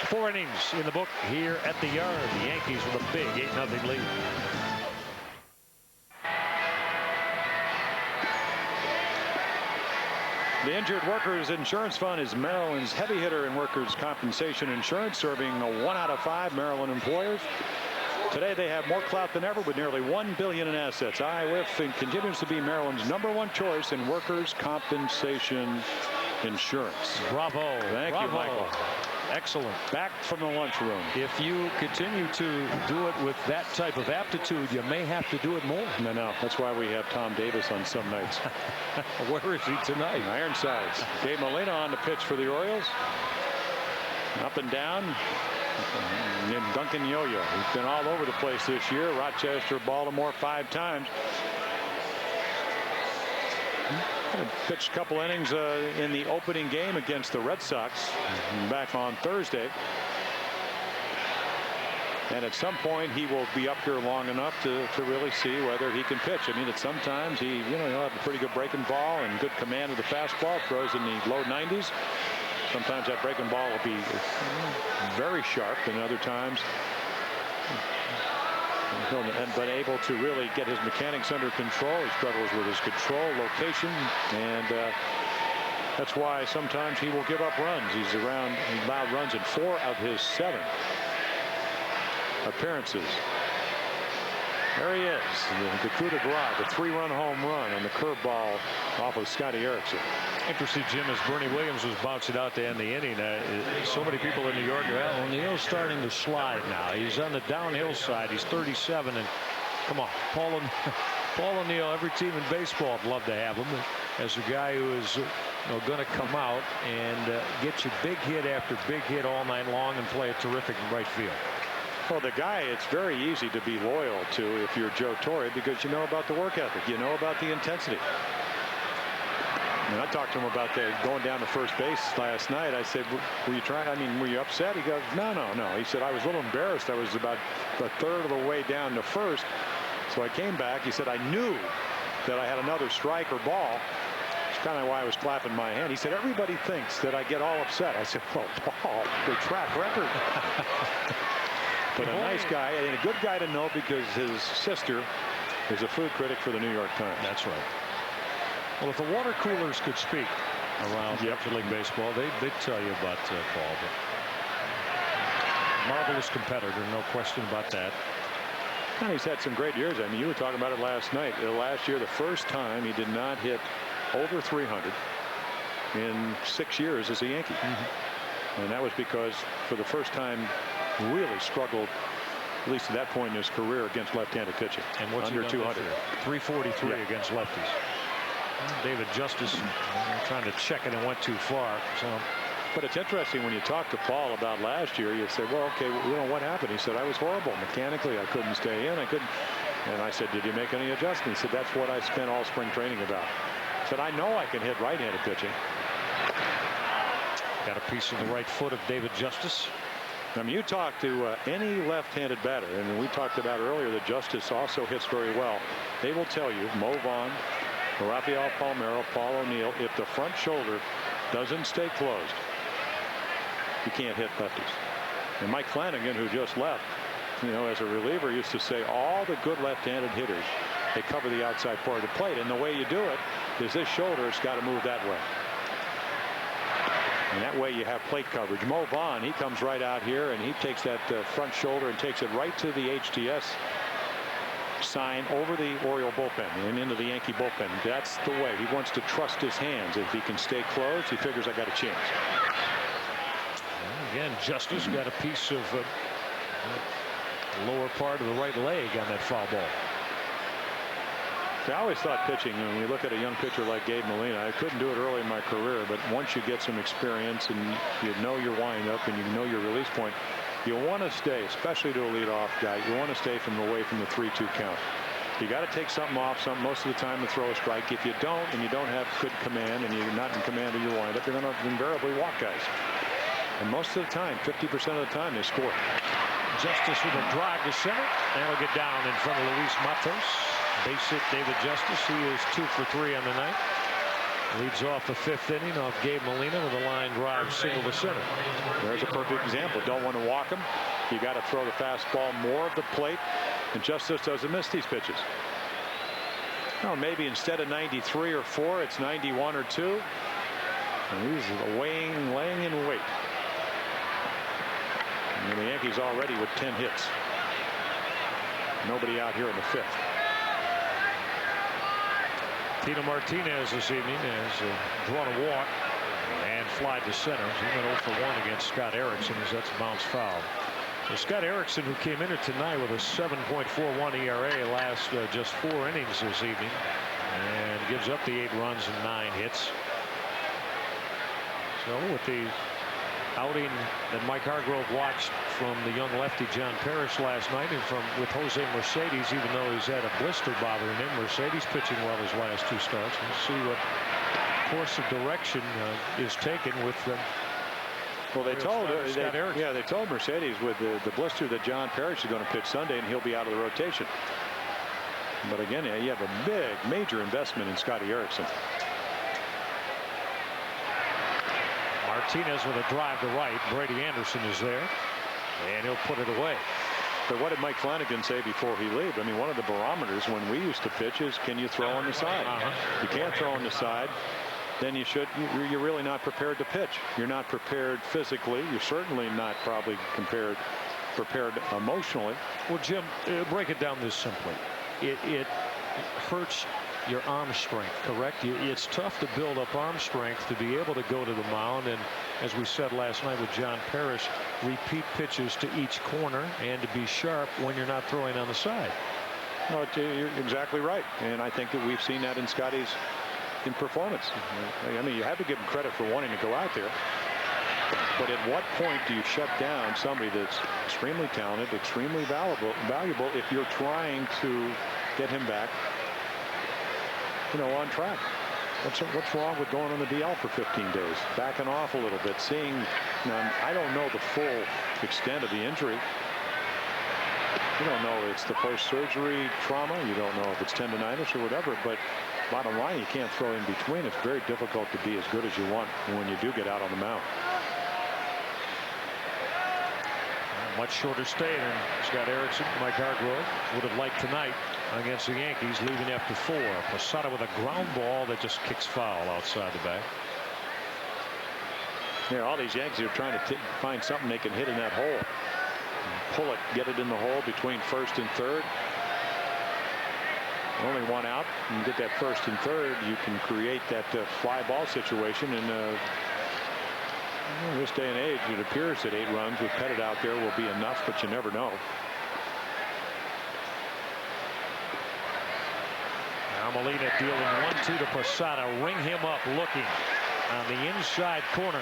4 innings in the book here at the Yard. The Yankees with a big 8-0 lead. The Injured Workers Insurance Fund is Maryland's heavy hitter in workers' compensation insurance, serving 1 out of 5 Maryland employers. Today they have more clout than ever with nearly $1 billion in assets. IWIF continues to be Maryland's #1 choice in workers' compensation insurance. Bravo. Thank you, Michael. Excellent. Back from the lunchroom. If you continue to do it with that type of aptitude, you may have to do it more. No. That's why we have Tom Davis on some nights. Where is he tonight? Ironsides. Dave Molina on the pitch for the Orioles. Up and down. And Duncan Yo-Yo. He's been all over the place this year. Rochester, Baltimore 5 times. Pitched a couple innings in the opening game against the Red Sox back on Thursday. And at some point he will be up here long enough to really see whether he can pitch. I mean, at sometimes he'll have a pretty good breaking ball and good command of the fastball. Throws in the low 90s. Sometimes that breaking ball will be very sharp, and other times but able to really get his mechanics under control. He struggles with his control, location, and that's why sometimes he will give up runs. He allowed runs in 4 of his 7 appearances. There he is, the coup de grace, the 3-run home run on the curveball off of Scotty Erickson. Interesting, Jim, as Bernie Williams was bouncing out to end the inning. So many people in New York, well, O'Neill's starting to slide now. He's on the downhill side. He's 37, and come on, Paul O'Neill, every team in baseball would love to have him as a guy who is going to come out and get you big hit after big hit all night long and play a terrific right field. Well, the guy it's very easy to be loyal to if you're Joe Torre, because you know about the work ethic. You know about the intensity. And I talked to him about that going down to first base last night. I said, were you upset? He goes, no. He said, I was a little embarrassed. I was about a third of the way down to first. So I came back. He said, I knew that I had another strike or ball. It's kind of why I was clapping my hand. He said, everybody thinks that I get all upset. I said, well, Paul, the track record. But a nice guy and a good guy to know, because his sister is a food critic for the New York Times. That's right. Well, if the water coolers could speak around Major League Baseball, they'd tell you about Paul. But marvelous competitor, no question about that. And he's had some great years. I mean, you were talking about it last night. Last year, the first time he did not hit over 300 in 6 years as a Yankee. And that was because, for the first time, really struggled, at least at that point in his career, against left-handed pitching. And what's under 200. 343 against lefties. David Justice trying to check it and went too far. But it's interesting when you talk to Paul about last year, you say, well, okay, what happened? He said, I was horrible mechanically. I couldn't stay in. And I said, did you make any adjustments? He said, that's what I spent all spring training about. He said, I know I can hit right-handed pitching. Got a piece of the right foot of David Justice. I mean, you talk to any left-handed batter, and we talked about earlier that Justice also hits very well. They will tell you, Mo Vaughn, Rafael Palmeiro, Paul O'Neill, if the front shoulder doesn't stay closed, you can't hit lefties. And Mike Flanagan, who just left, as a reliever, used to say all the good left-handed hitters, they cover the outside part of the plate. And the way you do it is this shoulder's got to move that way. And that way you have plate coverage. Mo Vaughn, he comes right out here and he takes that front shoulder and takes it right to the HTS sign over the Oriole bullpen and into the Yankee bullpen. That's the way. He wants to trust his hands. If he can stay closed, he figures I got a chance. And again, Justice got a piece of lower part of the right leg on that foul ball. I always thought pitching, when you look at a young pitcher like Gabe Molina, I couldn't do it early in my career, but once you get some experience and you know your windup and you know your release point, You want to stay, especially to a leadoff guy, you want to stay away from the 3-2 count. You got to take something off most of the time to throw a strike. If you don't, and you don't have good command, and you're not in command of your windup, you're going to invariably walk guys. And most of the time, 50% of the time, they score. Justice with a drive to center. And will get down in front of Luis Matos. Base hit David Justice. He is 2 for 3 on the night. Leads off the 5th inning off Gabe Molina with a line drive single to center. There's a perfect example. Don't want to walk him. You got to throw the fastball more of the plate. And Justice doesn't miss these pitches. Well, maybe instead of 93 or 4, it's 91 or 2. And he's laying in wait. And the Yankees already with 10 hits. Nobody out here in the 5th. Tino Martinez this evening has drawn a walk and flied to center. He went 0 for 1 against Scott Erickson as that's a bounce foul. So Scott Erickson, who came in here tonight with a 7.41 ERA last just 4 innings this evening, and gives up the 8 runs and 9 hits. So with the outing that Mike Hargrove watched from the young lefty John Parrish last night, and with Jose Mercedes, even though he's had a blister bothering him, Mercedes pitching well his last 2 starts. We'll see what course of direction is taken with the. Well, they told Mercedes with the blister that John Parrish is going to pitch Sunday, and he'll be out of the rotation. But again, you have a major investment in Scotty Erickson. Martinez with a drive to right. Brady Anderson is there, and he'll put it away. But what did Mike Flanagan say before he left? I mean, one of the barometers when we used to pitch is, can you throw on the side? You can't throw on the side, then you're really not prepared to pitch. You're not prepared physically. You're certainly not probably prepared emotionally. Well, Jim, break it down this simply. It hurts your arm strength, correct? It's tough to build up arm strength to be able to go to the mound, and as we said last night with John Parrish, repeat pitches to each corner and to be sharp when you're not throwing on the side. No, you're exactly right, and I think that we've seen that in Scotty's performance. I mean, you have to give him credit for wanting to go out there, but at what point do you shut down somebody that's extremely talented, extremely valuable if you're trying to get him back, on track? What's wrong with going on the DL for 15 days, backing off a little bit, seeing? Now, I don't know the full extent of the injury. You don't know it's the post-surgery trauma. You don't know if it's tendonitis or whatever. But bottom line, you can't throw in between. It's very difficult to be as good as you want when you do get out on the mound. Much shorter stay than Scott Erickson. Mike Hargrove would have liked tonight against the Yankees, leaving after 4. Posada with a ground ball that just kicks foul outside the bag. Yeah, all these Yankees are trying to find something they can hit in that hole. Pull it, get it in the hole between first and third. Only one out. You get that first and third, you can create that fly ball situation. And in this day and age, it appears that 8 runs with Pettit out there will be enough, but you never know. Now Molina dealing 1-2 to Posada. Ring him up looking on the inside corner.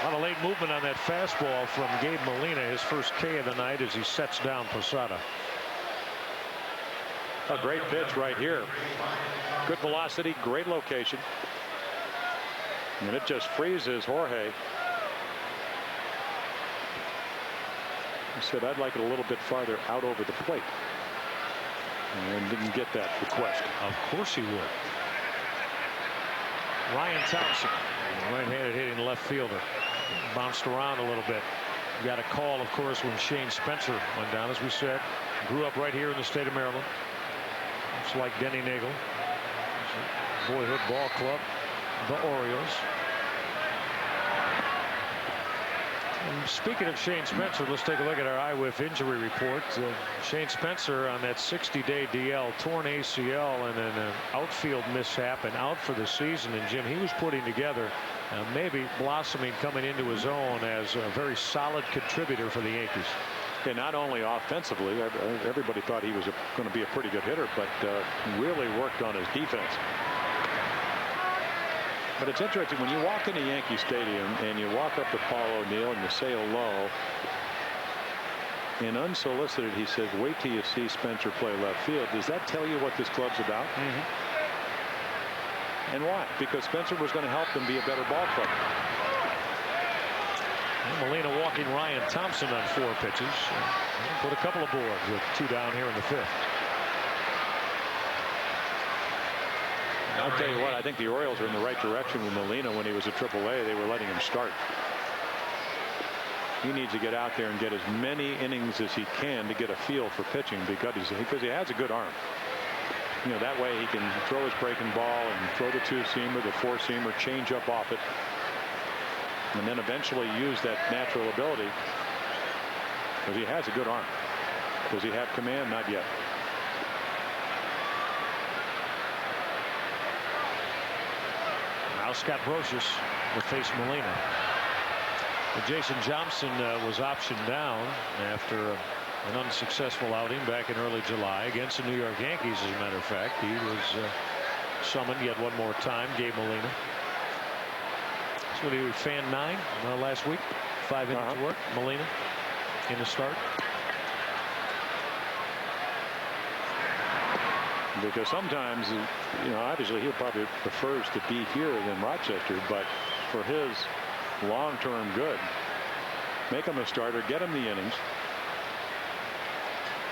A lot of late movement on that fastball from Gabe Molina, his first K of the night, as he sets down Posada. A great pitch right here. Good velocity, great location. And it just freezes Jorge. He said, I'd like it a little bit farther out over the plate. And didn't get that request. Of course he would. Ryan Thompson, right-handed hitting left fielder. Bounced around a little bit. Got a call, of course, when Shane Spencer went down, as we said. Grew up right here in the state of Maryland. It's like Denny Nagel. Boyhood ball club, the Orioles. And speaking of Shane Spencer, let's take a look at our IWIF injury report. Shane Spencer on that 60-day DL, torn ACL and an outfield mishap and out for the season. And Jim, he was putting together maybe blossoming coming into his own as a very solid contributor for the Yankees. And not only offensively, everybody thought he was going to be a pretty good hitter, but really worked on his defense. But it's interesting when you walk into Yankee Stadium and you walk up to Paul O'Neill and you say hello. And unsolicited, he says, wait till you see Spencer play left field. Does that tell you what this club's about? And why? Because Spencer was going to help them be a better ball club. And Molina walking Ryan Thompson on 4 pitches. Put a couple of boards with 2 down here in the 5th. I'll tell you what, I think the Orioles are in the right direction with Molina. When he was at AAA, they were letting him start. He needs to get out there and get as many innings as he can to get a feel for pitching because he has a good arm. You know, that way he can throw his breaking ball and throw the 2-seamer, the 4-seamer, change up off it, and then eventually use that natural ability because he has a good arm. Does he have command? Not yet. Now Scott Brosius will face Molina. But Jason Johnson was optioned down after an unsuccessful outing back in early July against the New York Yankees. As a matter of fact, he was summoned yet one more time. Gabe Molina. That's what he was, fan 9 last week. 5 innings of work. Molina in the start. Because sometimes, you know, obviously he probably prefers to be here than Rochester, but for his long-term good, make him a starter, get him the innings,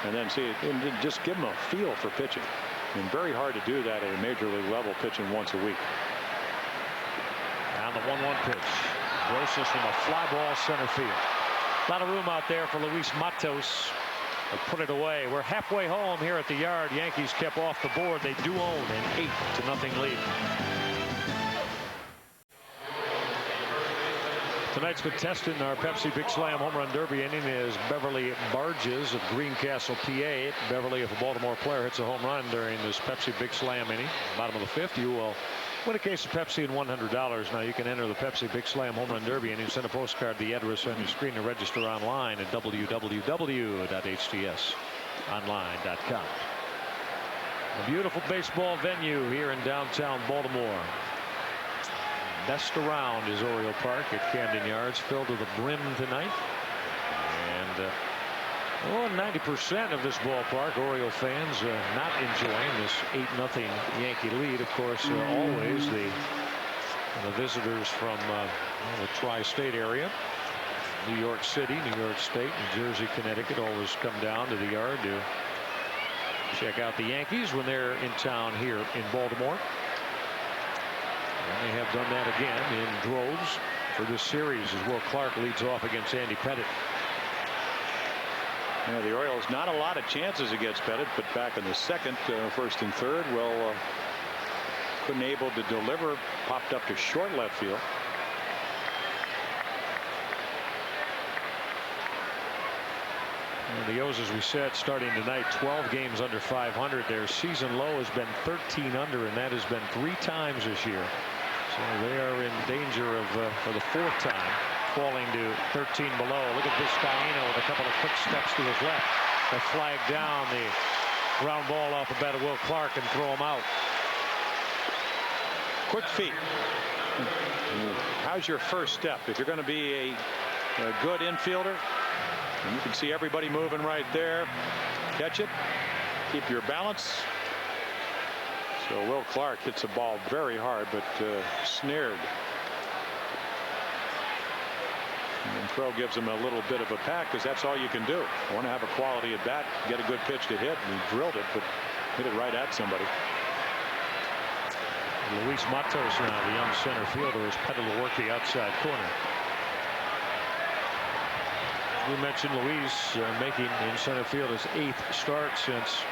and then see, and just give him a feel for pitching. And very hard to do that at a major league level, pitching once a week. Now the 1-1 pitch. Brosius from a fly ball center field. A lot of room out there for Luis Matos. Put it away. We're halfway home here at the yard. Yankees kept off the board. They do own an 8-0 lead. Tonight's contestant in our Pepsi Big Slam Home Run Derby inning is Beverly Barges of Greencastle, PA. Beverly, if a Baltimore player hits a home run during this Pepsi Big Slam inning, bottom of the 5th, you will win a case of Pepsi and $100. Now you can enter the Pepsi Big Slam Home Run Derby and you send a postcard to the address on your screen to register online at www.htsonline.com. A beautiful baseball venue here in downtown Baltimore. Best around is Oriole Park at Camden Yards, filled to the brim tonight. And 90% of this ballpark, Oriole fans not enjoying this 8-0 Yankee lead. Of course, always the visitors from the tri-state area, New York City, New York State, New Jersey, Connecticut, always come down to the yard to check out the Yankees when they're in town here in Baltimore. And they have done that again in droves for this series as Will Clark leads off against Andy Pettit. Yeah, the Orioles not a lot of chances against Pettit, but back in the 2nd, 1st and 3rd, well, couldn't able to deliver, popped up to short left field. And the O's, as we said, starting tonight, 12 games under 500. Their season low has been 13 under, and that has been 3 times this year. So they are in danger of, for the 4th time, falling to 13 below. Look at Vizcaíno with a couple of quick steps to his left. They flag down the ground ball off the bat of Will Clark and throw him out. Quick feet. How's your first step? If you're going to be a good infielder, and you can see everybody moving right there, catch it, keep your balance. So Will Clark hits the ball very hard, but snared. And throw gives him a little bit of a pack because that's all you can do. You want to have a quality at bat, get a good pitch to hit, and he drilled it, but hit it right at somebody. Luis Matos now, the young center fielder, is pedaled to work the outside corner. We mentioned Luis making in center field his 8th start since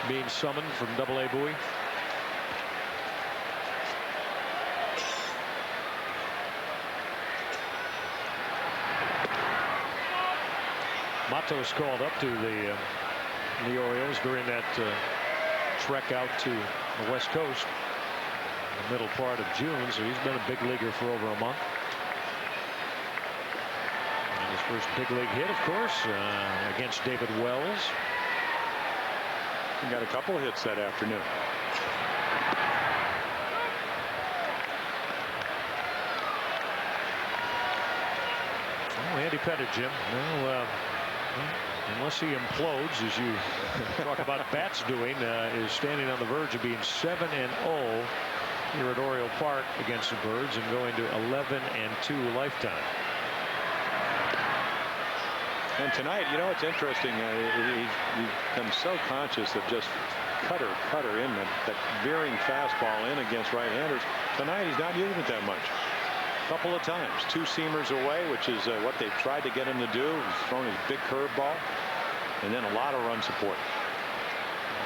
being summoned from AA Bowie. Matos called up to the Orioles during that trek out to the West Coast in the middle part of June, so he's been a big leaguer for over a month. And his first big league hit, of course, against David Wells. He got a couple of hits that afternoon. Andy Pettitte, Jim. Well, unless he implodes, as you talk about bats doing, is standing on the verge of being 7-0 here at Oriole Park against the Birds and going to 11-2 lifetime. And tonight, you know, it's interesting. He becomes so conscious of just cutter in that veering fastball in against right-handers. Tonight, he's not using it that much. A couple of times, 2 seamers away, which is what they've tried to get him to do. He's thrown his big curveball, and then a lot of run support.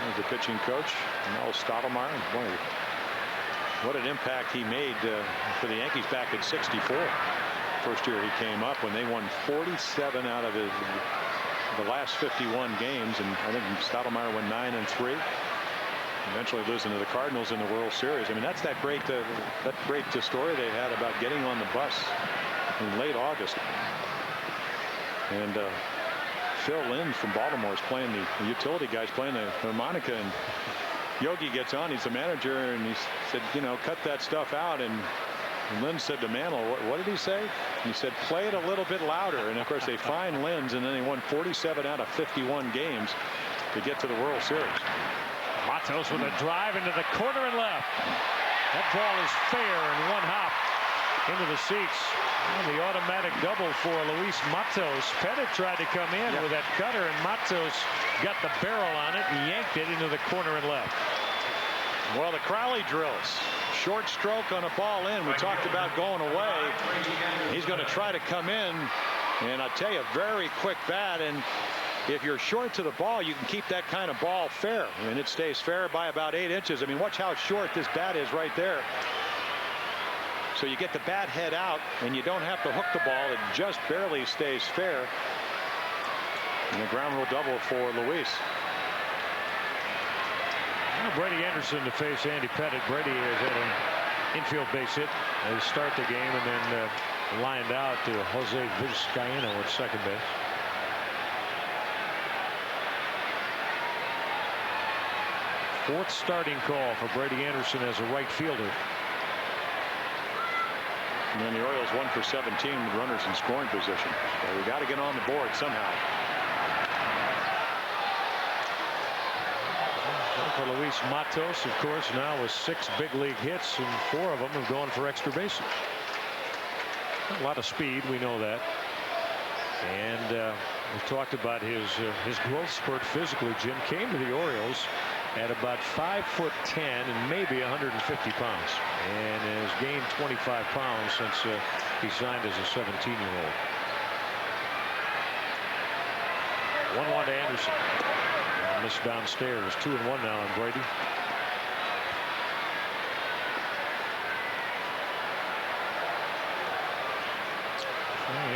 As the pitching coach, Mel Stottlemyre, boy, what an impact he made for the Yankees back at 64. First year he came up when they won 47 out of the last 51 games, and I think Stottlemyre went 9-3. Eventually losing to the Cardinals in the World Series. I mean, that's that great story they had about getting on the bus in late August. And Phil Lynn from Baltimore is playing the utility guys playing the harmonica, and Yogi gets on. He's the manager, and he said, you know, cut that stuff out. And Lynn said to Mantle, what did he say? He said, play it a little bit louder. And of course they find Lynn's, and then they won 47 out of 51 games to get to the World Series. Matos with a drive into the corner and left. That ball is fair and one hop into the seats. And the automatic double for Luis Matos. Pettitte tried to come in with that cutter, and Matos got the barrel on it and yanked it into the corner and left. Well, the Crowley drills. Short stroke on a ball in. We talked about going away. He's going to try to come in, and I tell you, very quick bat. And if you're short to the ball, you can keep that kind of ball fair, and it stays fair by about 8 inches. I mean, watch how short this bat is right there. So you get the bat head out, and you don't have to hook the ball. It just barely stays fair. And a ground rule double for Luis. Brady Anderson to face Andy Pettitte. Brady has had an infield base hit to start the game, and then lined out to Jose Vizcaíno at second base. Fourth starting call for Brady Anderson as a right fielder. And then the Orioles 1 for 17 with runners in scoring position. So we got to get on the board somehow. For Luis Matos, of course, now with 6 big league hits, and 4 of them have gone for extra bases. A lot of speed, we know that. And we talked about his growth spurt physically. Jim came to the Orioles at about 5'10" and maybe 150 pounds, and has gained 25 pounds since he signed as a 17-year-old. 1-1 to Anderson. Missed downstairs. 2-1 now on Brady.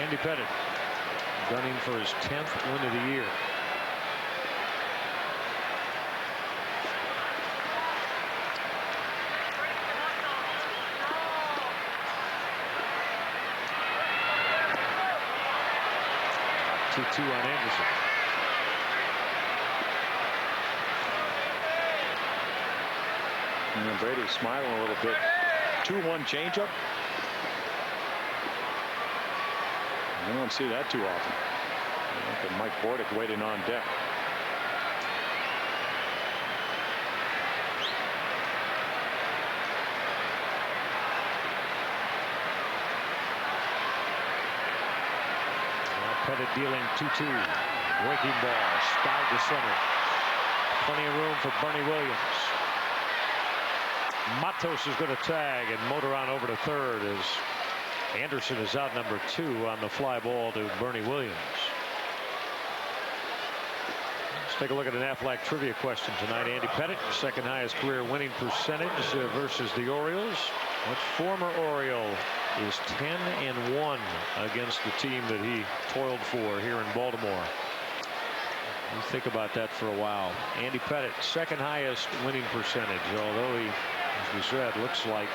Andy Pettitte gunning for his 10th win of the year. Two on Anderson. And Brady's smiling a little bit. 2-1 changeup. I don't see that too often. Look at Mike Bordick waiting on deck. Pettitte dealing 2-2. Breaking ball. Sky to center. Plenty of room for Bernie Williams. Matos is going to tag and motor on over to third as Anderson is out number 2 on the fly ball to Bernie Williams. Let's take a look at an Aflac trivia question tonight. Andy Pettitte, second highest career winning percentage versus the Orioles. What former Oriole is 10-1 against the team that he toiled for here in Baltimore? You think about that for a while. Andy Pettitte, second highest winning percentage, although he, as we said, looks like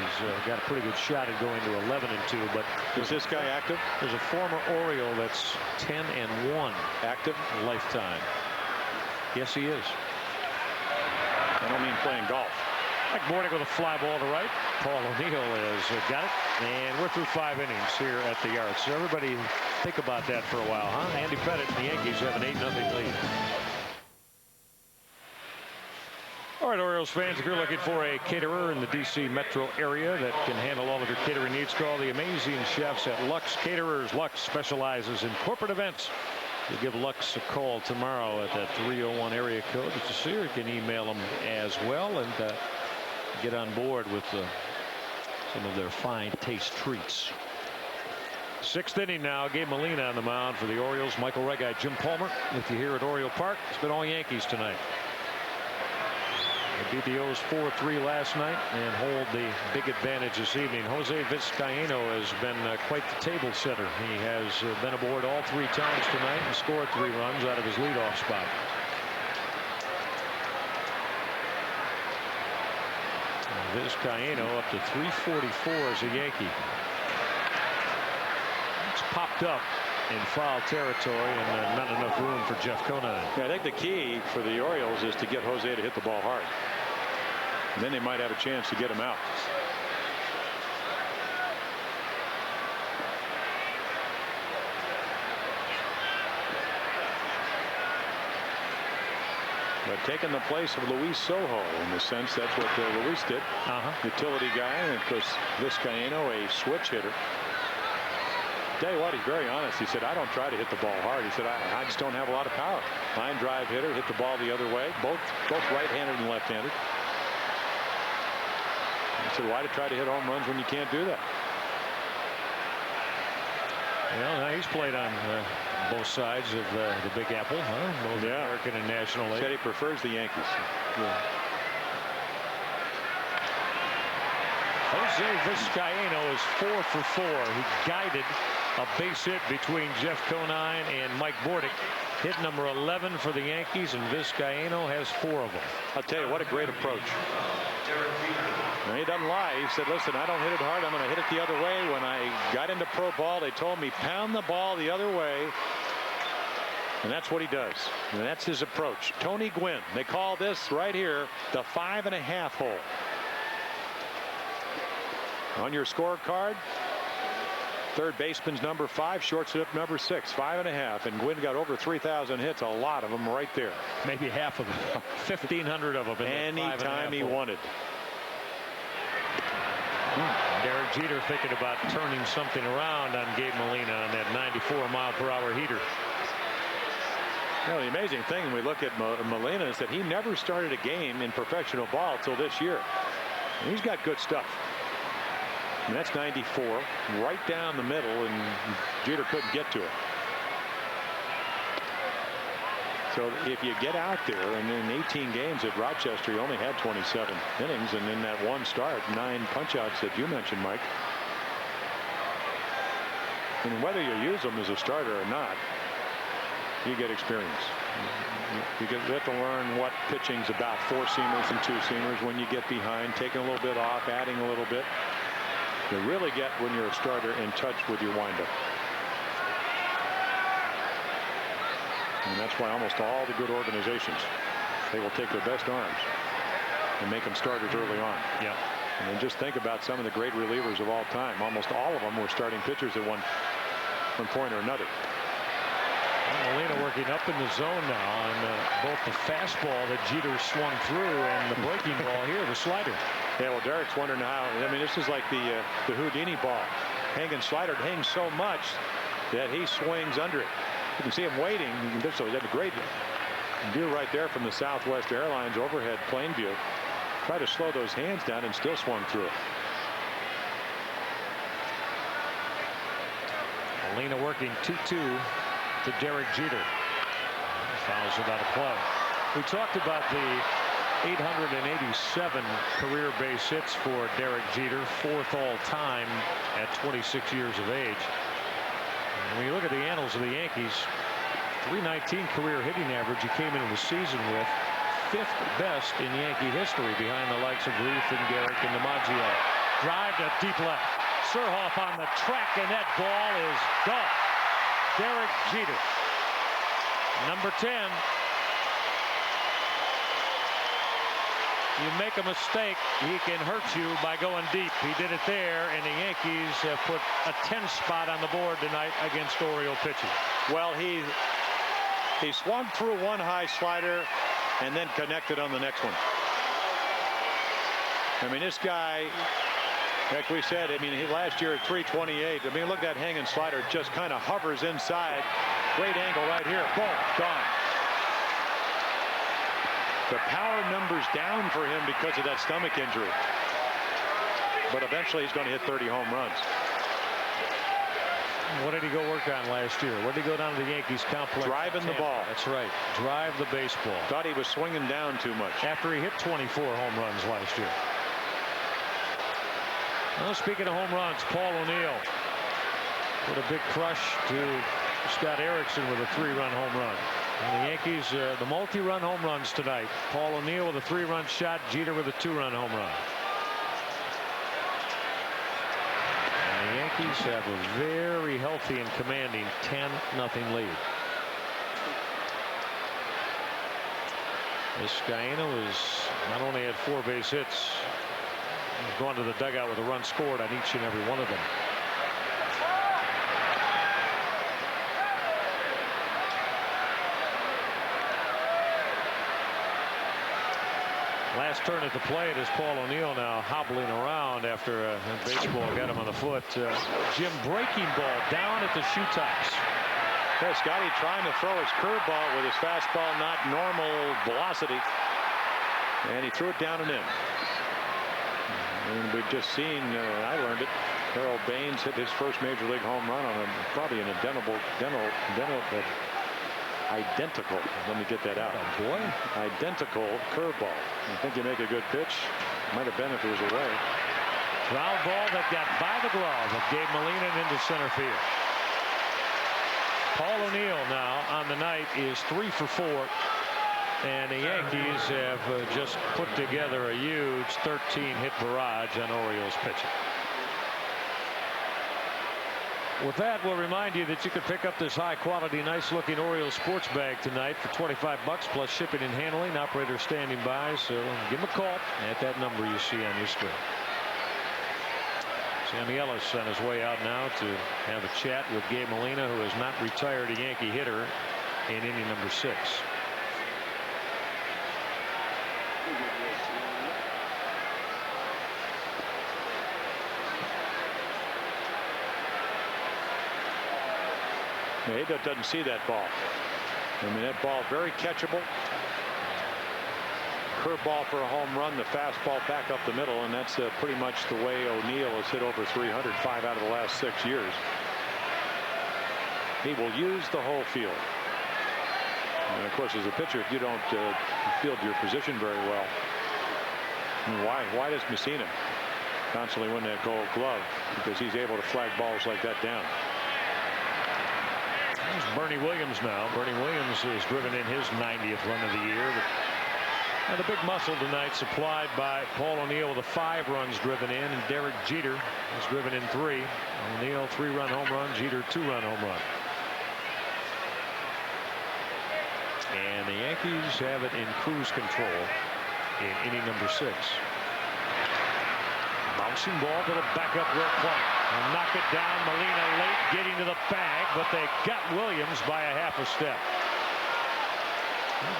he's got a pretty good shot at going to 11-2. But is this guy active? There's a former Oriole that's 10-1 active lifetime. Yes, he is. I don't mean playing golf. Mike Bordick with a fly ball to right. Paul O'Neill has got it, and we're through 5 innings here at the Yard. So everybody Think about that for a while, huh? Andy Pettitte and the Yankees have an 8-0 lead. All right, Orioles fans, if you're looking for a caterer in the D.C. metro area that can handle all of your catering needs, call the amazing chefs at Lux Caterers. Lux specializes in corporate events. You give Lux a call tomorrow at that 301 area code that you see, or you can email them as well and get on board with some of their fine taste treats. 6th inning now. Gabe Molina on the mound for the Orioles. Michael Reggie, Jim Palmer with you here at Oriole Park. It's been all Yankees tonight. They beat the O's 4-3 last night and hold the big advantage this evening. Jose Vizcaino has been quite the table setter. He has been aboard all 3 times tonight and scored 3 runs out of his leadoff spot. Vizcaino up to 344 as a Yankee. It's popped up in foul territory and not enough room for Jeff Conine. Yeah, I think the key for the Orioles is to get Jose to hit the ball hard. And then they might have a chance to get him out. But taking the place of Luis Sojo, in the sense that's what Luis did. Utility guy, and of course Vizcaino, a switch hitter. Tell you what, he's very honest. He said, I don't try to hit the ball hard. He said, I just don't have a lot of power. Line drive hitter, hit the ball the other way, both right-handed and left-handed. He said, why to try to hit home runs when you can't do that? Well, now he's played on both sides of the Big Apple, huh? Both American and National League. Said he prefers the Yankees. Jose Vizcaino is 4 for 4. He guided a base hit between Jeff Conine and Mike Bordick. Hit number 11 for the Yankees, and Vizcaino has 4 of them. I'll tell you, what a great approach. Now, he doesn't lie. He said, listen, I don't hit it hard. I'm going to hit it the other way. When I got into pro ball, they told me pound the ball the other way. And that's what he does. And that's his approach. Tony Gwynn. They call this right here the 5.5 hole. On your scorecard, third baseman's number 5, shortstop number 6, 5.5. And Gwynn got over 3,000 hits, a lot of them right there. Maybe half of them. 1,500 of them. Anytime he wanted. Derek Jeter thinking about turning something around on Gabe Molina on that 94-mile-per-hour heater. Well, the amazing thing when we look at Molina is that he never started a game in professional ball until this year. And he's got good stuff. And that's 94, right down the middle, and Jeter couldn't get to it. So if you get out there, and in 18 games at Rochester, he only had 27 innings, and in that one start, 9 punch-outs that you mentioned, Mike. And whether you use them as a starter or not, you get experience. You have to learn what pitching's about. 4-seamers and 2-seamers when you get behind, taking a little bit off, adding a little bit. You really get, when you're a starter, in touch with your windup. And that's why almost all the good organizations, they will take their best arms and make them starters early on. Yeah. And then just think about some of the great relievers of all time. Almost all of them were starting pitchers at one point or another. Molina working up in the zone now on both the fastball that Jeter swung through and the breaking ball here, the slider. Yeah, well, Derek's wondering how. I mean, this is like the Houdini ball. Hanging slider, hangs so much that he swings under it. You can see him waiting. So he had a great view right there from the Southwest Airlines overhead plane view. Try to slow those hands down and still swung through it. Molina working 2-2 to Derek Jeter. Fouls it out of play. We talked about the 887 career base hits for Derek Jeter, 4th all time at 26 years of age. And when you look at the annals of the Yankees, 319 career hitting average he came into the season with, 5th best in Yankee history behind the likes of Ruth and Garrick and DiMaggio. Drive to deep left. Surhoff on the track, and that ball is gone. Derek Jeter, number 10. you make a mistake, he can hurt you by going deep. He did it there, and the Yankees have put a 10 spot on the board tonight against Oriole pitching. Well, he swung through one high slider and then connected on the next one. I mean, this guy, like we said, I mean, last year at 328. I mean, look at that hanging slider. It just kind of hovers inside. Great angle right here. Boom, gone. The power number's down for him because of that stomach injury. But eventually he's going to hit 30 home runs. What did he go work on last year? Where did he go down to the Yankees complex? Driving the ball. That's right. Drive the baseball. Thought he was swinging down too much. After he hit 24 home runs last year. Well, speaking of home runs, Paul O'Neill put a big crush to Scott Erickson with a 3-run home run. And the Yankees, the multi-run home runs tonight. Paul O'Neill with a 3-run shot. Jeter with a 2-run home run. And the Yankees have a very healthy and commanding 10-0 lead. Vizcaíno was not only had 4 base hits, he's gone to the dugout with a run scored on each and every one of them. Last turn at the plate is Paul O'Neill now hobbling around after a baseball got him on the foot. Jim breaking ball down at the shoe tops. Yeah, Scotty trying to throw his curveball with his fastball not normal velocity. And he threw it down and in. And we've just seen, I learned it, Harold Baines hit his first major league home run on probably an identical, let me get that out. Oh boy. Identical curveball. I think you make a good pitch. Might have been if it was away. Ground ball that got by the glove of Gabe Molina and into center field. Paul O'Neill now on the night is 3 for 4. And the Yankees have just put together a huge 13-hit barrage on Orioles pitching. With that, we'll remind you that you can pick up this high-quality, nice-looking Orioles sports bag tonight for $25 plus shipping and handling. Operator standing by, so give him a call at that number you see on your screen. Sammy Ellis on his way out now to have a chat with Gabe Molina, who has not retired a Yankee hitter in inning number 6. He doesn't see that ball. I mean, that ball very catchable. Curveball for a home run, the fastball back up the middle, and that's pretty much the way O'Neill has hit over 300 5 out of the last 6 years. He will use the whole field. And of course, as a pitcher, if you don't field your position very well, why does Messina constantly win that Gold Glove? Because he's able to flag balls like that down. There's Bernie Williams now. Bernie Williams has driven in his 90th run of the year. And the big muscle tonight supplied by Paul O'Neill with 5 runs driven in, and Derek Jeter has driven in 3. O'Neill 3-run home run, Jeter 2-run home run. And the Yankees have it in cruise control in inning number 6. Bouncing ball to the backup Will Clark. They'll knock it down. Molina late getting to the bag, but they got Williams by a half a step.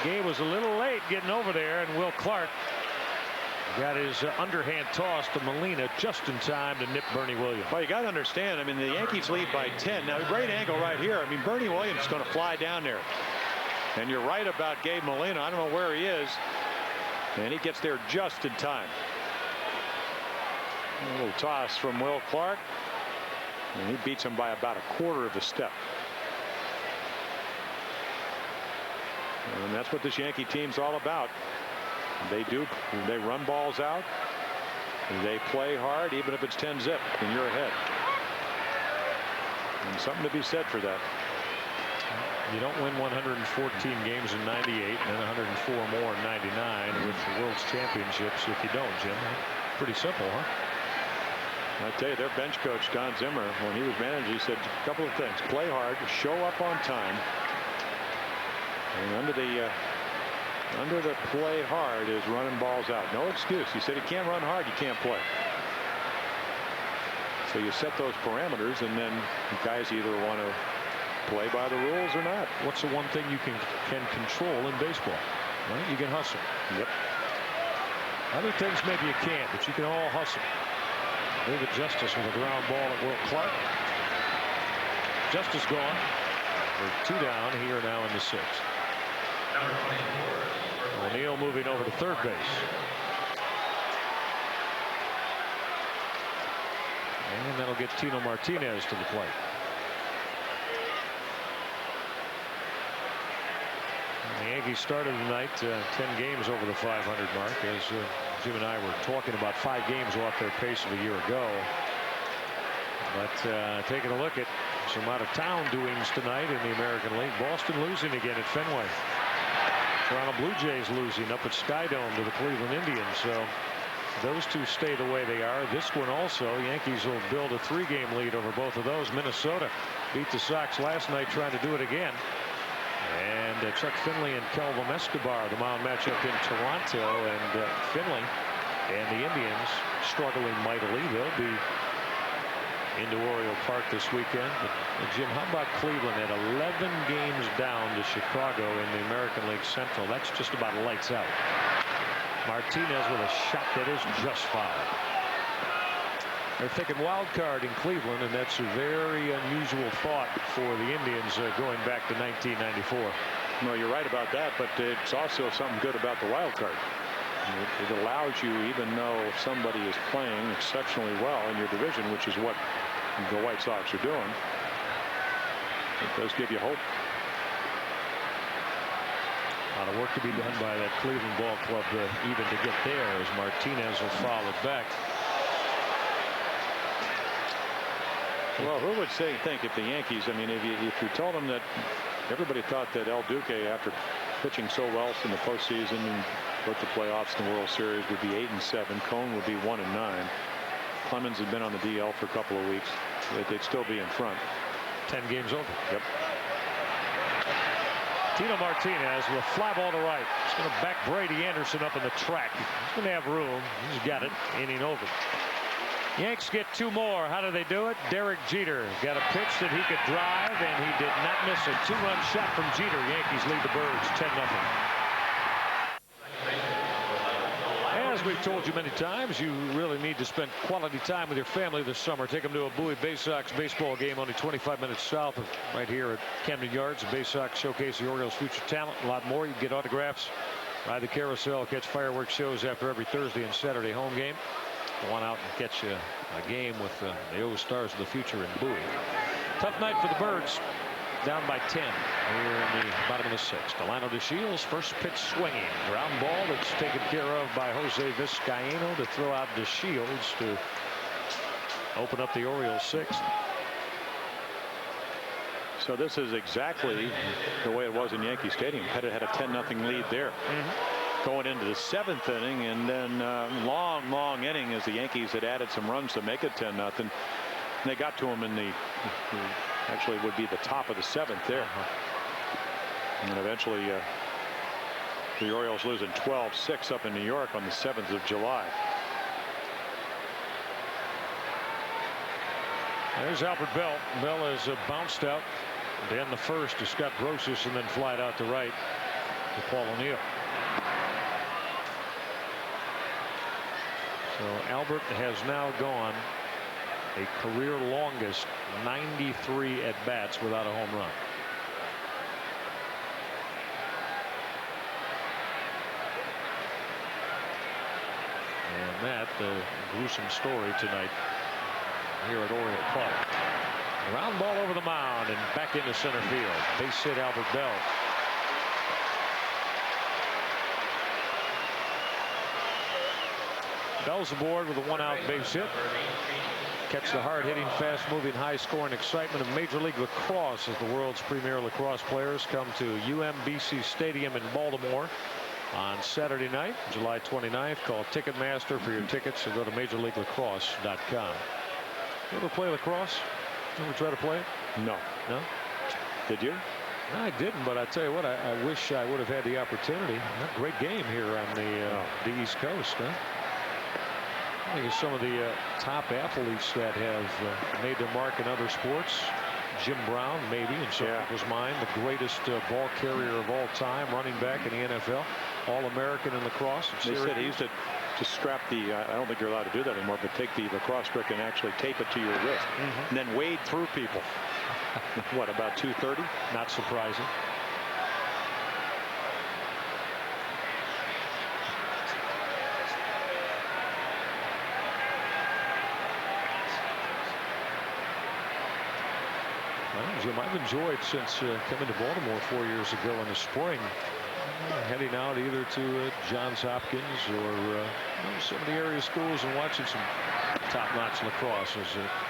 Gabe was a little late getting over there, and Will Clark got his underhand toss to Molina just in time to nip Bernie Williams. Well, you got to understand, I mean, the Yankees lead by 10. Now, a great angle right here. I mean, Bernie Williams is going to fly down there. And you're right about Gabe Molina. I don't know where he is. And he gets there just in time. A little toss from Will Clark. And he beats him by about a quarter of a step. And that's what this Yankee team's all about. They run balls out. They play hard, even if it's 10-zip and you're ahead. And something to be said for that. You don't win 114 games in 98 and 104 more in 99 with the World's Championships if you don't, Jim. Pretty simple, huh? I tell you, their bench coach, Don Zimmer, when he was manager, he said a couple of things. Play hard, show up on time. And under the under the play hard is running balls out. No excuse. He said he can't run hard, you can't play. So you set those parameters, and then guys either want to play by the rules or not. What's the one thing you can control in baseball? Right? You can hustle. Yep. Other things maybe you can't, but you can all hustle. David Justice with a ground ball at Will Clark. Justice gone. We're 2 down here now in the 6th. O'Neill moving over to third base. And that'll get Tino Martinez to the plate. And the Yankees started tonight 10 games over the 500 mark, as Jim and I were talking about 5 games off their pace of a year ago. But taking a look at some out-of-town doings tonight in the American League. Boston losing again at Fenway. Toronto Blue Jays losing up at Skydome to the Cleveland Indians. So those two stay the way they are. This one also, Yankees will build a 3-game lead over both of those. Minnesota beat the Sox last night, trying to do it again. And Chuck Finley and Kelvin Escobar, the mound matchup in Toronto, and Finley and the Indians struggling mightily. They'll be into Oriole Park this weekend. But Jim, how about Cleveland at 11 games down to Chicago in the American League Central? That's just about lights out. Martinez with a shot that is just foul. They're thinking wild card in Cleveland, and that's a very unusual thought for the Indians going back to 1994. No, you're right about that, but it's also something good about the wild card. It allows you, even though somebody is playing exceptionally well in your division, which is what the White Sox are doing, it does give you hope. A lot of work to be done by that Cleveland ball club even to get there, as Martinez will foul it back. Well, who would think if the Yankees, I mean, if you told them that everybody thought that El Duque, after pitching so well in the postseason and both the playoffs and the World Series, would be 8-7. Cone would be 1-9. Clemens had been on the DL for a couple of weeks. They'd still be in front. 10 games over. Yep. Tino Martinez with a fly ball to right. He's going to back Brady Anderson up in the track. He's going to have room. He's got it. Inning over. Yanks get 2 more. How do they do it? Derek Jeter got a pitch that he could drive, and he did not miss it. 2-run shot from Jeter. Yankees lead the Birds 10-0. As we've told you many times, you really need to spend quality time with your family this summer. Take them to a Bowie Bay Sox baseball game only 25 minutes south of right here at Camden Yards. The Bay Sox showcase the Orioles' future talent. A lot more. You can get autographs, ride the carousel, catch fireworks shows after every Thursday and Saturday home game. Go on out and catch a game with the O Stars of the future in Bowie. Tough night for the Birds. Down by 10 here in the bottom of the 6th. Delano DeShields, first pitch swinging. Ground ball that's taken care of by Jose Vizcaino to throw out DeShields to open up the Orioles' 6th. So this is exactly the way it was in Yankee Stadium. Pettit had a 10-0 lead there. Going into the 7th inning, and then long inning as the Yankees had added some runs to make it 10-0. And they got to him in the actually would be the top of the 7th there. And eventually the Orioles losing 12-6 up in New York on the 7th of July. There's Albert Bell. Bell has bounced out to end the first to Scott Brosius, and then flied out to right to Paul O'Neill. So Albert has now gone a career longest 93 at bats without a home run. And that the gruesome story tonight here at Oriole Park. Ground ball over the mound and back into center field. Base hit Albert Bell. Bell's aboard with a 1-out base hit. Catch the hard-hitting, fast-moving, high-scoring excitement of Major League Lacrosse as the world's premier lacrosse players come to UMBC Stadium in Baltimore on Saturday night, July 29th. Call Ticketmaster for your tickets, or go to MajorLeagueLacrosse.com. You ever play lacrosse? Ever try to play it? No. No? Did you? I didn't, but I tell you what, I wish I would have had the opportunity. A great game here on the East Coast. Huh? I think of some of the top athletes that have made their mark in other sports. Jim Brown, maybe in some people's mind, the greatest ball carrier of all time, running back in the NFL, All-American in lacrosse. They said he used to strap the, I don't think you're allowed to do that anymore, but take the lacrosse stick and actually tape it to your wrist and then wade through people. What, about 230? Not surprising. Well, Jim, I've enjoyed since coming to Baltimore 4 years ago in the spring, heading out either to Johns Hopkins or some of the area schools and watching some top-notch lacrosse as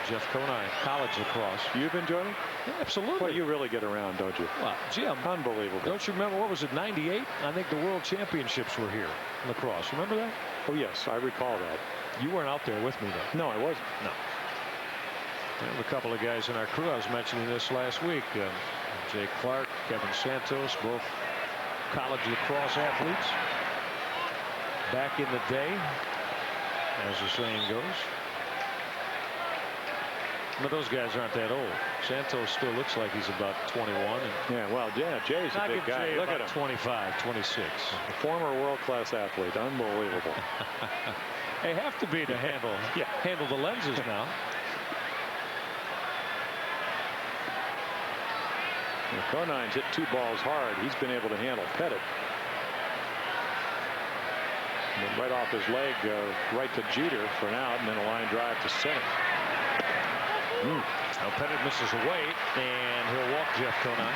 Jeff Conine, college lacrosse. You've enjoyed it? Yeah, absolutely. Well, you really get around, don't you? Well, Jim, unbelievable. Don't you remember, what was it, 98? I think the World Championships were here in lacrosse. Remember that? Oh, yes, I recall that. You weren't out there with me, though. No, I wasn't. No. And a couple of guys in our crew, I was mentioning this last week. Jay Clark, Kevin Santos, both college lacrosse athletes back in the day, as the saying goes. But those guys aren't that old. Santos still looks like he's about 21. And Jay's a big guy. Jay Look at him. 25, 26. A former world-class athlete. Unbelievable. They have to be to handle the lenses now. Conine's hit 2 balls hard. He's been able to handle Pettit. And right off his leg, right to Jeter for an out, and then a line drive to center. Now Pettit misses a weight, and he'll walk Jeff Conine.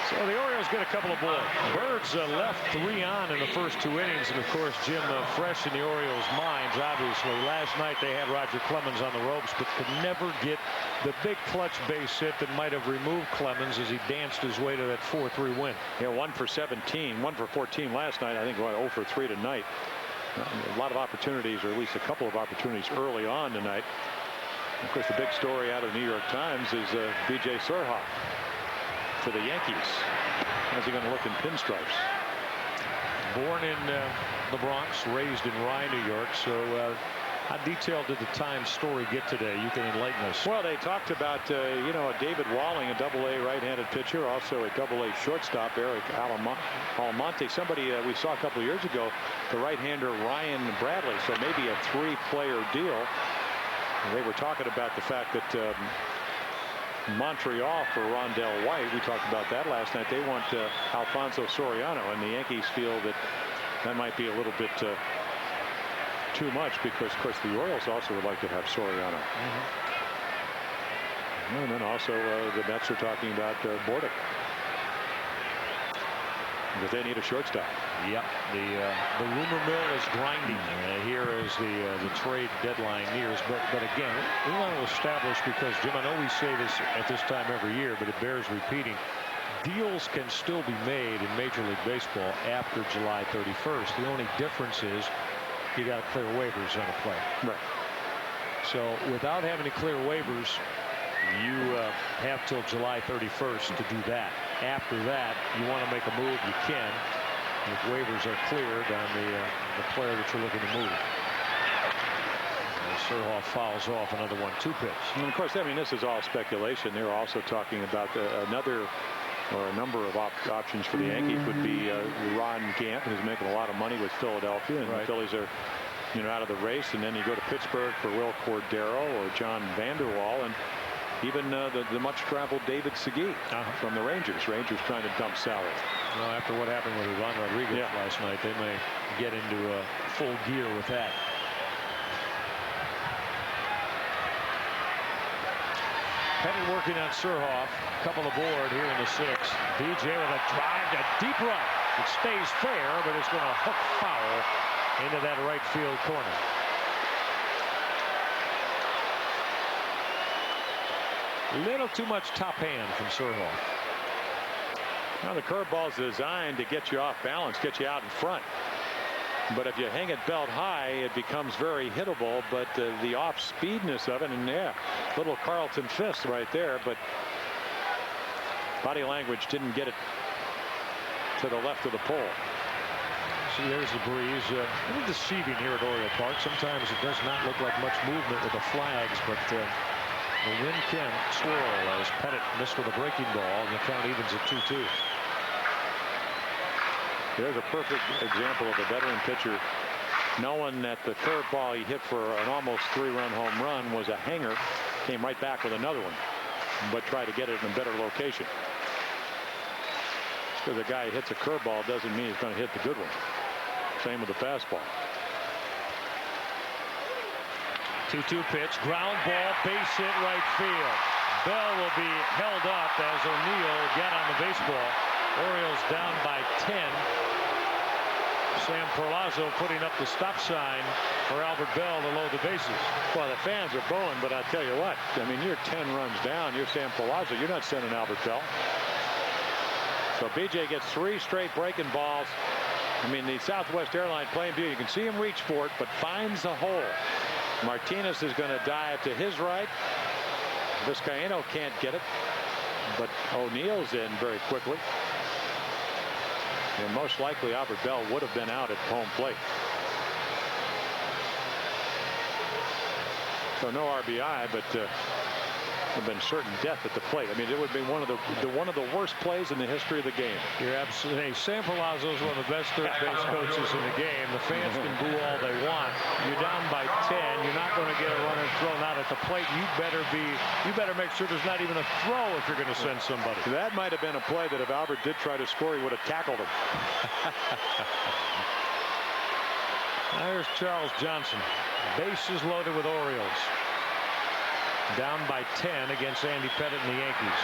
So the Orioles get a couple of balls. Birds left 3 on in the first 2 innings, and of course Jim, fresh in the Orioles' minds. Obviously, last night they had Roger Clemens on the ropes, but could never get the big clutch base hit that might have removed Clemens as he danced his way to that 4-3 win. Yeah, 1 for 17, 1 for 14 last night. I think 0 for 3 tonight. A lot of opportunities, or at least a couple of opportunities early on tonight. Of course, the big story out of the New York Times is B.J. Surhoff for the Yankees. How's he going to look in pinstripes? Born in the Bronx, raised in Rye, New York. So how detailed did the Times story get today? You can enlighten us. Well, they talked about a David Walling, a Double-A right-handed pitcher, also a Double-A shortstop, Eric Almonte. Somebody we saw a couple of years ago, the right-hander Ryan Bradley. So maybe a 3-player deal. And they were talking about the fact that Montreal for Rondell White, we talked about that last night. They want Alfonso Soriano, and the Yankees feel that that might be a little bit too much, because of course the Orioles also would like to have Soriano. And then also the Mets are talking about Bordick, because they need a shortstop. Yep, the rumor mill is grinding here as the trade deadline nears. But again, we want to establish, because Jim, I know we say this at this time every year, but it bears repeating. Deals can still be made in Major League Baseball after July 31st. The only difference is you got to clear waivers on a play. Right. So without having to clear waivers, you have till July 31st to do that. After that, you want to make a move, you can. If waivers are cleared on the player that you're looking to move. Surhoff fouls off another 1-2 pitch. And of course, I mean, this is all speculation. They're also talking about another, or a number of options for the Yankees would be Ron Gant, who's making a lot of money with Philadelphia, and the Phillies are out of the race. And then you go to Pittsburgh for Will Cordero or John Vanderwall, and even the much traveled David Segui from the Rangers. Rangers trying to dump salary. Well, after what happened with Ivan Rodriguez last night, they may get into full gear with that. Pettit working on Surhoff. Couple aboard here in the 6th. DJ with a drive to deep right. It stays fair, but it's going to hook foul into that right field corner. Little too much top hand from Surhoff. Now the curveball is designed to get you off balance, get you out in front. But if you hang it belt high, it becomes very hittable. But the off speedness of it, and little Carlton fist right there. But Body language didn't get it to the left of the pole. See, there's the breeze. A little deceiving here at Oriole Park. Sometimes it does not look like much movement with the flags, but the wind can swirl as Pettit missed with a breaking ball, and the count evens at 2-2. There's a perfect example of a veteran pitcher knowing that the curveball he hit for an almost 3-run home run was a hanger, came right back with another one, but tried to get it in a better location. Just because a guy hits a curveball doesn't mean he's going to hit the good one. Same with the fastball. 2-2 pitch, ground ball, base hit right field. Bell will be held up as O'Neill got on the baseball. Orioles down by 10. Sam Perlazzo putting up the stop sign for Albert Bell to load the bases. Well, the fans are booing, but I tell you what, I mean, you're 10 runs down. You're Sam Perlazzo. You're not sending Albert Bell. So BJ gets 3 straight breaking balls. I mean, the Southwest Airline plain view, you can see him reach for it, but finds a hole. Martinez is going to dive to his right. Vizcaino can't get it, but O'Neill's in very quickly. And most likely Albert Bell would have been out at home plate. So no RBI, but would have been certain death at the plate. I mean, it would be one of the worst plays in the history of the game. You're absolutely. Sam Perlazzo is one of the best third base coaches in the game. The fans can boo all they want. You're down by 10. You're not going to get a runner thrown out at the plate. You better make sure there's not even a throw if you're going to send somebody. That might have been a play that if Albert did try to score, he would have tackled him. There's Charles Johnson. Bases loaded with Orioles. Down by 10 against Andy Pettit and the Yankees.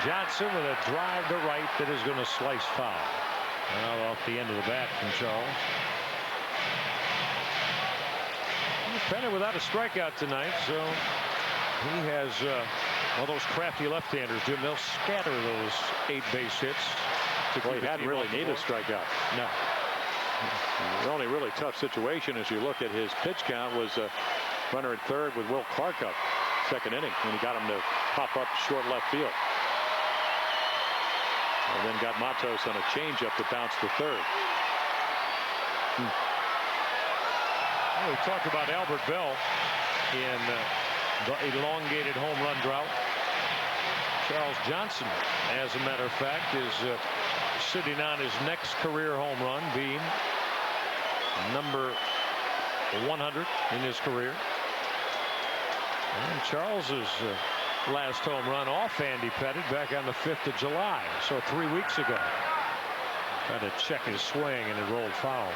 Johnson with a drive to right that is going to slice foul. Well, off the end of the bat from Charles. Pettit without a strikeout tonight, so he has all those crafty left-handers, Jim. They'll scatter those 8 base hits. Well, he hadn't really needed a strikeout. No. The only really tough situation as you look at his pitch count was a runner at third with Will Clark up. Second inning when he got him to pop up short left field. And then got Matos on a changeup that bounced to third. Well, we talked about Albert Bell in the elongated home run drought. Charles Johnson, as a matter of fact, is sitting on his next career home run, being number 100 in his career. And Charles's last home run off Andy Pettit back on the 5th of July, so 3 weeks ago. Tried to check his swing and it rolled foul.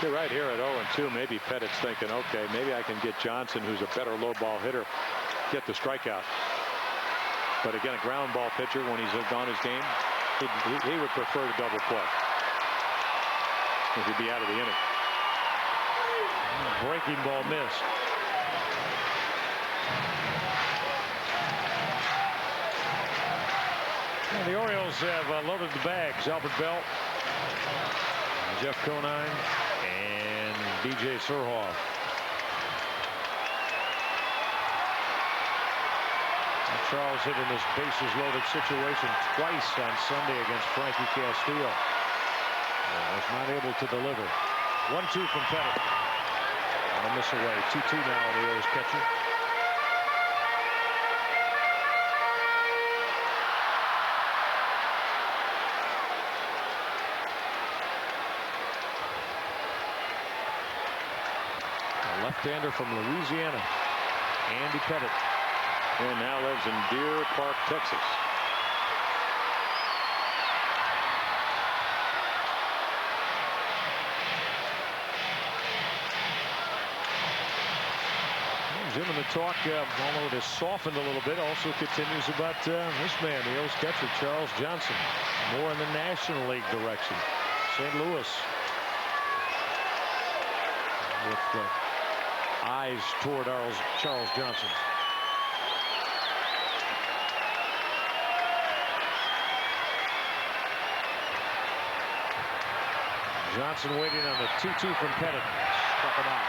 You're right here at 0-2. Maybe Pettit's thinking, okay, maybe I can get Johnson, who's a better low ball hitter, get the strikeout. But again, a ground ball pitcher, when he's on his game, he would prefer to double play if he'd be out of the inning. Breaking ball missed. And the Orioles have loaded the bags. Albert Bell, Jeff Conine, and B.J. Surhoff. Charles hit in this bases loaded situation twice on Sunday against Frankie Castillo. Was not able to deliver. 1-2 from Pettit. And a miss away. 2-2 now on the Orioles catcher. A left-hander from Louisiana, Andy Pettit. And now lives in Deer Park, Texas. Jim, in the talk, although it has softened a little bit, also continues about this man, the O's catcher, Charles Johnson. More in the National League direction. St. Louis. With eyes toward Charles Johnson. Johnson waiting on the 2-2 from Pettit. Struck him out.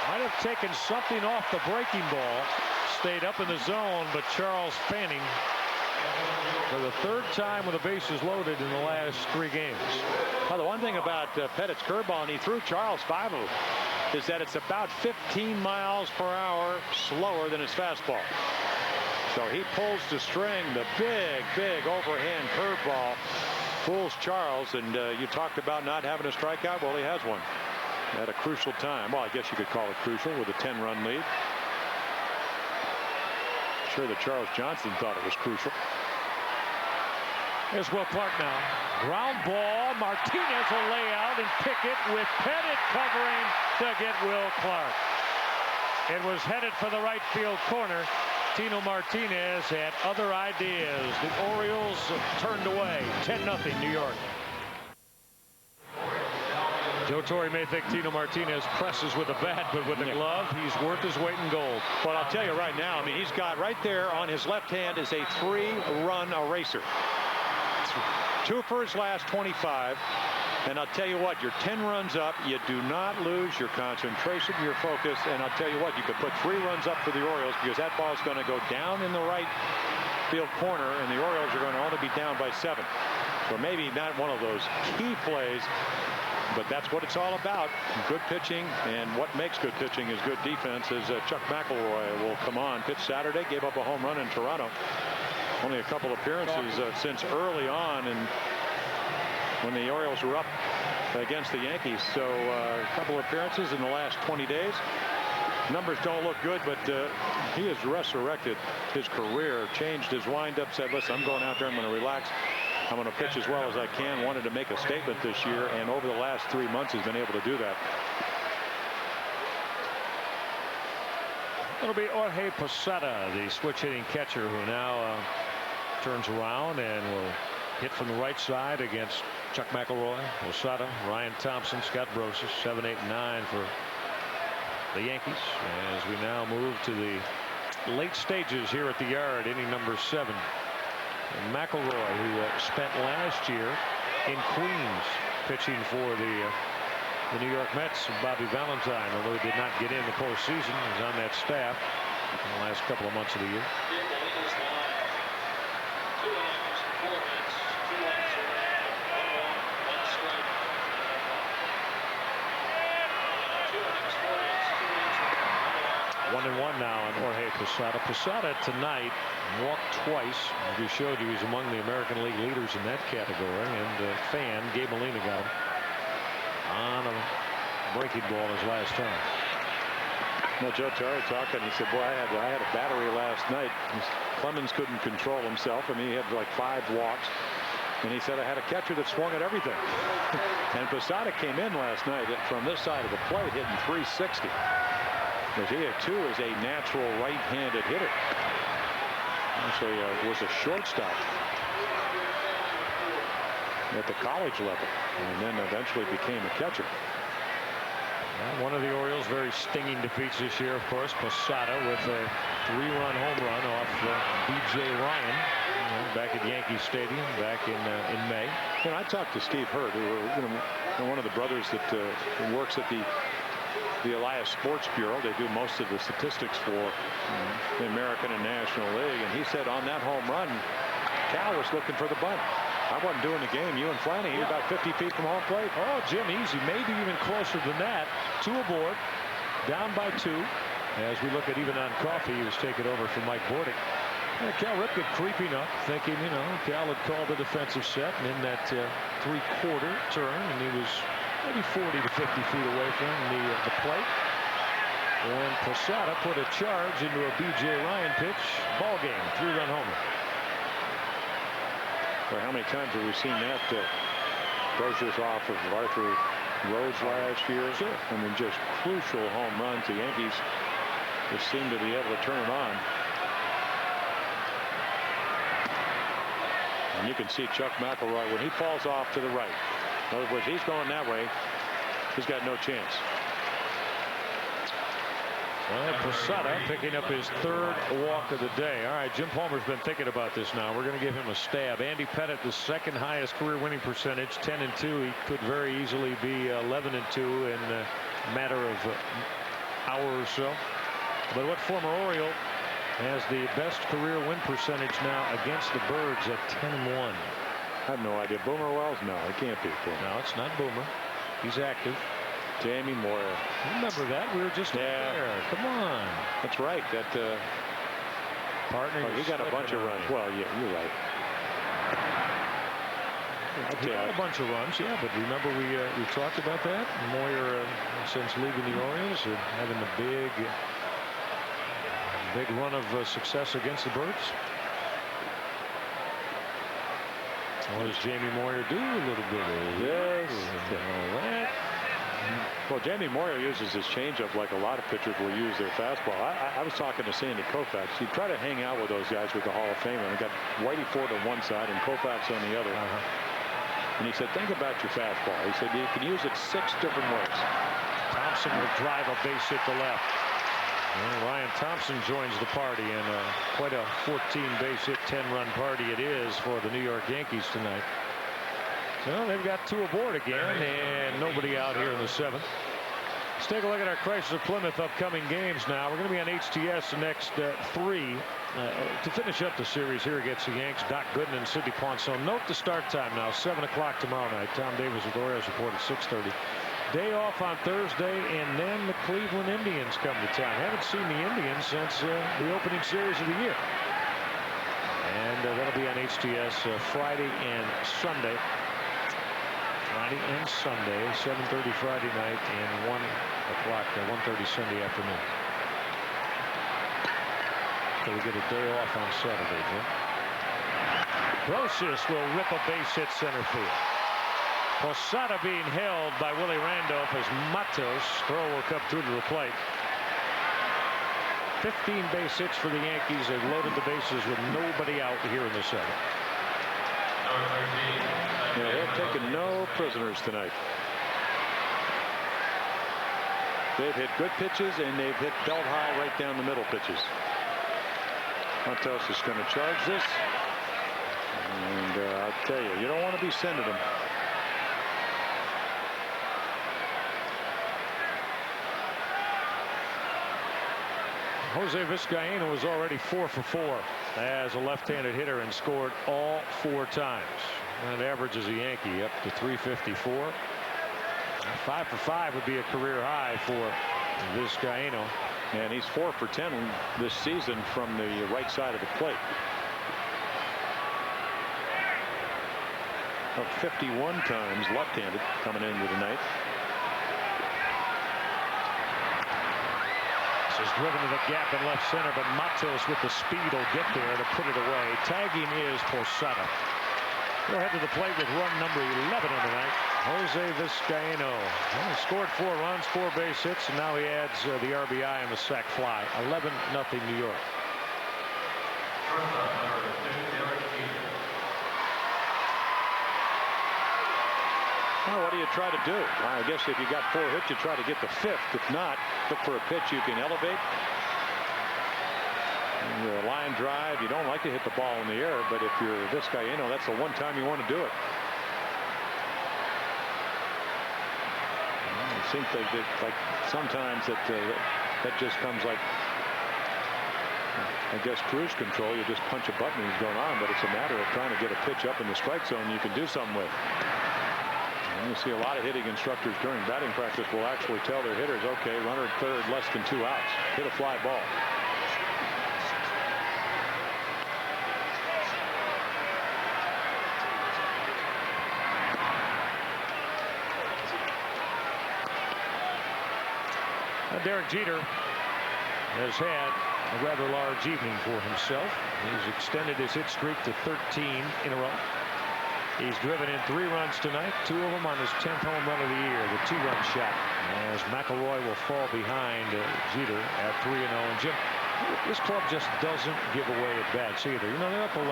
Might have taken something off the breaking ball. Stayed up in the zone, but Charles Fanning for the third time with the bases loaded in the last 3 games. Well, the one thing about Pettit's curveball, and he threw Charles 5 of them, is that it's about 15 miles per hour slower than his fastball. So he pulls the string. The big overhand curveball fools Charles. And you talked about not having a strikeout. Well, he has one at a crucial time. Well, I guess you could call it crucial with a 10-run lead. Sure that Charles Johnson thought it was crucial. Here's Will Clark now. Ground ball. Martinez will lay out and pick it with Pettit covering to get Will Clark. It was headed for the right field corner. Tino Martinez had other ideas. The Orioles turned away. 10-0 New York. Joe Torre may think Tino Martinez presses with a bat, but with a glove, he's worth his weight in gold. Well, I'll tell you right now, I mean, he's got right there on his left hand is a 3-run eraser. 2 for his last 25. And I'll tell you what, you're 10 runs up. You do not lose your concentration, your focus. And I'll tell you what, you could put 3 runs up for the Orioles because that ball's going to go down in the right field corner, and the Orioles are going to only be down by 7. So maybe not one of those key plays, but that's what it's all about. Good pitching, and what makes good pitching is good defense. As Chuck McElroy will come on. Pitched Saturday, gave up a home run in Toronto. Only a couple appearances since early on, and when the Orioles were up against the Yankees. So a couple appearances in the last 20 days. Numbers don't look good, but he has resurrected his career, changed his windup, said, listen, I'm going out there, I'm going to relax. I'm going to pitch as well as I can. Wanted to make a statement this year, and over the last 3 months has been able to do that. It'll be Jorge Posada, the switch hitting catcher, who now turns around and will hit from the right side against Chuck McElroy, Posada, Ryan Thompson, Scott Brosius, 7, 8, 9 for the Yankees. As we now move to the late stages here at the Yard, inning number 7. And McElroy, who spent last year in Queens pitching for the New York Mets, Bobby Valentine, although he did not get in the postseason, he was on that staff in the last couple of months of the year. One and one now on Jorge Posada. Posada tonight walked twice. As we showed you, he's among the American League leaders in that category. And fan Gabe Molina got him on a breaking ball his last time. Well, Joe Torre talking, he said, boy, I had a battery last night. Clemens couldn't control himself. I mean, he had like 5 walks. And he said, I had a catcher that swung at everything. And Posada came in last night from this side of the plate hitting 360. He too is a natural right-handed hitter. Actually was a shortstop at the college level, and then eventually became a catcher. Well, one of the Orioles' very stinging defeats this year, of course, Posada with a 3-run home run off B.J. Ryan back at Yankee Stadium back in May. And I talked to Steve Hurt, who one of the brothers that works at the Elias Sports Bureau. They do most of the statistics for the American and National League, and he said on that home run, Cal was looking for the bunt. I wasn't doing the game. You and Flanny, he was about 50 feet from home plate. Oh, Jim, easy. Maybe even closer than that. 2 aboard, down by 2. As we look at even on coffee, he was taken over from Mike Bordick. Cal Ripken creeping up, thinking, Cal had called the defensive set, and in that 3/4 turn, and he was maybe 40 to 50 feet away from the plate. And Posada put a charge into a B.J. Ryan pitch. Ball game, 3-run homer. Well, how many times have we seen that? Brosius off of Arthur Rhodes last year. Sure. I mean, just crucial home runs. The Yankees just seem to be able to turn it on. And you can see Chuck McElroy when he falls off to the right. In other words, he's going that way. He's got no chance. Well, Posada picking up his 3rd walk of the day. All right, Jim Palmer's been thinking about this now. We're going to give him a stab. Andy Pettitte, the 2nd highest career winning percentage, 10-2. He could very easily be 11-2 in a matter of hour or so. But what former Oriole has the best career win percentage now against the Birds at 10-1? I have no idea. Boomer Wells? No, it can't be. No, it's not Boomer. He's active. Jamie Moyer. Remember that? We were just there. Come on. That's right. That partner. He got a bunch of runs. Well, yeah, you're right. He got a bunch of runs, yeah. But remember we talked about that. Moyer, since leaving the Orioles, having a big run of success against the Birds. What does Jamie Moyer do? A little bit of this, all that. Well, Jamie Moyer uses his changeup like a lot of pitchers will use their fastball. I was talking to Sandy Koufax. He'd try to hang out with those guys with the Hall of Fame. And got Whitey Ford on one side and Koufax on the other. And he said, think about your fastball. He said, you can use it 6 different ways. Thompson will drive a base hit to left. Well, Ryan Thompson joins the party, and quite a 14-base hit, 10-run party it is for the New York Yankees tonight. So they've got 2 aboard again, and nobody out here in the 7th. Let's take a look at our Chrysler Plymouth upcoming games now. We're going to be on HTS the next 3 to finish up the series here against the Yanks. Doc Gooden and Sidney Ponson. Note the start time now, 7 o'clock tomorrow night. Tom Davis with the Orioles report at 6:30. Day off on Thursday, and then the Cleveland Indians come to town. Haven't seen the Indians since the opening series of the year. And that'll be on HTS Friday and Sunday. Friday and Sunday, 7:30 Friday night and 1 o'clock, 1:30 Sunday afternoon. So we get a day off on Saturday, Jim. Brosius will rip a base hit center field. Posada being held by Willie Randolph as Matos' throw will come through to the plate. 15 base hits for the Yankees. They've loaded the bases with nobody out here in the 7th. Yeah, they've taken no prisoners tonight. They've hit good pitches, and they've hit belt high right down the middle pitches. Matos is going to charge this. And I'll tell you, you don't want to be sending them. Jose Vizcaíno was already 4 for 4 as a left-handed hitter and scored all 4 times. And averages a Yankee up to 354. 5 for 5 would be a career high for Vizcaíno. And he's 4 for 10 this season from the right side of the plate. Up 51 times left-handed coming into tonight. Is driven to the gap in left center, but Matos with the speed will get there to put it away. Tagging is Posada. He'll head to the plate with run number 11 on the night. Jose Vizcaíno. Well, he scored 4 runs, 4 base hits, and now he adds the RBI and the sac fly. 11-0 New York. Well, what do you try to do? I guess if you got 4 hits, you try to get the 5th. If not, look for a pitch you can elevate. You're a line drive. You don't like to hit the ball in the air, but if you're Vizcaíno, that's the one time you want to do it. It seems like sometimes that just comes like, I guess, cruise control. You just punch a button and he's going on, but it's a matter of trying to get a pitch up in the strike zone you can do something with. And you see a lot of hitting instructors during batting practice will actually tell their hitters, okay, runner at third, less than 2 outs. Hit a fly ball. Derek Jeter has had a rather large evening for himself. He's extended his hit streak to 13 in a row. He's driven in 3 runs tonight, 2 of them on his 10th home run of the year, the 2-run shot, as McElroy will fall behind Jeter at 3-0. And Jim, this club just doesn't give away at bats either. You know, they're up 11-0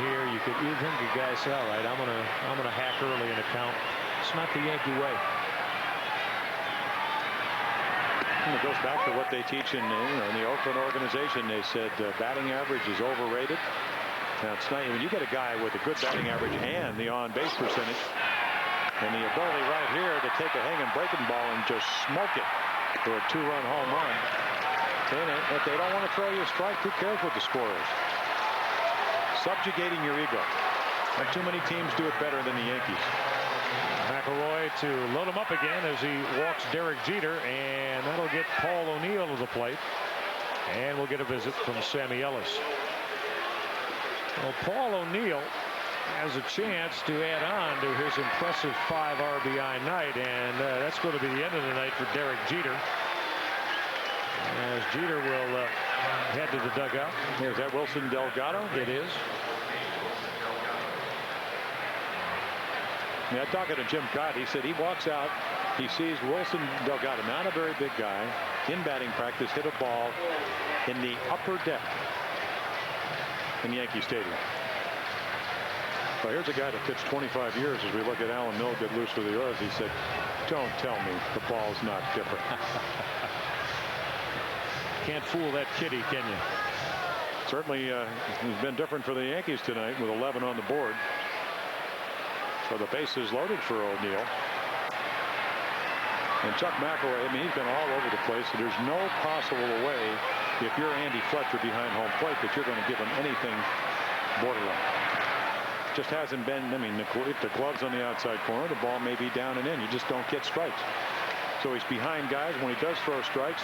here. You think you guys say, all right, I'm gonna hack early in a count. It's not the Yankee way. And it goes back to what they teach in the Oakland organization. They said batting average is overrated. Now it's not when you get a guy with a good batting average and the on-base percentage and the ability right here to take a hanging breaking ball and just smoke it for a 2-run home run. If they don't want to throw you a strike, who cares what the score is? Subjugating your ego. Not too many teams do it better than the Yankees. McElroy to load him up again as he walks Derek Jeter, and that'll get Paul O'Neill to the plate. And we'll get a visit from Sammy Ellis. Well, Paul O'Neill has a chance to add on to his impressive 5 RBI night, and that's going to be the end of the night for Derek Jeter. As Jeter will head to the dugout. Is that Wilson Delgado? It is. Yeah, talking to Jim Cott, he said he walks out, he sees Wilson Delgado, not a very big guy, in batting practice, hit a ball in the upper deck in Yankee Stadium. Well, here's a guy that pitched 25 years. As we look at Alan Mill get loose with the Orioles, he said, don't tell me the ball's not different. Can't fool that kitty, can you? Certainly he's been different for the Yankees tonight with 11 on the board. So the bases loaded for O'Neill. And Chuck McElroy, I mean, he's been all over the place. So there's no possible way, if you're Andy Fletcher behind home plate, that you're going to give him anything borderline. Just hasn't been. I mean, if the glove's on the outside corner, the ball may be down and in. You just don't get strikes. So he's behind guys. When he does throw strikes,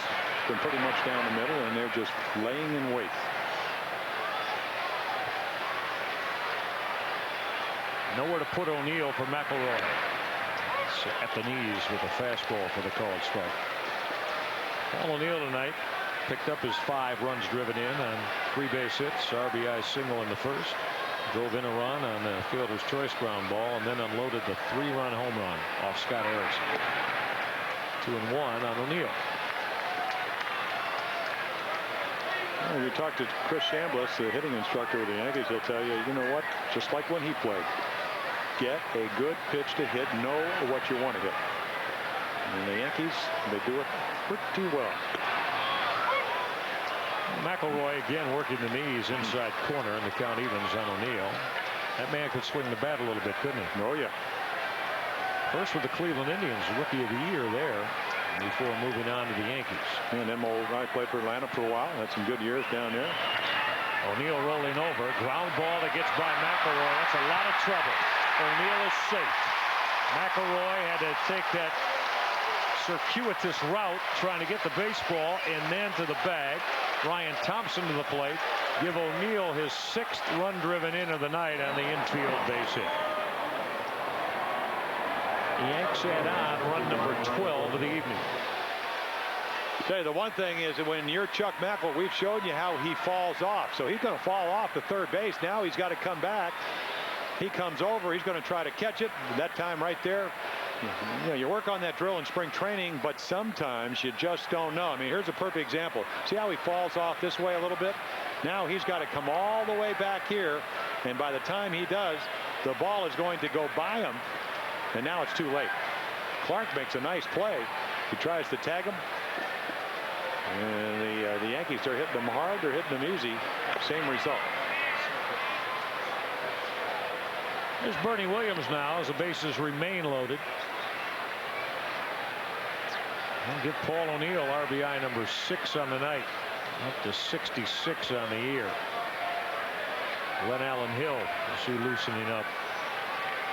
been pretty much down the middle, and they're just laying in wait. Nowhere to put O'Neill for McElroy. At the knees with a fastball for the called strike. Paul O'Neill tonight picked up his 5 runs driven in on 3 base hits, RBI single in the first, drove in a run on the fielder's choice ground ball, and then unloaded the 3-run home run off Scott Harrison. 2-1 on O'Neill. Well, you talk to Chris Chambliss, the hitting instructor of the Yankees, he'll tell you, you know what, just like when he played, get a good pitch to hit, know what you want to hit. And the Yankees, they do it pretty well. McElroy again working the knees inside corner, and the count evens on O'Neill. That man could swing the bat a little bit, couldn't he? Oh, yeah. First with the Cleveland Indians, Rookie of the Year there, before moving on to the Yankees. And then I played for Atlanta for a while. Had some good years down there. O'Neill rolling over. Ground ball that gets by McElroy. That's a lot of trouble. O'Neill is safe. McElroy had to take that circuitous route trying to get the baseball and then to the bag. Ryan Thompson to the plate. Give O'Neill his 6th run driven in of the night on the infield base hit. Yanks add on run number 12 of the evening. Say, the one thing is that when you're Chuck McElroy, we've showed you how he falls off. So he's going to fall off to third base. Now he's got to come back. He comes over. He's going to try to catch it. That time right there, you know, you work on that drill in spring training, but sometimes you just don't know. I mean, here's a perfect example. See how he falls off this way a little bit? Now he's got to come all the way back here, and by the time he does, the ball is going to go by him, and now it's too late. Clark makes a nice play. He tries to tag him, and the Yankees are hitting them hard. They're hitting them easy. Same result. There's Bernie Williams now as the bases remain loaded. And give Paul O'Neill RBI number 6 on the night, up to 66 on the year. Glenn Allen Hill is he loosening up.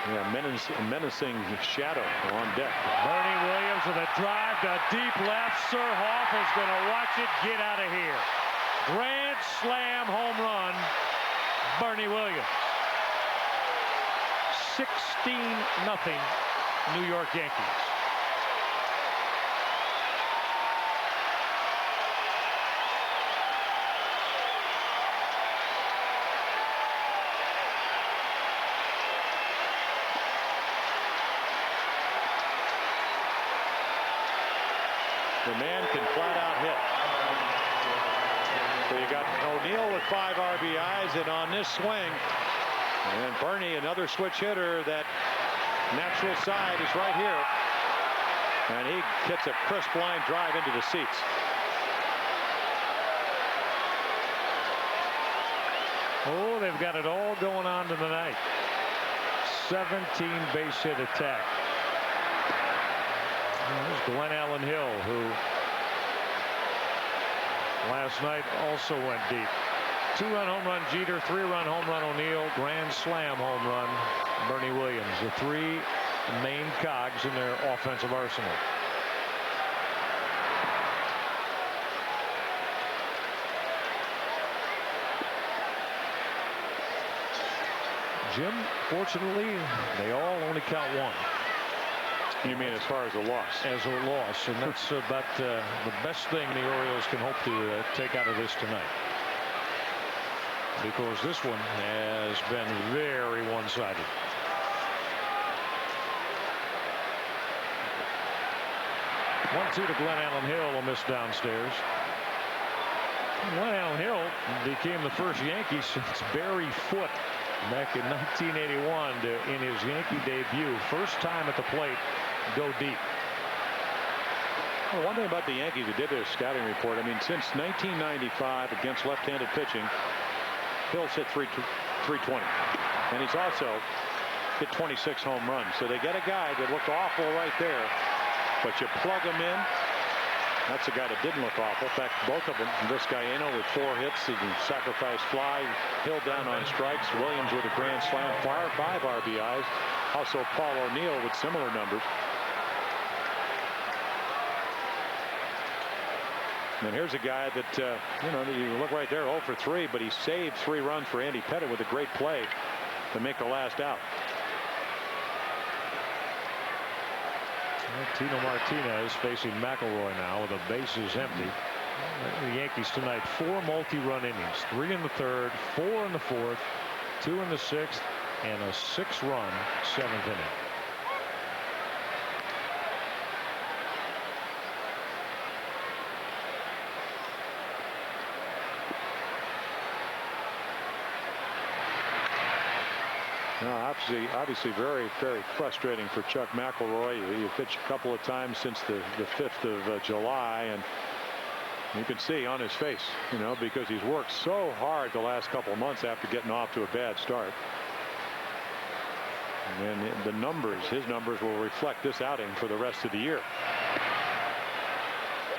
Yeah, menacing shadow on deck. Bernie Williams with a drive to deep left. Surhoff is going to watch it get out of here. Grand slam home run, Bernie Williams. 16-0 New York Yankees. The man can flat out hit. So you got O'Neill with 5 RBIs, and on this swing, and Bernie, another switch hitter, that natural side is right here. And he hits a crisp line drive into the seats. Oh, they've got it all going on tonight. 17 base hit attack. There's Glenn Allen Hill, who last night also went deep. 2-run home run Jeter, 3-run home run O'Neill, grand slam home run Bernie Williams. The three main cogs in their offensive arsenal. Jim, fortunately, they all only count one. You mean as far as a loss? As a loss, and that's about the best thing the Orioles can hope to take out of this tonight. Because this one has been very one-sided. One-two to Glenn Allen Hill, a miss downstairs. Glenn Allen Hill became the first Yankee since Barry Foote back in 1981 in his Yankee debut. First time at the plate, go deep. Well, one thing about the Yankees that did their scouting report, I mean, since 1995 against left-handed pitching, Hill's hit 320, and he's also hit 26 home runs. So they get a guy that looked awful right there, but you plug him in. That's a guy that didn't look awful. In fact, both of them. This guy with 4 hits and sacrifice fly. Hill down on strikes. Williams with a grand slam. 5 RBIs. Also Paul O'Neill with similar numbers. And here's a guy that, you look right there, 0 for 3, but he saved 3 runs for Andy Pettitte with a great play to make the last out. Tino Martinez facing McElroy now with the bases empty. The Yankees tonight, 4 multi-run innings, 3 in the 3rd, 4 in the 4th, 2 in the 6th, and a 6-run 7th inning. No, obviously very, very frustrating for Chuck McElroy. He pitched a couple of times since the 5th of July, and you can see on his face, because he's worked so hard the last couple of months after getting off to a bad start. And his numbers will reflect this outing for the rest of the year.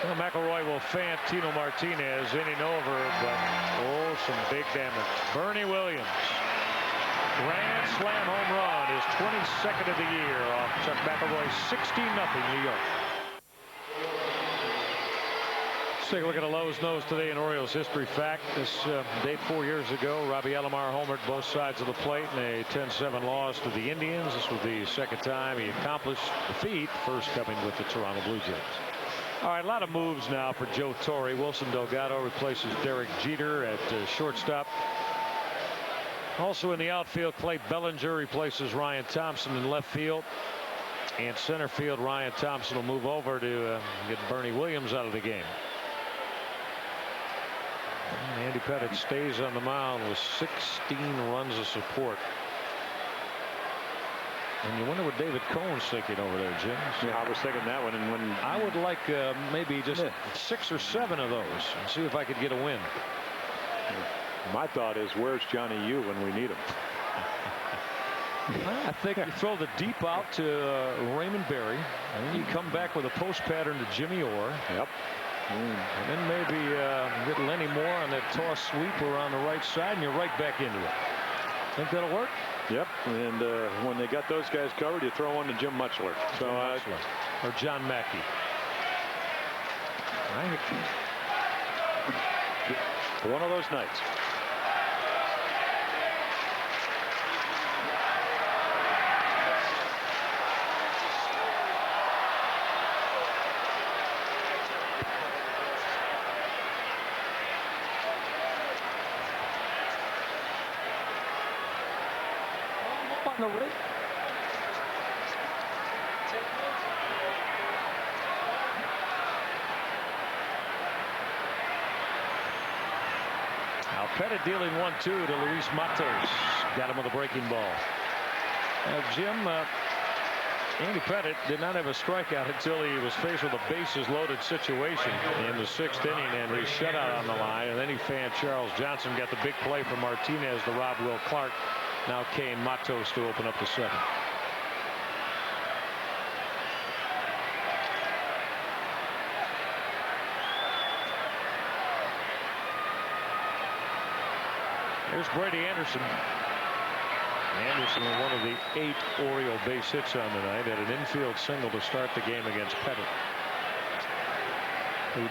Well, McElroy will fan Tino Martinez inning over, but some big damage. Bernie Williams. Grand slam home run, his 22nd of the year off Chuck McElroy's 16-0 New York. Let's take a look at a Lowe's Nose today in Orioles history fact. This date 4 years ago, Robbie Alomar homered both sides of the plate in a 10-7 loss to the Indians. This was the second time he accomplished the feat, first coming with the Toronto Blue Jays. All right, a lot of moves now for Joe Torre. Wilson Delgado replaces Derek Jeter at shortstop. Also in the outfield, Clay Bellinger replaces Ryan Thompson in left field. And center field, Ryan Thompson will move over to get Bernie Williams out of the game. And Andy Pettitte stays on the mound with 16 runs of support. And you wonder what David Cohn's thinking over there, Jim. Yeah, I was thinking that one. And when I would like maybe just 6 or 7 of those and see if I could get a win. My thought is, where's Johnny U when we need him? I think you throw the deep out to Raymond Berry, and then you come back with a post pattern to Jimmy Orr. Yep. And then maybe get Lenny Moore on that toss sweeper on the right side, and you're right back into it. Think that'll work? Yep. And when they got those guys covered, you throw one to Jim Mutchler. Or John Mackey. One of those nights. On the rig. Now Pettitte dealing 1-2 to Luis Matos. Got him with a breaking ball. Now Jim, Andy Pettitte did not have a strikeout until he was faced with a bases loaded situation in the 6th inning, and he shutout on the line, and then he fanned Charles Johnson, got the big play from Martinez to rob Will Clark. Now Kane Matos to open up the 7th. Here's Brady Anderson. Anderson with one of the 8 Oriole base hits on the night, had an infield single to start the game against Pettitte.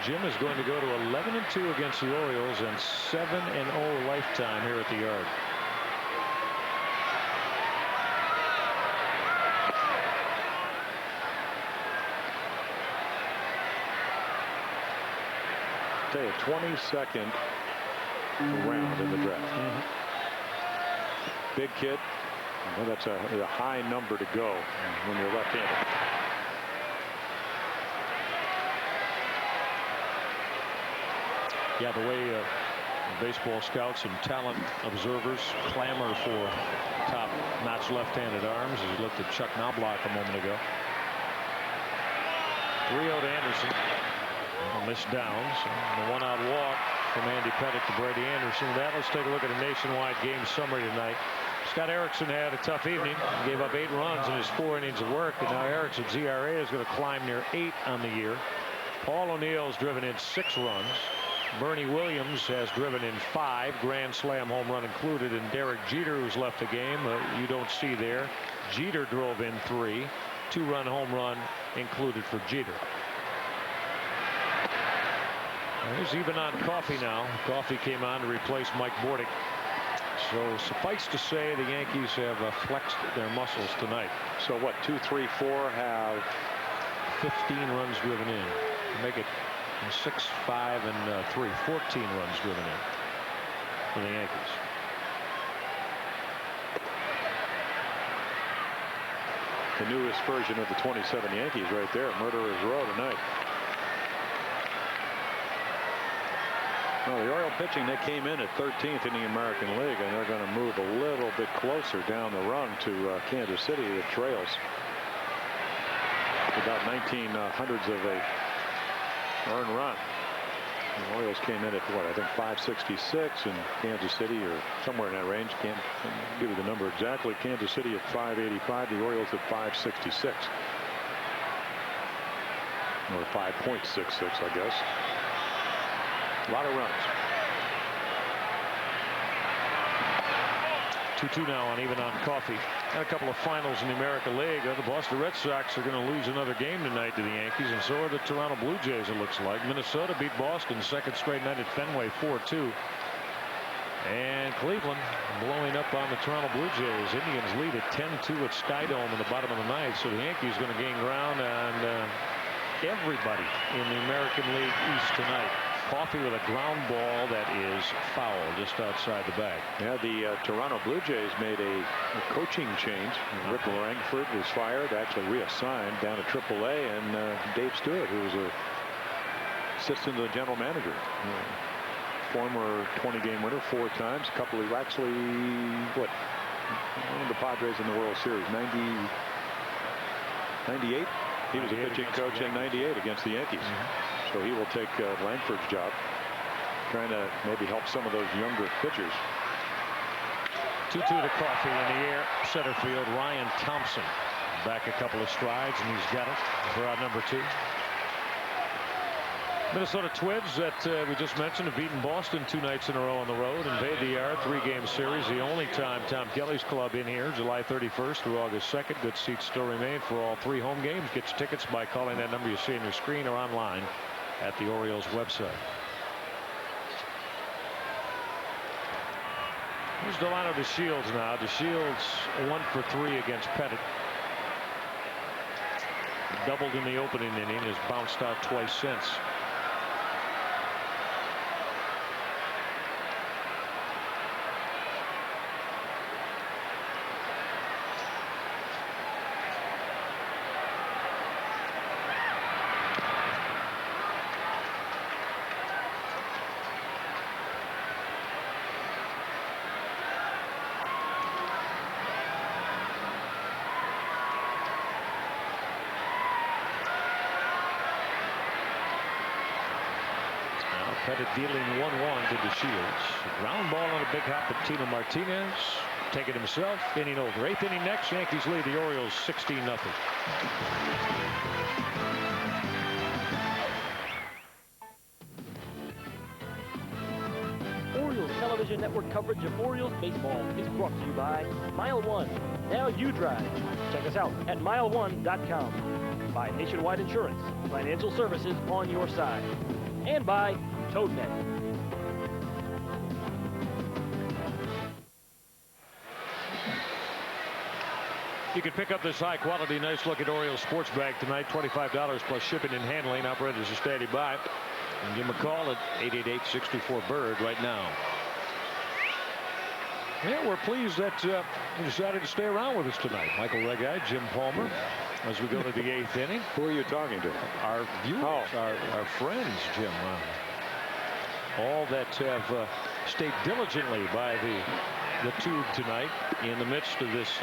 Jim is going to go to 11-2 against the Orioles and 7-0 lifetime here at the Yard. Tell you, 22nd round in the draft. Big kid. Well, that's a high number to go when you're left-handed. Yeah, the way baseball scouts and talent observers clamor for top-notch left-handed arms, as you looked at Chuck Knobloch a moment ago. 3-0 to Anderson. A missed downs. And the one-out walk from Andy Pettitte to Brady Anderson. With that, let's take a look at a nationwide game summary tonight. Scott Erickson had a tough evening. He gave up 8 runs in his 4 innings of work, and now Erickson's ERA is going to climb near 8 on the year. Paul O'Neill's driven in 6 runs. Bernie Williams has driven in 5, grand slam home run included, and Derek Jeter, who's left the game, you don't see there. Jeter drove in 3, 2-run home run included for Jeter. Here's even on Coffey now. Coffey came on to replace Mike Bordick. So suffice to say, the Yankees have flexed their muscles tonight. So what, 2, 3, 4 have 15 runs driven in. Make it 6, 5, and 3. 14 runs driven in for the Yankees. The newest version of the 27 Yankees right there. Murderer's Row tonight. Well, the Oriole pitching, they came in at 13th in the American League, and they're going to move a little bit closer down the run to Kansas City that trails about 19 hundredths of a earned run. The Orioles came in at what, I think 566, and Kansas City, or somewhere in that range, can't give you the number exactly. Kansas City at 585, the Orioles at 566, or 5.66, I guess. A lot of runs. 2-2 now on even on Coffey. Had a couple of finals in the American League. The Boston Red Sox are going to lose another game tonight to the Yankees, and so are the Toronto Blue Jays, it looks like. Minnesota beat Boston 2nd straight night at Fenway 4-2. And Cleveland blowing up on the Toronto Blue Jays. Indians lead at 10-2 at Skydome in the bottom of the 9th. So the Yankees going to gain ground on everybody in the American League East tonight. Coffey with a ground ball that is foul just outside the bag. Yeah, the Toronto Blue Jays made a coaching change. Rick Langford was fired, actually reassigned down to AAA, and Dave Stewart, who was an assistant to the general manager. Former 20-game winner 4 times. A couple of actually, what, one of the Padres in the World Series, 98. He was a pitching coach in 98 against the Yankees. So he will take Langford's job, trying to maybe help some of those younger pitchers. 2-2 to Coffey in the air. Center field, Ryan Thompson back a couple of strides, and he's got it for out number 2. Minnesota Twins that we just mentioned have beaten Boston 2 nights in a row on the road. Invade the Yard, 3-game series. The only time Tom Kelly's club in here, July 31st through August 2nd. Good seats still remain for all 3 home games. Get your tickets by calling that number you see on your screen or online at the Orioles website. Here's Delano DeShields now. DeShields 1 for 3 against Pettitte. Doubled in the opening inning, has bounced out twice since. Pettit dealing 1-1 to DeShields. Ground ball on a big hop at Tino Martinez. Take it himself. Inning over. 8th inning next. Yankees lead the Orioles 16-0. Orioles Television Network coverage of Orioles baseball is brought to you by Mile One. Now you drive. Check us out at mile1.com. By Nationwide Insurance, financial services on your side. And by ToadNet. You can pick up this high-quality, nice-looking Orioles sports bag tonight. $25 plus shipping and handling. Operators are standing by. And give them a call at 888-64-BIRD right now. Yeah, we're pleased that you decided to stay around with us tonight. Michael Regai, Jim Palmer, as we go to the 8th inning. Who are you talking to? Our viewers, our friends, Jim. All that have stayed diligently by the tube tonight in the midst of this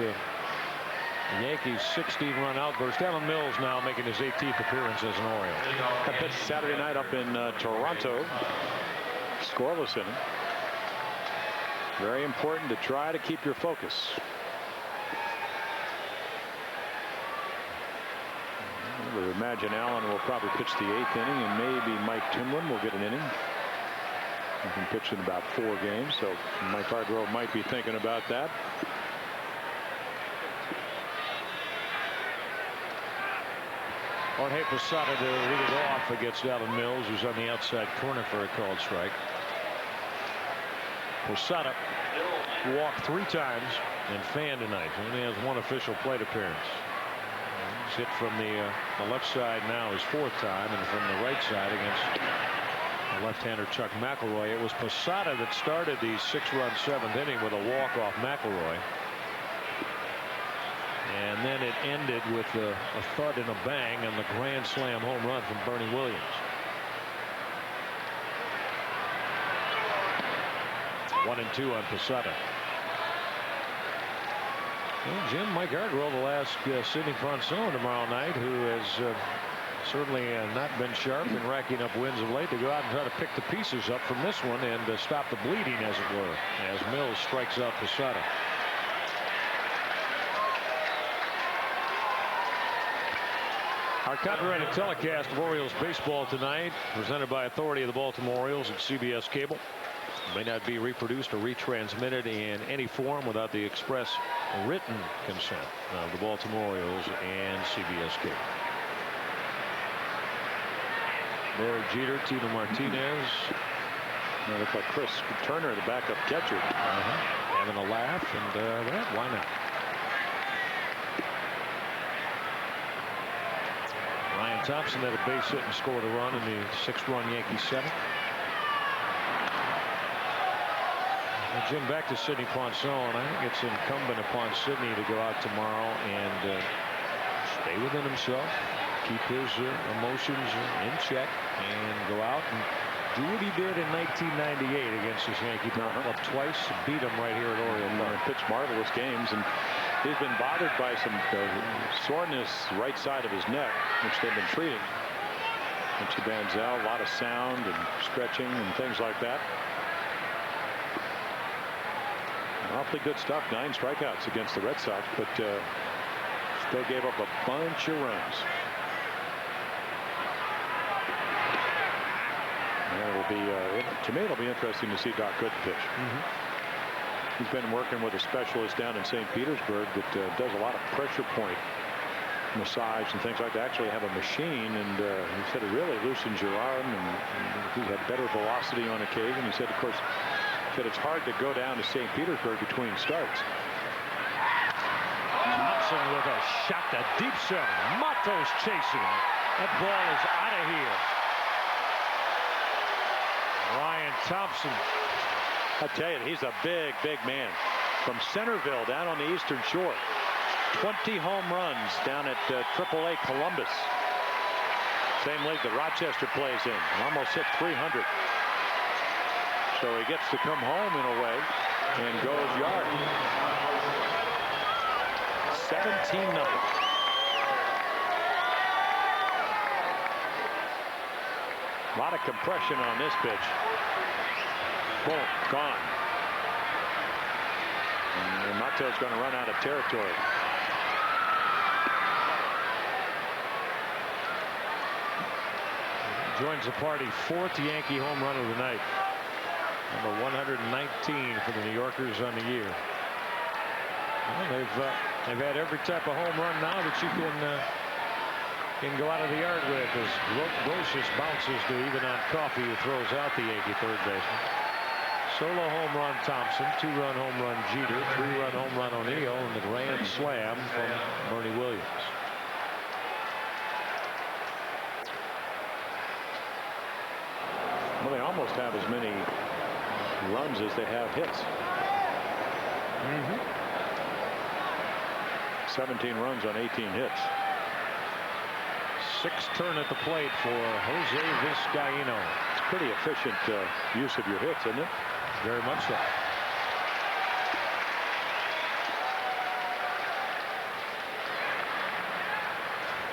Yankees 16-run outburst. Alan Mills now making his 18th appearance as an Oriole. That pitch Saturday night up in Toronto. Scoreless inning. Very important to try to keep your focus. I would imagine Allen will probably pitch the 8th inning, and maybe Mike Timlin will get an inning. He can pitch in about 4 games, so Mike Hargrove might be thinking about that. Jorge Posada to lead it off against Alan Mills, who's on the outside corner for a called strike. Posada walked 3 times and fanned tonight. Only has 1 official plate appearance. He's hit from the left side now his 4th time, and from the right side against the left-hander Chuck McElroy. It was Posada that started the 6-run 7th inning with a walk-off McElroy. And then it ended with a thud and a bang and the grand slam home run from Bernie Williams. One and 2 on Posada. Well, Jim, Mike Hargrove will ask Sidney Ponson tomorrow night, who has certainly not been sharp in racking up wins of late, to go out and try to pick the pieces up from this one and stop the bleeding, as it were, as Mills strikes out Posada. Our copyrighted telecast of Orioles baseball tonight, presented by authority of the Baltimore Orioles and CBS Cable, may not be reproduced or retransmitted in any form without the express written consent of the Baltimore Orioles and CBS Cable. Derek Jeter, Tino Martinez. They look like Chris Turner, the backup catcher. Having a laugh, and why not? Ryan Thompson had a base hit and scored a run in the 6-run Yankees 7th. Well, Jim, back to Sidney Ponson. I think it's incumbent upon Sidney to go out tomorrow and stay within himself, keep his emotions in check, and go out and do what he did in 1998 against this Yankee club twice, beat him right here at Oriole Park. Pitched marvelous games, and he's been bothered by some soreness right side of his neck, which they've been treating. Richie Banzel, a lot of sound and stretching and things like that. Awfully good stuff. 9 strikeouts against the Red Sox, but still gave up a bunch of runs. And it will be, to me, it'll be interesting to see Doc Gooden pitch. He's been working with a specialist down in St. Petersburg that does a lot of pressure point massage and things like that. Actually have a machine, and he said it really loosens your arm, and he had better velocity on occasion. He said, of course, it's hard to go down to St. Petersburg between starts. Thompson with a shot to deep center. Matos chasing. That ball is out of here. Ryan Thompson. I tell you, he's a big, big man. From Centerville down on the Eastern Shore. 20 home runs down at AAA Columbus. Same league that Rochester plays in. Almost hit 300. So he gets to come home in a way and goes yard. 17-0. A lot of compression on this pitch. Boom, gone. And Mato's going to run out of territory. Joins the party, 4th Yankee home run of the night. Number 119 for the New Yorkers on the year. Well, they've had every type of home run now that you can go out of the yard with, as Brocious bounces to even on Coffey, who throws out the Yankee third baseman. Solo home run Thompson, 2-run home run Jeter, 3-run home run O'Neill, and the grand slam from Bernie Williams. Well, they almost have as many runs as they have hits. 17 runs on 18 hits. 6th turn at the plate for Jose Vizcaíno. It's pretty efficient use of your hits, isn't it? Very much so.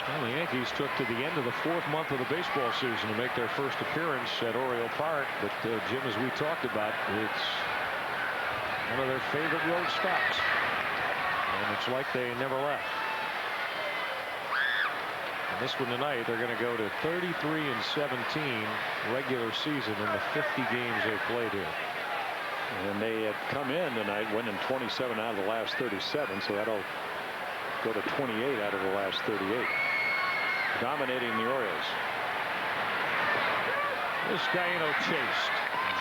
Well, the Yankees took to the end of the 4th month of the baseball season to make their first appearance at Oriole Park. But Jim, as we talked about, it's one of their favorite road stops. And it's like they never left. And this one tonight, they're going to go to 33-17 regular season in the 50 games they've played here. And they had come in tonight winning 27 out of the last 37, so that'll go to 28 out of the last 38. Dominating the Orioles. Vizcaíno chased.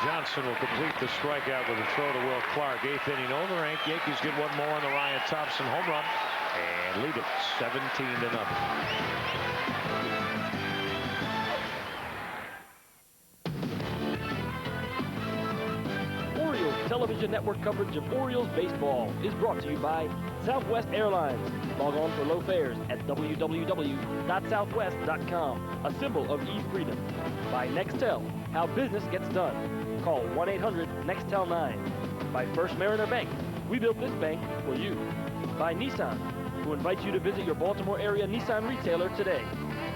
Johnson will complete the strikeout with a throw to Will Clark. 8th inning over. Yankees get one more on the Ryan Thompson home run and lead it 17-0. Television network coverage of Orioles baseball is brought to you by Southwest Airlines. Log on for low fares at www.southwest.com, a symbol of e-freedom. By Nextel, how business gets done. Call 1-800-NEXTEL-9. By First Mariner Bank, we built this bank for you. By Nissan, who invites you to visit your Baltimore area Nissan retailer today.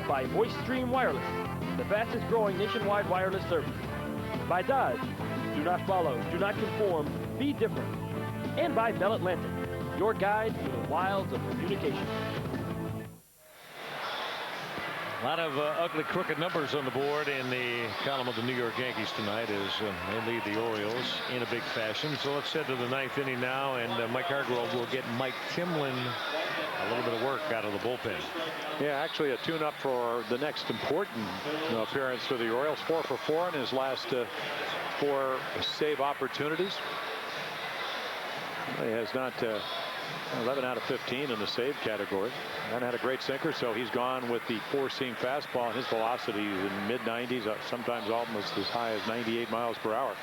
By VoiceStream Wireless, the fastest growing nationwide wireless service. By Dodge, do not follow, do not conform, be different. And by Bell Atlantic, your guide through the wilds of communication. A lot of ugly, crooked numbers on the board in the column of the New York Yankees tonight as they lead the Orioles in a big fashion. So let's head to the 9th inning now, and Mike Hargrove will get Mike Timlin a little bit of work out of the bullpen. Yeah, actually a tune-up for the next important appearance for the Orioles. 4 for 4 in his last 4 save opportunities. He has not 11 out of 15 in the save category. And had a great sinker, so he's gone with the 4-seam fastball, and his velocity is in mid-90s, sometimes almost as high as 98 miles per hour.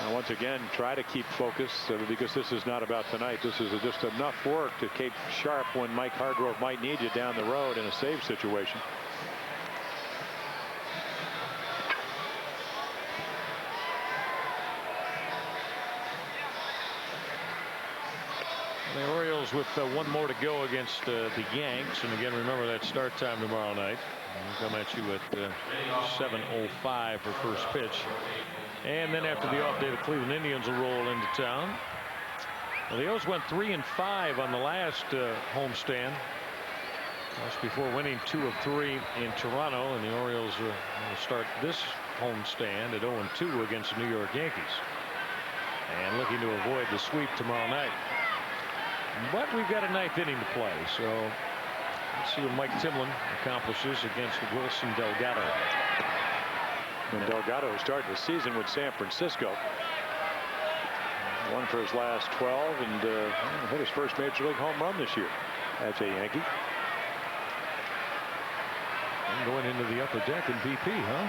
And once again, try to keep focus because this is not about tonight. This is just enough work to keep sharp when Mike Hargrove might need you down the road in a save situation. The Orioles with one more to go against the Yanks. And again, remember that start time tomorrow night. We'll come at you at 7:05 for first pitch. And then after the off day, the Cleveland Indians will roll into town. Well, the O's went 3-5 on the last homestand. That's before winning 2 of 3 in Toronto. And the Orioles will start this homestand at 0-2 against the New York Yankees. And looking to avoid the sweep tomorrow night. But we've got a 9th inning to play, so let's see what Mike Timlin accomplishes against Wilson Delgado. And Delgado started the season with San Francisco. Won for his last 12 and hit his first major league home run this year as a Yankee. And going into the upper deck in BP, huh?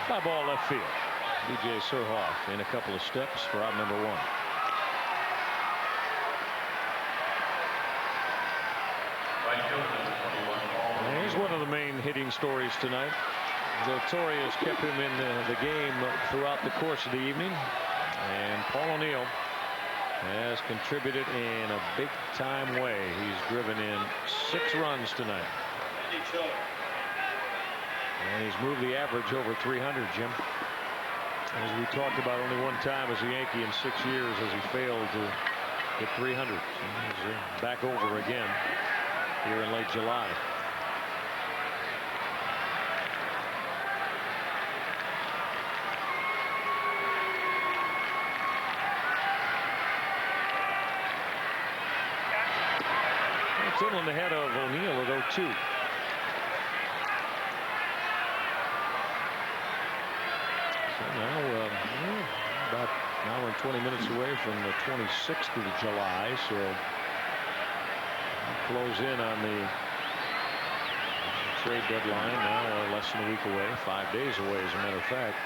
Fly ball left field. B.J. Surhoff in a couple of steps for out number 1. Here's one of the main hitting stories tonight. Though Torre has kept him in the game throughout the course of the evening, and Paul O'Neill has contributed in a big-time way. He's driven in 6 runs tonight. And he's moved the average over 300, Jim. As we talked about, only one time as a Yankee in 6 years has he failed to hit 300. So he's back over again here in late July. Finland ahead of O'Neill at 0-2. So now about an hour and 20 minutes away from the 26th of July. So we'll close in on the trade deadline now, less than a week away, 5 days away, as a matter of fact.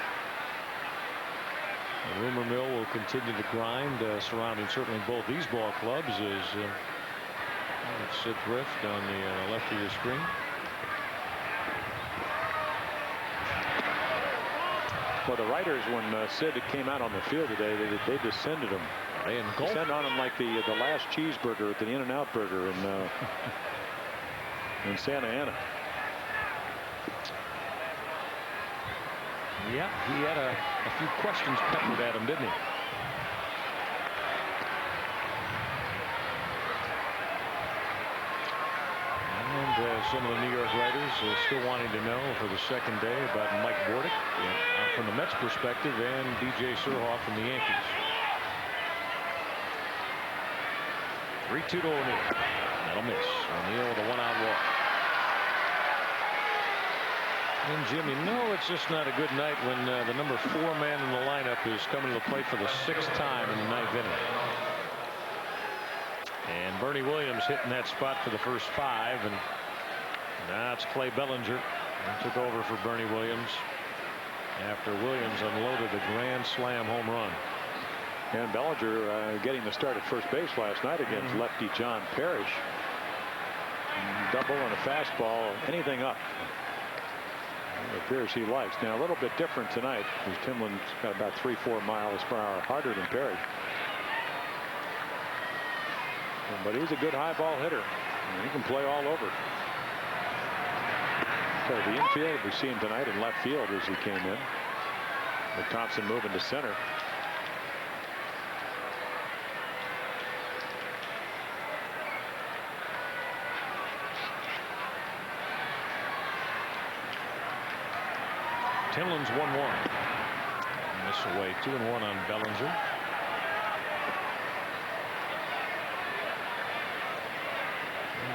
The rumor mill will continue to grind surrounding certainly both these ball clubs as Sid Thrift on the left of your screen. Well, the writers, when Sid came out on the field today, they descended him. They descended on him like the last cheeseburger at the In-N-Out Burger in Santa Ana. Yeah, he had a few questions peppered at him, didn't he? Some of the New York writers still wanting to know for the second day about Mike Bordick from the Mets perspective and DJ Surhoff from the Yankees. 3-2 to O'Neill. That'll miss. O'Neill with a one-out walk. And Jim, you know it's just not a good night when the number 4 man in the lineup is coming to the plate for the 6th time in the 9th inning. And Bernie Williams hitting that spot for the first 5, and now it's Clay Bellinger who took over for Bernie Williams after Williams unloaded a grand slam home run. And Bellinger getting the start at first base last night against lefty John Parrish. Double and a fastball, anything up. It appears he likes. Now a little bit different tonight because Timlin's got about 3-4 miles per hour harder than Parrish. But he's a good high ball hitter. He can play all over. So the infield, we see him tonight in left field as he came in. With Thompson moving to center. Timlin's 1-1. This away, 2-1 on Bellinger.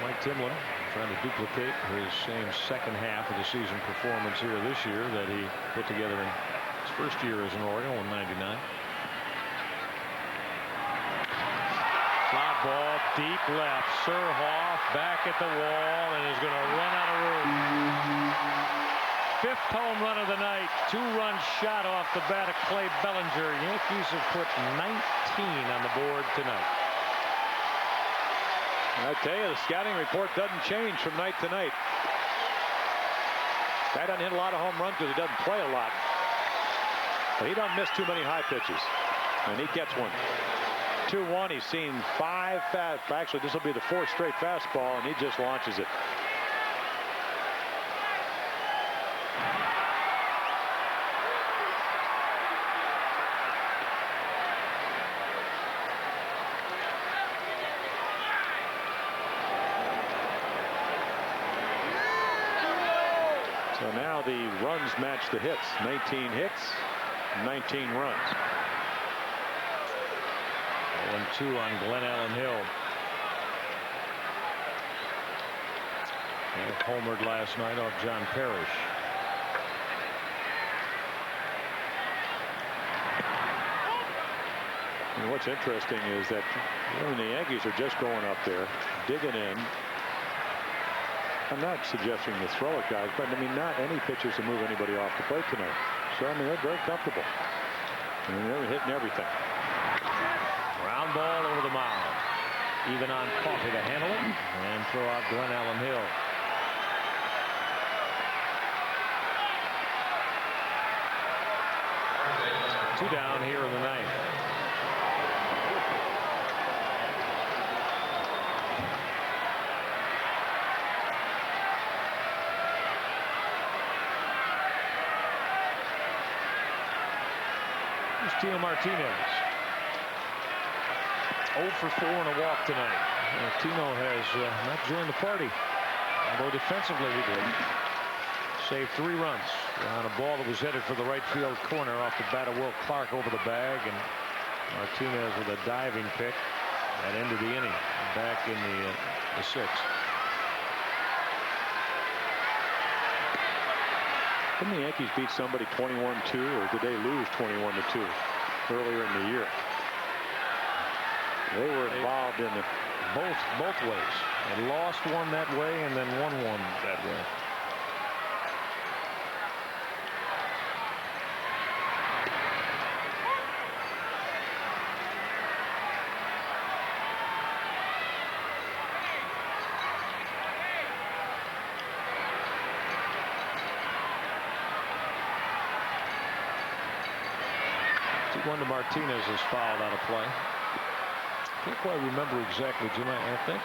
Mike Timlin trying to duplicate his same second half of the season performance here this year that he put together in his first year as an Oriole in '99. Fly ball deep left. Surhoff back at the wall and is going to run out of room. 5th home run of the night. 2-run shot off the bat of Clay Bellinger. Yankees have put 19 on the board tonight. I tell you, the scouting report doesn't change from night to night. Guy doesn't hit a lot of home runs because he doesn't play a lot. But he doesn't miss too many high pitches. And he gets one. 2-1. He's seen 5 actually, this will be the 4th straight fastball, and he just launches it. So now the runs match the hits. 19 hits, 19 runs. 1-2 on Glen Allen Hill. And homered last night off John Parrish. And what's interesting is that when the Yankees are just going up there, digging in. I'm not suggesting to throw it, guys, but I mean, not any pitchers to move anybody off the plate tonight. So I mean, they're very comfortable. I mean, they're hitting everything. Ground ball over the mound. Even on Coffey to handle it and throw out Glen Allen Hill. Two down here in the 9th. Tino Martinez. 0 for 4 and a walk tonight. Tino has not joined the party, although defensively he did. Saved 3 runs on a ball that was headed for the right field corner off the bat of Will Clark over the bag, and Martinez with a diving pick at end of the inning back in the 6th. Didn't the Yankees beat somebody 21-2, or did they lose 21-2 earlier in the year? They were involved in it both ways. They lost one that way and then won one that way. One to Martinez is fouled out of play. Can't quite remember exactly, Jim. I think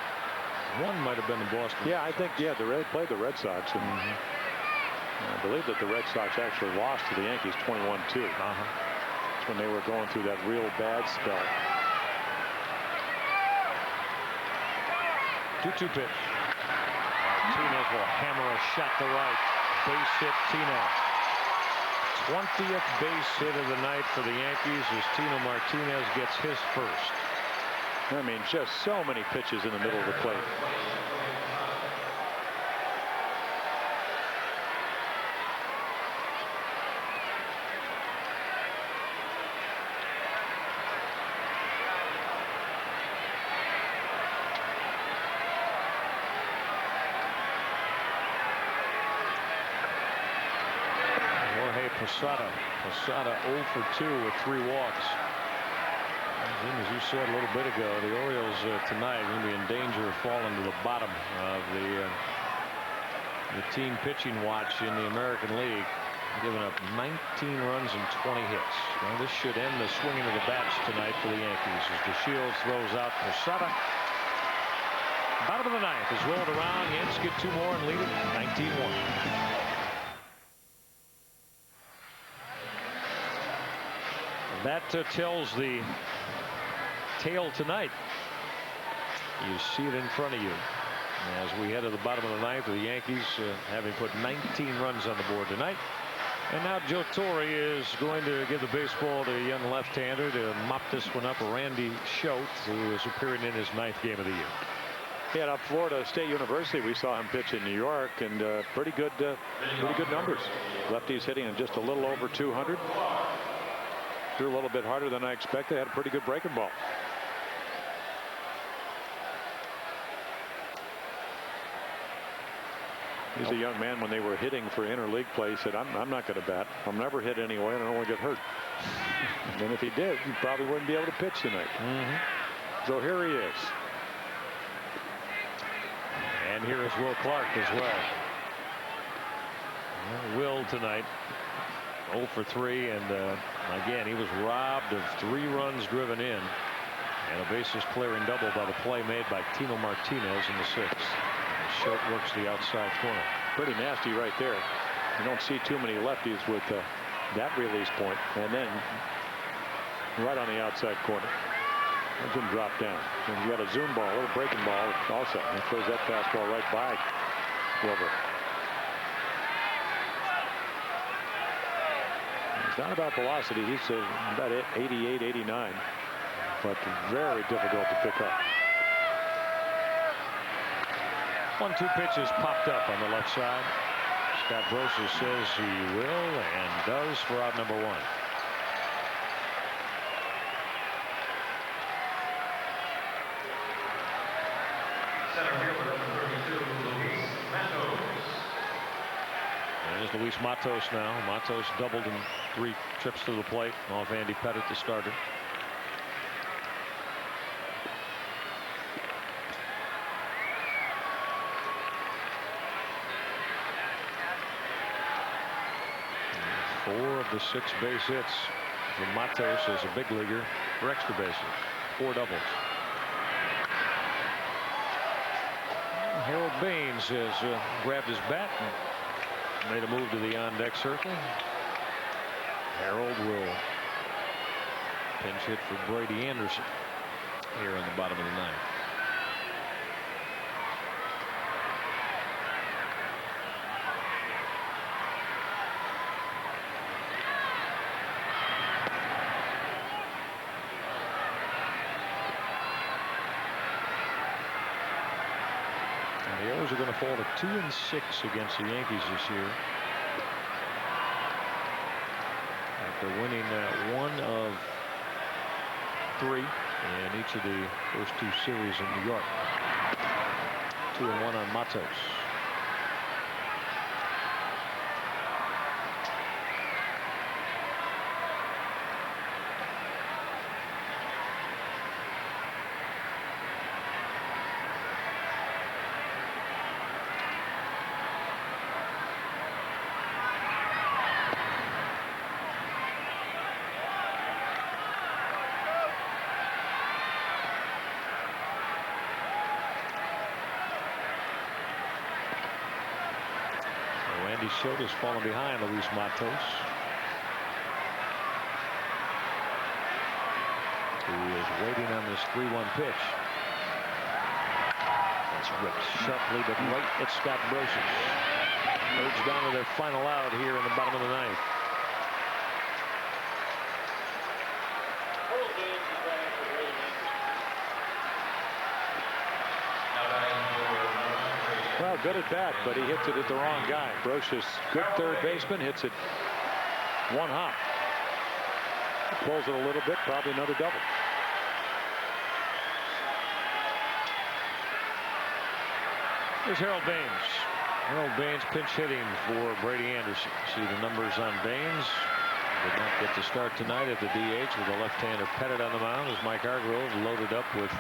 one might have been the Boston. Yeah, I think, yeah, they played the Red Sox. And I believe that the Red Sox actually lost to the Yankees 21-2. That's when they were going through that real bad spell. 2-2 pitch. Martinez will hammer a shot to right. Base hit Tino. 20th base hit of the night for the Yankees as Tino Martinez gets his first. I mean, just so many pitches in the middle of the plate. Posada 0 for 2 with 3 walks. As you said a little bit ago, the Orioles tonight are going to be in danger of falling to the bottom of the team pitching watch in the American League, giving up 19 runs and 20 hits. Now this should end the swinging of the bats tonight for the Yankees as DeShields throws out Posada. Bottom of the 9th is rolled around. Yanks get 2 more and lead it 19-1. That tells the tale tonight. You see it in front of you as we head to the bottom of the 9th. The Yankees having put 19 runs on the board tonight. And now Joe Torre is going to give the baseball to a young left-hander to mop this one up. Randy Schultz, who is appearing in his 9th game of the year. Yeah, at Florida State University, we saw him pitch in New York, and pretty good numbers. Lefties hitting in just a little over 200. Threw a little bit harder than I expected. Had a pretty good breaking ball. He's a young man. When they were hitting for interleague play, he said, I'm not going to bat. I'll never hit anyway, and I don't want to get hurt. And if he did, he probably wouldn't be able to pitch tonight. So here he is. And here is Will Clark as well. Will tonight 0 for 3, and again he was robbed of 3 runs driven in and a bases clearing double by the play made by Tino Martinez in the 6th. Schultz works the outside corner. Pretty nasty right there. You don't see too many lefties with that release point, and then right on the outside corner. Let him drop down. And you got a zoom ball, a little breaking ball also. And throws that fastball right by Wilbur. It's not about velocity. He's about 88, 89, but very difficult to pick up. 1-2 pitches popped up on the left side. Scott Brosius says he will and does for out number 1. Center fielder number 32, Luis Matos. There's Luis Matos now. Matos doubled in 3 trips to the plate off Andy Pettit, the starter. Four of the 6 base hits for Matos as a big leaguer for extra bases. 4 doubles. Harold Baines has grabbed his bat and made a move to the on-deck circle. Harold will Pinch hit for Brady Anderson here in the bottom of the ninth. The O's are going to fall to 2-6 against the Yankees this year. After winning 1 of 3 in each of the first 2 series in New York. 2-1 on Matos. Randy Soto's fallen behind Luis Matos. He is waiting on this 3-1 pitch. That's ripped sharply, but right at Scott Brosius. Urged down to their final out here in the bottom of the ninth. Well, good at bat, but he hits it at the wrong guy. Brosius, good third baseman, hits it 1 hop. Pulls it a little bit, probably another double. Here's Harold Baines. Harold Baines pinch hitting for Brady Anderson. See the numbers on Baines. Did not get to start tonight at the DH with a left-hander Pettit on the mound as Mike Hargrove loaded up with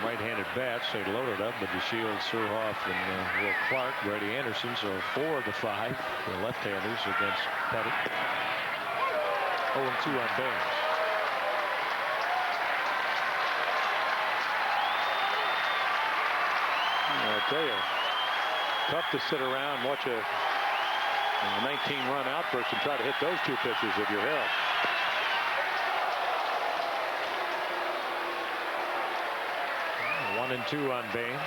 right-handed bats. They loaded up, but DeShields, Surhoff, and Will Clark, Brady Anderson. So 4 of the 5 were left-handers against Pettit. 0-2 on Baines. I'll tell you, tough to sit around and watch a 19-run outburst and try to hit those 2 pitches if you're Harold. One and 2 on Baines.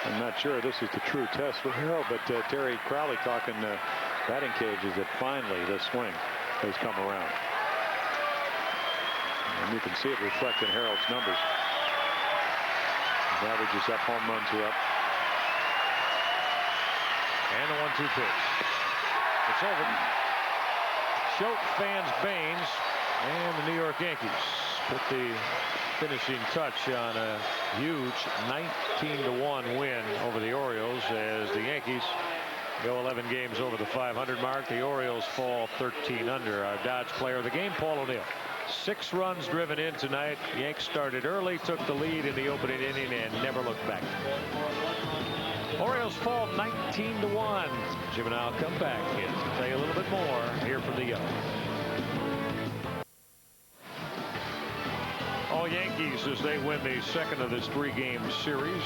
I'm not sure this is the true test for Harold, but Terry Crowley talking batting cages that finally this swing has come around. And you can see it reflected in Harold's numbers. His average is up, home runs are up. And the 1-2 pitch. It's over. Schoch fans Baines, and the New York Yankees put the finishing touch on a huge 19-1 win over the Orioles as the Yankees go 11 games over the 500 mark. The Orioles fall 13 under. Our Dodge player of the game, Paul O'Neill. 6 runs driven in tonight. Yanks started early, took the lead in the opening inning, and never looked back. Orioles fall 19-1. Jim and I'll come back and tell you a little bit more here from the Yellow. All Yankees as they win the second of this 3-game series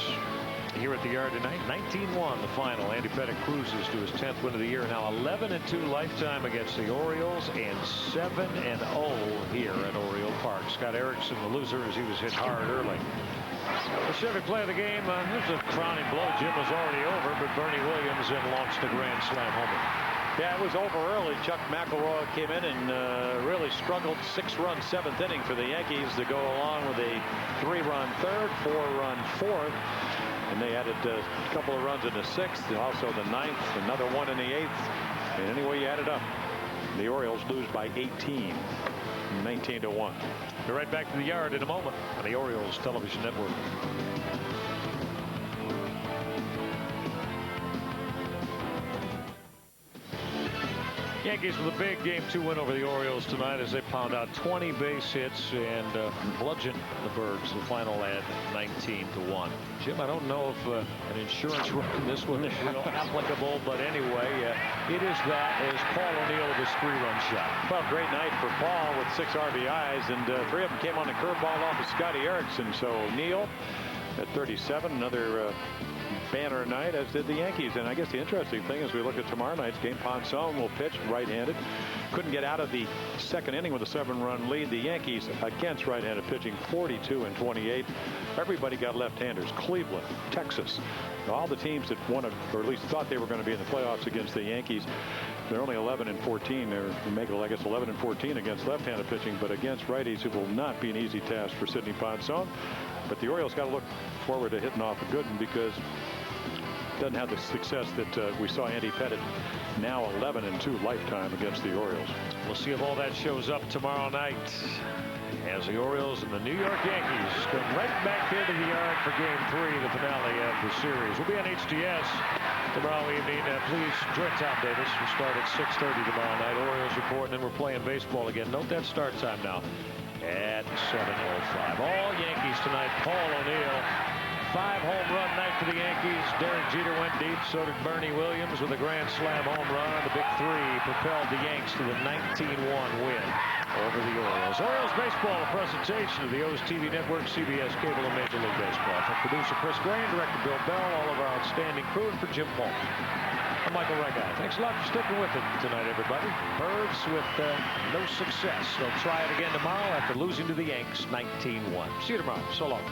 here at the Yard tonight. 19-1 the final. Andy Pettit cruises to his 10th win of the year. Now 11-2 lifetime against the Orioles and 7-0 here at Oriole Park. Scott Erickson the loser as he was hit hard early. The Chevy play of the game. This is a crowning blow. Jim was already over, but Bernie Williams then launched a grand slam homer. Yeah, it was over early. Chuck McElroy came in and really struggled. 6-run 7th inning for the Yankees to go along with a 3-run 3rd, 4-run 4th. And they added a couple of runs in the 6th, also the 9th, another one in the 8th. And anyway you add it up, the Orioles lose by 18, 19-1. We're right back to the Yard in a moment on the Orioles Television Network. Yankees with a big Game 2 win over the Orioles tonight as they pound out 20 base hits and bludgeon the Birds. The final at 19-1. Jim, I don't know if an insurance run in this one is real applicable, but anyway, it is that as Paul O'Neill with his 3-run shot. Well, great night for Paul with 6 RBIs, and 3 of them came on the curveball off of Scotty Erickson. So O'Neill at 37, another banner night, as did the Yankees. And I guess the interesting thing is we look at tomorrow night's game. Ponson will pitch right-handed. Couldn't get out of the second inning with a 7-run lead. The Yankees against right-handed pitching 42-28. Everybody got left-handers. Cleveland, Texas, all the teams that wanted, or at least thought they were going to be in the playoffs against the Yankees. They're only 11-14. They're I guess 11-14 against left-handed pitching, but against righties it will not be an easy task for Sidney Ponson. But the Orioles got to look forward to hitting off a good one, because doesn't have the success that we saw Andy Pettit, now 11-2 lifetime against the Orioles. We'll see if all that shows up tomorrow night as the Orioles and the New York Yankees come right back here to the yard for Game 3, the finale of the series. We'll be on HTS tomorrow evening. Please join Tom Davis. We'll start at 6:30 tomorrow night. Orioles report, and then we're playing baseball again. Note that start time now at 7:05. All Yankees tonight. Paul O'Neill. 5-home run night for the Yankees. Derek Jeter went deep. So did Bernie Williams with a grand slam home run. The big 3 propelled the Yanks to the 19-1 win over the Orioles. Orioles baseball, a presentation of the O's TV network, CBS Cable, and Major League Baseball. From producer Chris Gray, director Bill Bell, all of our outstanding crew, and for Jim Paul, I'm Michael Regai. Thanks a lot for sticking with it tonight, everybody. Birds with no success. They'll try it again tomorrow after losing to the Yanks 19-1. See you tomorrow. So long.